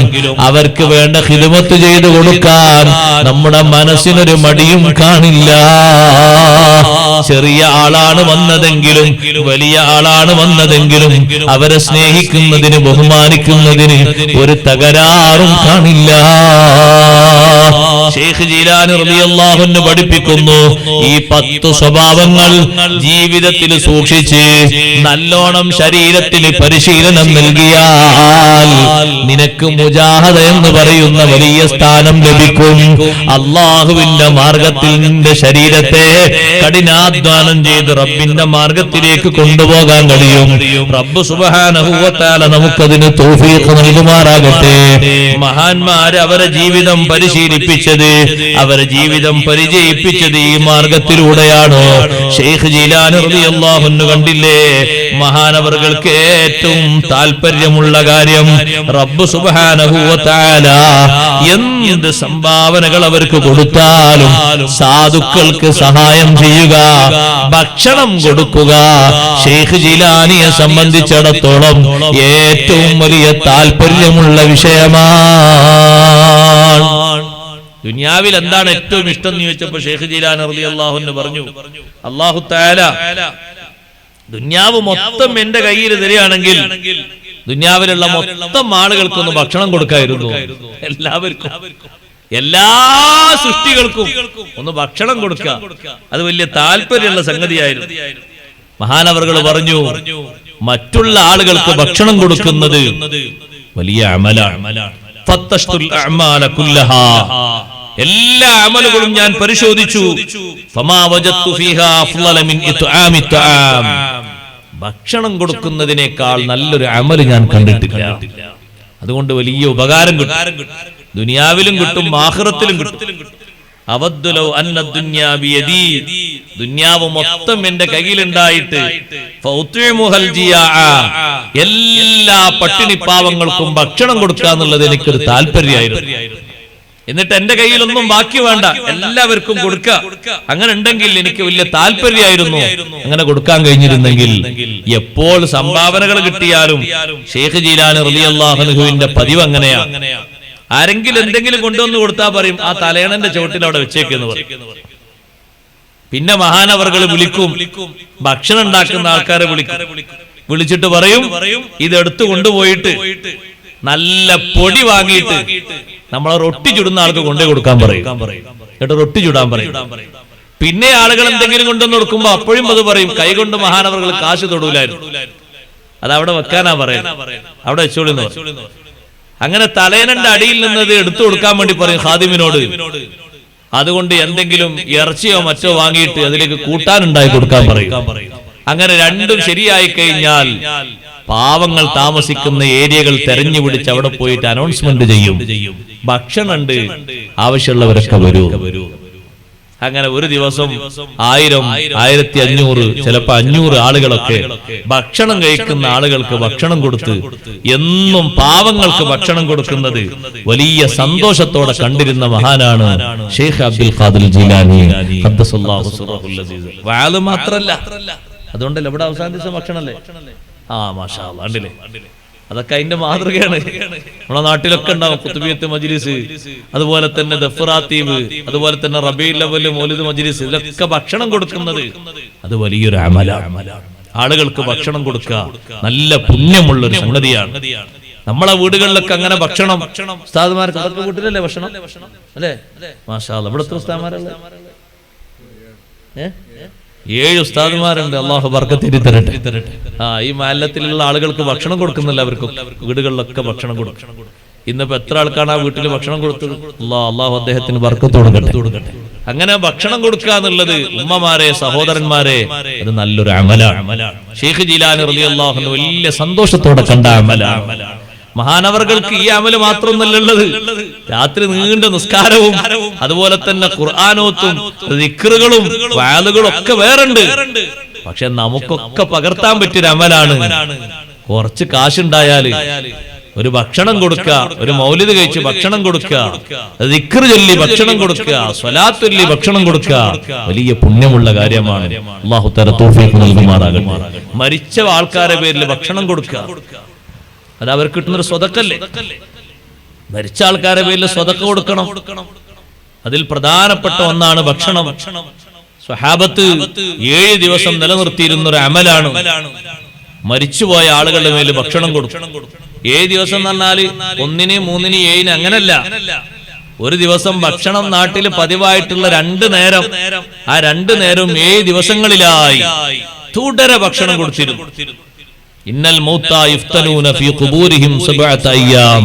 അവർക്ക് വേണ്ട ഖിദ്മത്ത് ചെയ്തു കൊടുക്കാൻ നമ്മുടെ മനസ്സിനൊരു മടിയും കാണില്ല. ചെറിയ ആളാണ് വന്നതെങ്കിലും വലിയ ആളാണ് വന്നതെങ്കിലും അവരെ സ്നേഹിക്കുന്നതിന്, ബഹുമാനിക്കുന്നതിന് ഒരു തകരാറും കാണില്ല. ശൈഖ് ജീലാനി റളിയല്ലാഹു അൻഹു പഠിപ്പിക്കുന്നു, ഈ 10 സ്വഭാവങ്ങൾ ജീവിതത്തിൽ സൂക്ഷിച്ച് നല്ലോണം ശരീരത്തിന് പരിശീലനം നൽകിയാൽ നിനക്ക് മുജാഹദ എന്ന് പറയുന്ന വലിയ സ്ഥാനം ലഭിക്കും. അള്ളാഹുവിന്റെ മാർഗത്തിൽ നിന്റെ ശരീരത്തെ കഠിനാധ്വാനം ചെയ്ത് റബ്ബിന്റെ മാർഗത്തിലേക്ക് കൊണ്ടുപോകാൻ കഴിയും. റബ്ബ് സുബ്ഹാനഹു വ തആല നമുക്കതിന് തൗഫീഖ് നൽകുമാറാകട്ടെ. മഹാന്മാര് അവരെ ജീവിതം പരിശീലിപ്പിച്ചത് പഠിപ്പിച്ചത്, അവരെ ജീവിതം പരിചയിപ്പിച്ചത് ഈ മാർഗത്തിലൂടെയാണ്. ശൈഖ് ജീലാനി റളിയല്ലാഹു അൻഹു കണ്ടില്ലേ, മഹാനവറുകൾക്ക് ഏറ്റവും താല്പര്യമുള്ള കാര്യം റബ്ബ് സുബ്ഹാനഹു വ തആല എന്ത് സംഭാവനകൾ അവർക്ക് കൊടുത്താലും സാധുക്കൾക്ക് സഹായം ചെയ്യുക, ഭക്ഷണം കൊടുക്കുക, ശൈഖ് ജീലാനിയെ സംബന്ധിച്ചിടത്തോളം ഏറ്റവും വലിയ താല്പര്യമുള്ള വിഷയമാണ്. ദുനിയാവിൽ എന്താണ് ഏറ്റവും ഇഷ്ടം എന്ന് ചോദിച്ചപ്പോൾ ശൈഖ് ജീലാനി റളിയല്ലാഹു അൻഹു പറഞ്ഞു, അല്ലാഹു തആല ദുനിയാവ് മൊത്തം എന്റെ കയ്യിൽ തരികയാണെങ്കിൽ ദുനിയാവിലുള്ള മൊത്തം ആളുകൾക്കൊന്ന് ഭക്ഷണം കൊടുക്കായിരുന്നു. എല്ലാവർക്കും, എല്ലാ സൃഷ്ടികൾക്കും ഒന്ന് ഭക്ഷണം കൊടുക്കുക, അത് വലിയ താല്പര്യമുള്ള സംഗതിയായിരുന്നു. മഹാനവറുകൾ പറഞ്ഞു, മറ്റുള്ള ആളുകൾക്ക് ഭക്ഷണം കൊടുക്കുന്നത് വലിയ അമലാണ്. ഫത്തഷ്തുൽ അഅമാല കുല്ലഹാ, എല്ലാ അമലുകളും ഞാൻ പരിശോധിച്ചു. ഫമാ വജദ്തു ഫീഹാ അഫ്ളല മിൻ ഇത്ആമി തആം, ഭക്ഷണം കൊടുക്കുന്നതിനേക്കാൾ നല്ലൊരു അമല് ഞാൻ കണ്ടിട്ടില്ല. അതുകൊണ്ട് വലിയ ഉപകാരം കിട്ടും, ദുനിയാവിലും കിട്ടും ആഖിറത്തിലും കിട്ടും. അവദ്ദുലൗ അന്ന ദുനിയാ ബിയദി, ദുനിയാവ് മൊത്തം എന്റെ കയ്യിലുണ്ടായിട്ട് ഫൗതിമുഹൽ ജിയാഅ, എല്ലാ പട്ടിണി പാവങ്ങൾക്കും ഭക്ഷണം കൊടുക്കുക എന്നുള്ളത് എനിക്കൊരു താല്പര്യമായിരുന്നു. എന്നിട്ട് എന്റെ കയ്യിലൊന്നും ബാക്കി വേണ്ട, എല്ലാവർക്കും കൊടുക്കുക. അങ്ങനെ ഉണ്ടെങ്കിൽ എനിക്ക് വലിയ താല്പര്യമായിരുന്നു. അങ്ങനെ കൊടുക്കാൻ കഴിഞ്ഞിരുന്നെങ്കിൽ എപ്പോൾ സംഭാവനകൾ കിട്ടിയാലും ശൈഖ് ജീലാനി റളിയല്ലാഹു അൻഹുവിന്റെ പതിവ് അങ്ങനെയാണ്. ആരെങ്കിലും എന്തെങ്കിലും കൊണ്ടുവന്ന് കൊടുത്താൽ പറയും, ആ തലയണന്റെ ചുവട്ടിൽ അവിടെ വെച്ചേക്കെന്ന് പറയും. പിന്നെ മഹാനവറുകൾ വിളിക്കും, ഭക്ഷണം ഉണ്ടാക്കുന്ന ആൾക്കാരെ വിളിച്ചിട്ട് പറയും, ഇതെടുത്തു കൊണ്ടുപോയിട്ട് നല്ല പൊടി വാങ്ങിയിട്ട് നമ്മളെ റൊട്ടി ചുടുന്ന ആൾക്ക് കൊണ്ടേ കൊടുക്കാൻ പറയും. എന്നിട്ട് റൊട്ടി ചുടാൻ പറയും. പിന്നെ ആളുകൾ എന്തെങ്കിലും കൊണ്ടുവന്ന് കൊടുക്കുമ്പോ അപ്പോഴും അത് പറയും, കൈകൊണ്ട് മഹാനവറുകൾ കാശ് തൊടൂലായിരുന്നു, അത് അവിടെ വെക്കാനാ പറയാം, അവിടെ വെച്ചോളിന്ന്. അങ്ങനെ തലേനന്റെ അടിയിൽ നിന്നത് എടുത്തു കൊടുക്കാൻ വേണ്ടി പറയും ഖാദിമിനോട്. അതുകൊണ്ട് എന്തെങ്കിലും ഇറച്ചിയോ മറ്റോ വാങ്ങിയിട്ട് അതിലേക്ക് കൂട്ടാനുണ്ടായി കൊടുക്കാൻ പറയും. അങ്ങനെ രണ്ടും ശരിയായി കഴിഞ്ഞാൽ പാവങ്ങൾ താമസിക്കുന്ന ഏരിയകൾ തെരഞ്ഞു പിടിച്ച് അവിടെ പോയിട്ട് അനൗൺസ്മെന്റ് ചെയ്യും, ഭക്ഷണം ഉണ്ട്, ആവശ്യമുള്ളവരൊക്കെ വരൂ. അങ്ങനെ ഒരു ദിവസം 1000, 1500, ചിലപ്പോ 500 ആളുകളൊക്കെ ഭക്ഷണം കഴിക്കുന്ന ആളുകൾക്ക് ഭക്ഷണം കൊടുത്ത് എന്നും പാവങ്ങൾക്ക് ഭക്ഷണം കൊടുക്കുന്നത് വലിയ സന്തോഷത്തോടെ കണ്ടിരുന്ന മഹാനാണ് ശൈഖ് അബ്ദുൽ ഖാദിർ ജീലാനി ഖദ്ദസല്ലാഹു സിറഹുൽ അസീസ്. വഅദ് മാത്രല്ല, അതുകൊണ്ടല്ലേ ഇവിടെ അവസാന ദിവസം ഭക്ഷണല്ലേ. മാഷാ അല്ലാഹ്, കണ്ടില്ലേ, അതൊക്കെ അതിന്റെ മാതൃകയാണ്. നമ്മുടെ നാട്ടിലൊക്കെ ഉണ്ടാവും ഖുത്ബിയത്ത് മജ്ലിസ്, അതുപോലെ തന്നെ ദഫ്റാത്തീബ്, അതുപോലെ തന്നെ റബീഉൽ അവ്വൽ മൗലിദ് മജ്ലിസ്, ഇതൊക്കെ ഭക്ഷണം കൊടുക്കുന്നത് അത് വലിയൊരു അമലാണ്. ആളുകൾക്ക് ഭക്ഷണം കൊടുക്കുക നല്ല പുണ്യമുള്ളൊരു സംഗതിയാണ്. നമ്മളെ വീടുകളിലൊക്കെ അങ്ങനെ ഭക്ഷണം, ഉസ്താദുമാർക്ക് അതൊക്കെ വീട്ടിലല്ലേ ഭക്ഷണം അല്ലേ? മാഷാ അല്ലാഹ്, ഇവിടുത്തെ ഉസ്താദുമാരല്ലേ 7 ഉസ്താദുമാരുണ്ട്, അല്ലാഹു ബർക്കത്ത് തരട്ടെ. ഈ മാലത്തിലുള്ള ആളുകൾക്ക് ഭക്ഷണം കൊടുക്കുന്നില്ല, അവർക്ക് വീടുകളിലൊക്കെ ഭക്ഷണം കൊടുക്കും. ഇന്നിപ്പോ എത്ര ആൾക്കാണ് ആ വീട്ടിൽ ഭക്ഷണം കൊടുത്തത്? അല്ലാഹു അദ്ദേഹത്തിന് ബർക്കത്ത് കൊടുക്കട്ടെ. അങ്ങനെ ഭക്ഷണം കൊടുക്കുക എന്നുള്ളത് ഉമ്മമാരെ, സഹോദരന്മാരെ, അത് നല്ലൊരു അമലാണ്. ശൈഖ് ജീലാനി റളിയല്ലാഹു അൻഹു വലിയ സന്തോഷത്തോടെ കണ്ട അമലാണ്. മഹാനവറുകൾക്ക് ഈ അമല് മാത്രമൊന്നുള്ളത്, രാത്രി നീണ്ട നിസ്കാരവും അതുപോലെ തന്നെ ഖുർആനോത്തും ദിക്റുകളും വഅദുകളും ഒക്കെ വേറുണ്ട്. പക്ഷെ നമുക്കൊക്കെ പകർത്താൻ പറ്റിയൊരു അമലാണ്. കുറച്ച് കാശുണ്ടായാല് ഒരു ഭക്ഷണം കൊടുക്കുക, ഒരു മൗലിദ് കഴിച്ച് ഭക്ഷണം കൊടുക്കുക, ദിക്ർ ചൊല്ലി ഭക്ഷണം കൊടുക്കുക, സ്വലാത്ത് ചൊല്ലി ഭക്ഷണം കൊടുക്കുക, വലിയ പുണ്യമുള്ള കാര്യമാണ്. അല്ലാഹു തആല തൗഫീഖ് നൽകുമാറാകട്ടെ. മരിച്ച ആൾക്കാരുടെ പേരിൽ ഭക്ഷണം കൊടുക്കുക, അത് അവർക്ക് കിട്ടുന്നൊരു സ്വതക്കല്ലേ. മരിച്ച ആൾക്കാരുടെ പേരിൽ സ്വതക്ക കൊടുക്കണം. അതിൽ പ്രധാനപ്പെട്ട ഒന്നാണ് ഭക്ഷണം. സ്വഹാബത്ത് 7 ദിവസം നിലനിർത്തിയിരുന്ന ഒരു അമലാണ് മരിച്ചുപോയ ആളുകളുടെ മേൽ ഭക്ഷണം കൊടുക്കും. 7 ദിവസം എന്ന് പറഞ്ഞാല് 1, 3, 7 അങ്ങനല്ല. ഒരു ദിവസം ഭക്ഷണം നാട്ടിൽ പതിവായിട്ടുള്ള 2 നേരം, ആ 2 നേരവും 7 ദിവസങ്ങളിലായി തുടരെ ഭക്ഷണം കൊടുത്തിരുന്നു. ഇന്നൽ മൗതാ യുഫ്തനൂന ഫീ ഖുബൂരിഹിം 7 അയ്യാം.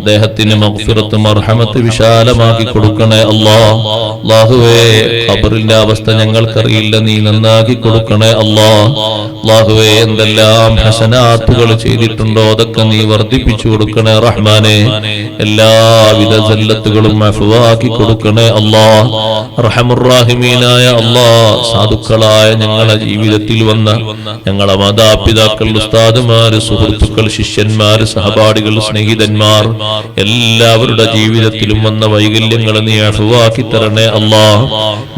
അദ്ദേഹത്തിന് മഗ്ഫിറത്ത് മർഹമത്ത് വിശാലമാക്കി കൊടുക്കണേ അല്ലാഹ്. അല്ലാഹുവേ ഖബറിന്റെ അവസ്ഥ ഞങ്ങൾക്കറിയില്ല, നീ നന്നാക്കി കൊടുക്കണേ അല്ലാഹ്. അല്ലാഹുവേ എന്തെല്ലാം ഹസനാത്തുകൾ ചെയ്തിട്ടുണ്ടോ അതൊക്കെ നീ വർദ്ധിപ്പിച്ചു കൊടുക്കണേ റഹ്മാനെ. എല്ലാവിധ സല്ലത്തുകളും അഫ്വാക്കി കൊടുക്കണേ അല്ലാഹ്. അർഹമുർ റഹീമീനായ അല്ലാഹ്, സാധുക്കളായ ഞങ്ങളുടെ ജീവിതത്തിൽ വന്ന ഞങ്ങളെ മാതാപിതാക്കൾ, ഉസ്താദുമാര്, സുഹൃത്തുക്കൾ, ശിഷ്യന്മാർ, സഹപാഠികൾ, സ്നേഹിതന്മാർ എല്ലാവരുടെ ജീവിതത്തിലും വന്ന വൈകല്യങ്ങൾ നീ അഫ്വാക്കി തരണേ അല്ലാഹ്.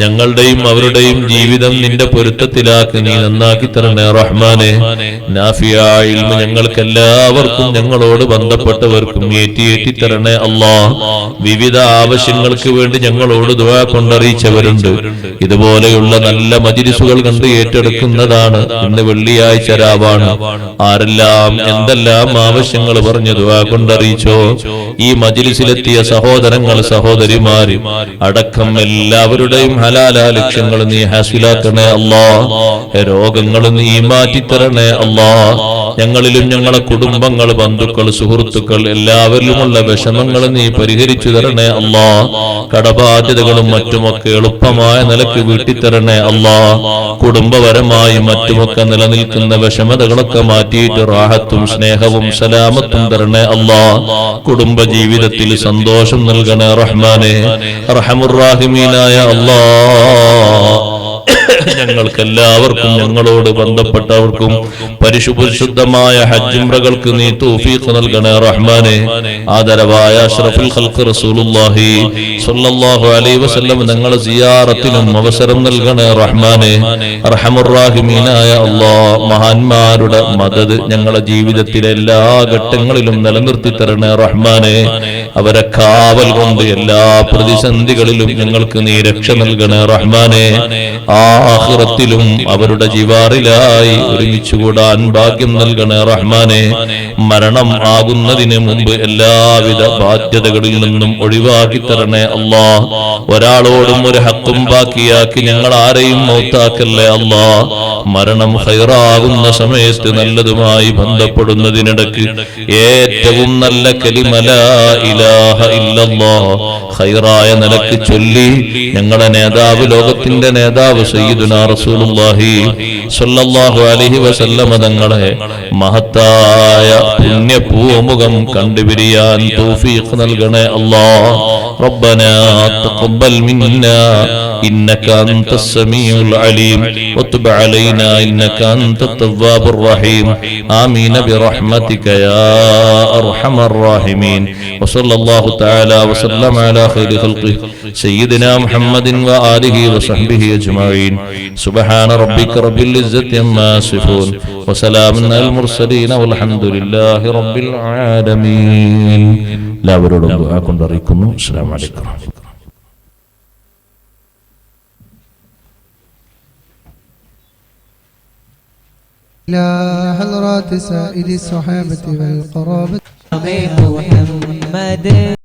ഞങ്ങളുടെയും അവരുടെയും ജീവിതം നിന്റെ പൊരുത്തത്തിലാക്കി നീ നന്നാക്കി തരണേ റഹ്മാനെ. നാഫിയായ ഇൽമ് ഞങ്ങൾക്ക് എല്ലാവർക്കും ഞങ്ങളോട് ബന്ധപ്പെട്ടവർക്കും ഏറ്റി തരണേ അല്ലാഹ്. വിവിധ ആവശ്യങ്ങൾക്ക് വേണ്ടി ഞങ്ങളോട് ദുആ കൊണ്ടറിയിച്ചവരുണ്ട്. ഇതുപോലെയുള്ള നല്ല മജ്‌ലിസുകൾ കണ്ട് ഏറ്റെടുക്കുന്നതാണ്. ഇന്ന് വെള്ളിയാഴ്ച രാവാണ്. ആരെല്ലാം എന്തെല്ലാം ആവശ്യങ്ങൾ പറഞ്ഞു ദുആ കൊണ്ടറിയിച്ചോ ഈ മജ്‌ലിസിലെത്തിയ സഹോദരങ്ങൾ, സഹോദരിമാര് അടക്കം എല്ലാവരുടെയും ഹലാലാ ലക്ഷ്യങ്ങൾ നീ ഹാസിലാക്കണേ അല്ലാഹ്. രോഗങ്ങൾ നീ മാറ്റിത്തരണേ അല്ലാഹ്. ഞങ്ങളിലും ഞങ്ങളെ കുടുംബങ്ങൾ, ബന്ധുക്കൾ, സുഹൃത്തുക്കൾ എല്ലാവരിലുമുള്ള വിഷമങ്ങൾ നീ പരിഹരിച്ചു തരണേ അല്ലാഹ്. കടബാധ്യതകളും മറ്റുമൊക്കെ എളുപ്പമായ നിലക്ക് വീട്ടിത്തരണേ അല്ലാഹ്. കുടുംബപരമായി മറ്റുമൊക്കെ നിലനിൽക്കുന്ന വിഷമതകളൊക്കെ മാറ്റിയിട്ട് റാഹത്തും സ്നേഹവും സലാമത്തും തരണേ അല്ലാഹ്. കുടുംബ ജീവിതത്തിൽ സന്തോഷം നൽകണേ റഹ്മാനെ. അർഹമുർ റഹീമീനായ അല്ലാഹ്, ഞങ്ങൾക്കെല്ലാവർക്കും ഞങ്ങളോട് ബന്ധപ്പെട്ടവർക്കും പരിശുദ്ധമായ ഹജ്ജ് ഉംറകൾക്ക് നീ തൗഫീഖ് നൽകണേ റഹ്മാനെ. ആദരവായ അഷ്റഫുൽ ഖൽഖ് റസൂലുള്ളാഹി സ്വല്ലല്ലാഹു അലൈഹി വസല്ലം ഞങ്ങളെ സിയാറത്തിനും അവസരം നൽകണേ റഹ്മാനെ. അർഹമുർ റഹീമീനായ അല്ലാഹ്, മഹാന്മാരുടെ മദദ് ഞങ്ങളുടെ ജീവിതത്തിലെ എല്ലാ ഘട്ടങ്ങളിലും നിലനിർത്തി തരണേ റഹ്മാനെ. അവരെ കാവൽ കൊണ്ട് എല്ലാ പ്രതിസന്ധികളിലും ഞങ്ങൾക്ക് നീ രക്ഷ നൽകണേ റഹ്മാനെ. ആഖിറത്തിലും അവരുടെ ജിവാറിലായി ഒരുമിച്ചുകൂടാൻ ഭാഗ്യം നൽകണേ റഹ്മാനെ. മരണം ആകുന്നതിന് മുമ്പ് എല്ലാവിധ ബാധ്യതകളിൽ നിന്നും ഒഴിവാക്കി തരണേ അല്ലാഹ്. ഒരാളോടും ഒരു ഹക്കും ബാക്കിയാക്കി ഞങ്ങൾ ആരെയും മൗത്താക്കല്ലേ അല്ലാഹ്. മരണം ഖൈറാകുന്ന സമയത്ത് നല്ലതുമായി ബന്ധപ്പെടുന്നതിനിടക്ക് ഏറ്റവും നല്ല കലിമ ലാ ഇലാഹ ഇല്ലല്ലാഹ് ഖൈറായ നിലക്ക് ചൊല്ലി ഞങ്ങളുടെ നേതാവ്, ലോകത്തിന്റെ നേതാവ് സയ്യിദുനാ റസൂലുള്ളാഹി സ്വല്ലല്ലാഹു അലൈഹി വസല്ലമ തങ്ങളെ മഹത്തായ പുണ്യ പൂമുഖം കണ്ടുപിരിയാൻ തൗഫീഖ് നൽകണേ അല്ലാഹ്. റബ്ബനാ തഖബ്ബൽ മിന്നാ إنك أنت السميع العليم وتب علينا إنك أنت التواب الرحيم آمين برحمتك يا أرحم الراحمين وصلى الله تعالى وسلم على خير خلقه سيدنا محمد وآله وصحبه أجمعين سبحان ربك رب العزة عما يصفون وسلام على المرسلين والحمد لله رب العالمين. لا ورد دعاءكم دريكم. السلام عليكم. إلى حضرات سائر الصحابة والقرابة محمد